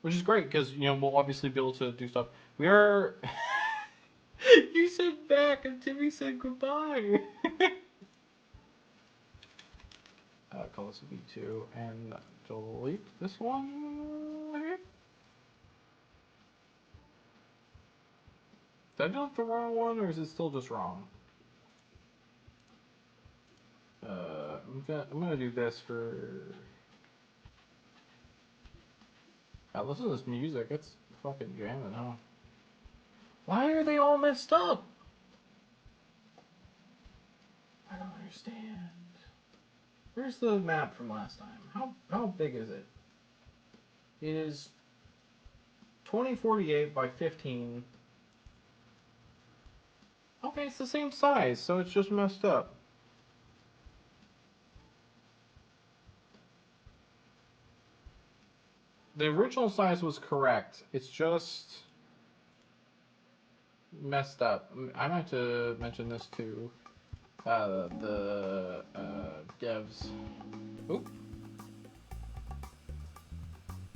Which is great because, you know, we'll obviously be able to do stuff. We are... You said back and Timmy said goodbye. Call this a V2 and delete this one. Maybe? Did I delete the wrong one, or is it still just wrong? I'm gonna do this for... God, listen to this music. It's fucking jamming, huh? Why are they all messed up? I don't understand. Where's the map from last time? How big is it? It is 2048 by 15. Okay, it's the same size, so it's just messed up. The original size was correct. It's just messed up. I meant to mention this to the devs. Oop.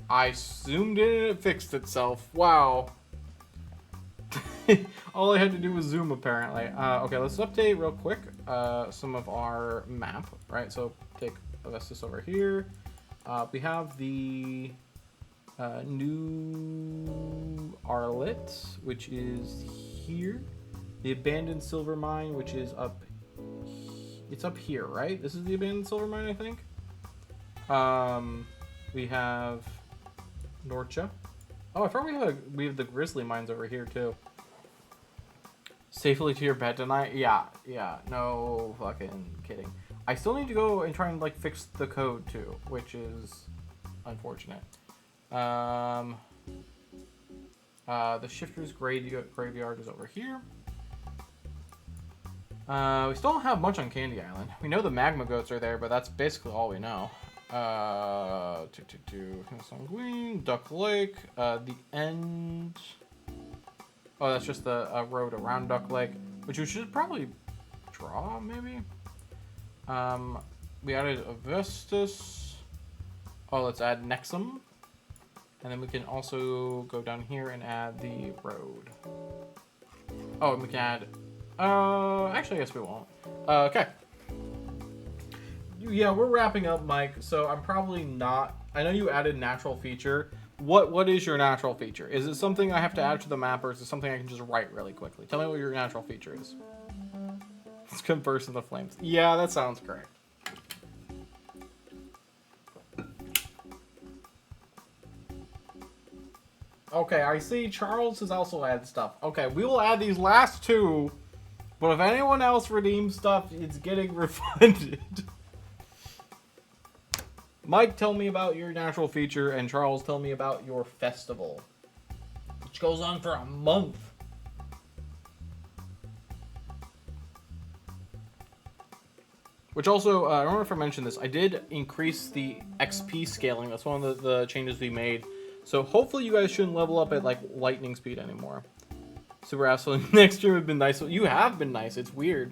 I zoomed in and it fixed itself. Wow. All I had to do was zoom, apparently. Okay, let's update real quick some of our map, right? So take Avestis over here. We have the new Arlet, which is here. The abandoned silver mine, which is up... It's up here, right? This is the abandoned silver mine, I think. We have Norcha. Oh, I forgot we have the grizzly mines over here, too. Safely to your bed tonight? Yeah, no fucking kidding. I still need to go and try and, like, fix the code, too, which is unfortunate. The Shifter's graveyard is over here. We still don't have much on Candy Island. We know the magma goats are there, but that's basically all we know. Sanguine, Duck Lake, the end. Oh, that's just the road around Duck Lake, which we should probably draw, maybe. We added Avestus. Oh, let's add Nexum. And then we can also go down here and add the road. Oh, and we can add... actually, I guess we won't. Okay. Yeah, we're wrapping up, Mike, so I'm probably not... I know you added natural feature. What is your natural feature? Is it something I have to add to the map, or is it something I can just write really quickly? Tell me what your natural feature is. Let's converse in the flames. Yeah, that sounds correct. Okay, I see Charles has also added stuff. Okay, we will add these last two, but if anyone else redeems stuff, it's getting refunded. Mike, tell me about your natural feature, and Charles, tell me about your festival, which goes on for a month. Which also, I don't know if I mentioned this, I did increase the XP scaling. That's one of the changes we made. So hopefully you guys shouldn't level up at like lightning speed anymore. Super absolutely. Next year would have been nice. You have been nice. It's weird.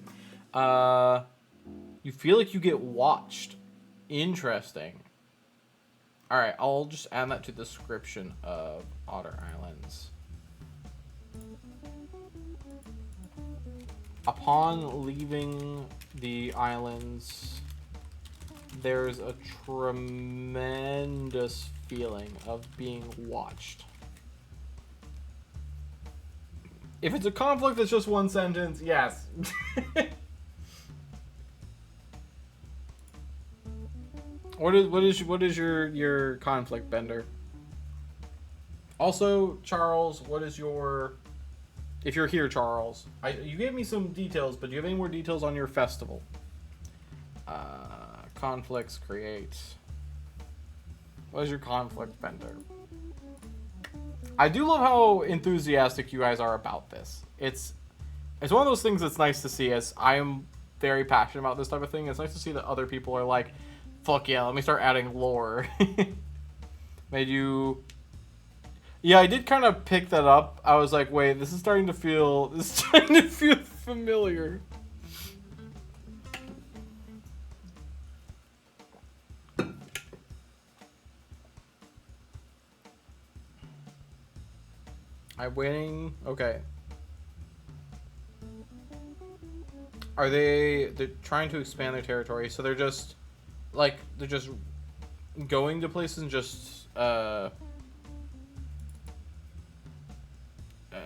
You feel like you get watched. Interesting. Alright, I'll just add that to the description of Otter Islands. Upon leaving the islands, there's a tremendous feeling of being watched. If it's a conflict that's just one sentence, yes. What is your conflict, Bender? Also, Charles, what is your... If you're here, Charles, you gave me some details, but do you have any more details on your festival? Conflicts create. What is your conflict, Bender? I do love how enthusiastic you guys are about this. It's one of those things that's nice to see, as I am very passionate about this type of thing. It's nice to see that other people are like, fuck yeah, let me start adding lore. Made you... Yeah, I did kind of pick that up. I was like, wait, this is starting to feel familiar. I'm waiting. Okay. They're trying to expand their territory, so they're just going to places and just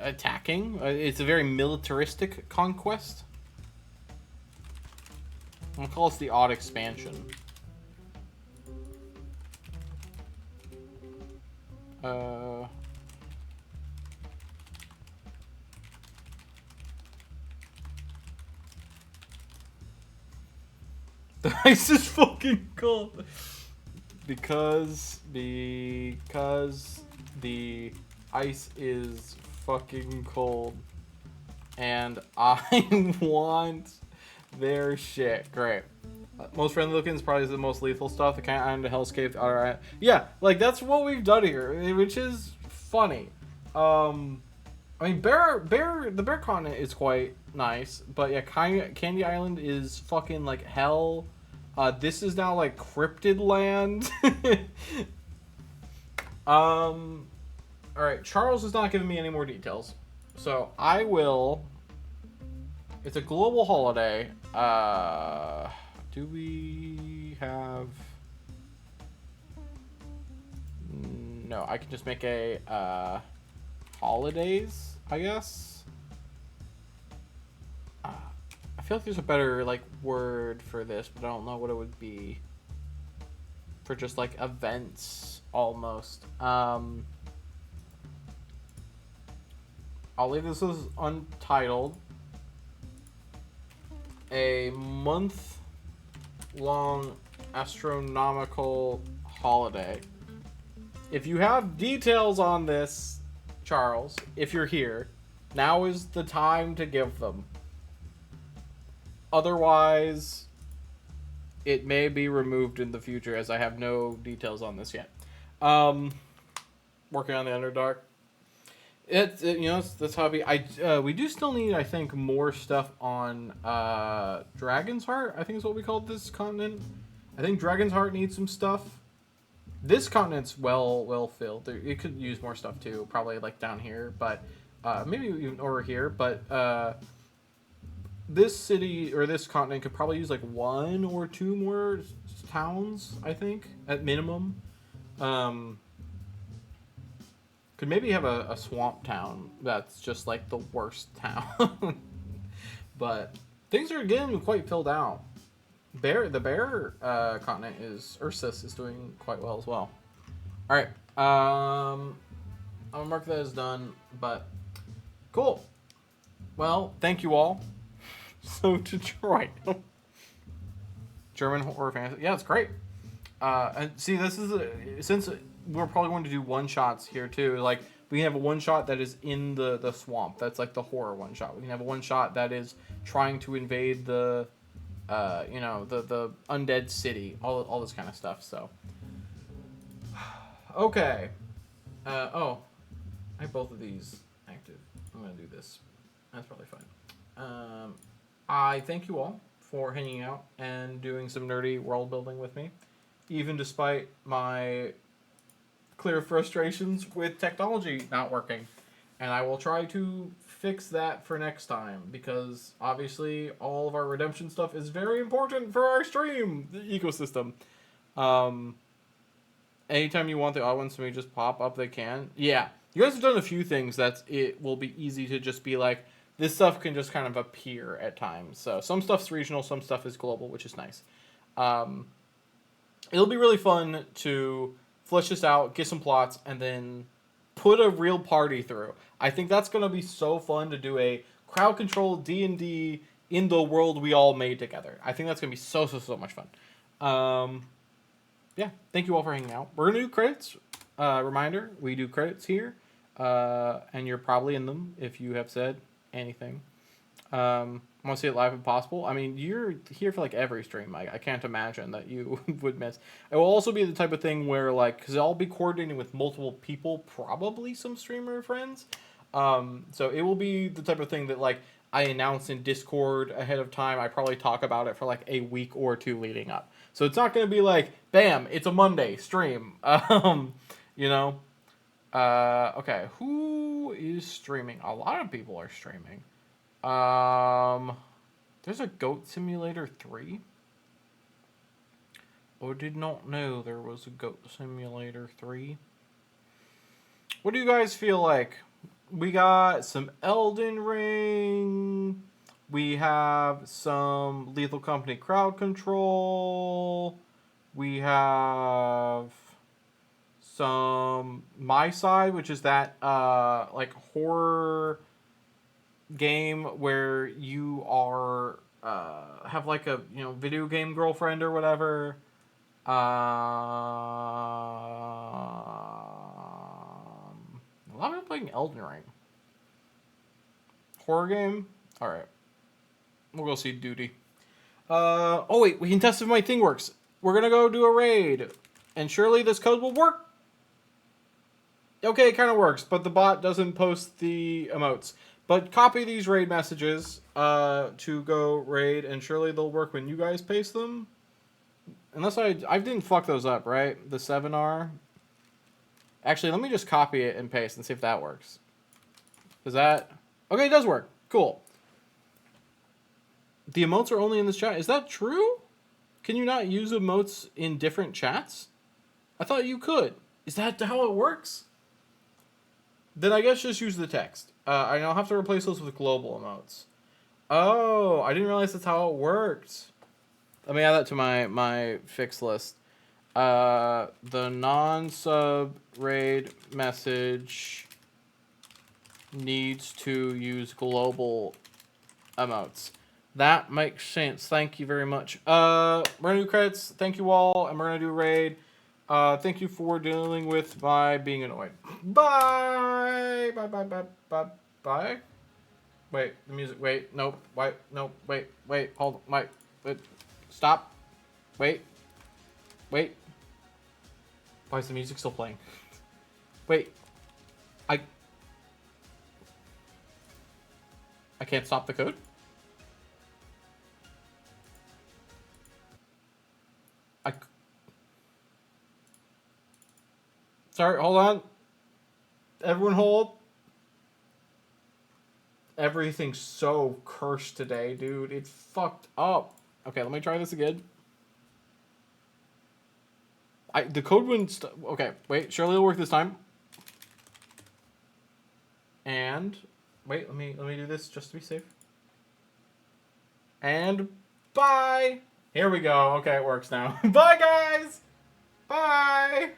attacking. It's a very militaristic conquest. I'm gonna call this the odd expansion. The ice is fucking cold. Because the ice is fucking cold. And I want their shit. Great. Most friendly looking is probably the most lethal stuff. The kind of island, the hellscape, alright. Yeah, like that's what we've done here, which is funny. I mean, the bear continent is quite nice, but yeah, Candy Island is fucking like hell. This is now like cryptid land. Alright, Charles is not giving me any more details. So I will... It's a global holiday. Do we have... No, I can just make a holidays, I guess. I feel like there's a better like word for this, but I don't know what it would be. For just like events, almost. I'll leave this as untitled. A month-long astronomical holiday. If you have details on this, Charles, if you're here, now is the time to give them. Otherwise, it may be removed in the future, as I have no details on this yet. Working on the Underdark. That's how we do still need, I think, more stuff on Dragon's Heart. I think is what we call this continent. I think Dragon's Heart needs some stuff. This continent's well filled. It could use more stuff too, probably like down here, but maybe even over here. But this city or this continent could probably use like 1 or 2 more towns, I think, at minimum. Could maybe have a swamp town that's just like the worst town. But things are getting quite filled out. The bear continent is Ursus is doing quite well as well. All right, I'm gonna mark that as done. But cool. Well, thank you all. So Detroit, German horror fantasy. Yeah, it's great. And see, this is since we're probably going to do one shots here too. Like we can have a one shot that is in the swamp. That's like the horror one shot. We can have a one shot that is trying to invade the the undead city. All this kind of stuff. So okay. Oh, I have both of these active. I'm gonna do this. That's probably fine. I thank you all for hanging out and doing some nerdy world building with me, even despite my clear frustrations with technology not working. And I will try to fix that for next time, because obviously all of our redemption stuff is very important for our stream ecosystem. Anytime you want the odd ones to me just pop up, they can. Yeah, you guys have done a few things that it will be easy to just be like, this stuff can just kind of appear at times. So some stuff's regional, some stuff is global, which is nice. It'll be really fun to flesh this out, get some plots, and then put a real party through. I think that's going to be so fun to do a crowd-controlled D&D in the world we all made together. I think that's going to be so much fun. Yeah, thank you all for hanging out. We're going to do credits. Reminder, we do credits here. And you're probably in them if you have said anything. I want to see it live if possible. I mean, you're here for like every stream. I can't imagine that you would miss. It will also be the type of thing where like, because I'll be coordinating with multiple people, probably some streamer friends. So it will be the type of thing that like I announce in Discord ahead of time. I probably talk about it for like a week or 2 leading up. So it's not going to be like, bam, it's a Monday stream. Okay, who is streaming? A lot of people are streaming. There's a Goat Simulator 3. I did not know there was a Goat Simulator 3. What do you guys feel like? We got some Elden Ring. We have some Lethal Company crowd control. We have some My Side, which is that like horror game where you are have like a video game girlfriend or whatever. A lot of people playing Elden Ring. Horror game? Alright. We'll go see Duty. Oh wait, we can test if my thing works. We're gonna go do a raid. And surely this code will work. Okay, it kind of works, but the bot doesn't post the emotes. But copy these raid messages to go raid, and surely they'll work when you guys paste them. Unless I didn't fuck those up, right? The 7R. Actually, let me just copy it and paste and see if that works. Is that... Okay, it does work. Cool. The emotes are only in this chat. Is that true? Can you not use emotes in different chats? I thought you could. Is that how it works? Then I guess just use the text. And I'll have to replace those with global emotes. Oh, I didn't realize that's how it worked. Let me add that to my fix list. The non-sub raid message needs to use global emotes. That makes sense. Thank you very much. We're gonna do credits. Thank you all, and we're gonna do raid. Thank you for dealing with my being annoyed. Bye. Bye. Bye. Bye. Bye. Bye. Wait, the music. Wait, nope. Wait, nope. Wait. Hold on. Wait. Stop. Wait. Why is the music still playing? Wait. I can't stop the code? Sorry, hold on. Everyone hold. Everything's so cursed today, dude. It's fucked up. Okay, let me try this again. The code wouldn't okay, wait, surely it'll work this time. And wait, let me do this just to be safe. And bye. Here we go. Okay, it works now. Bye guys. Bye.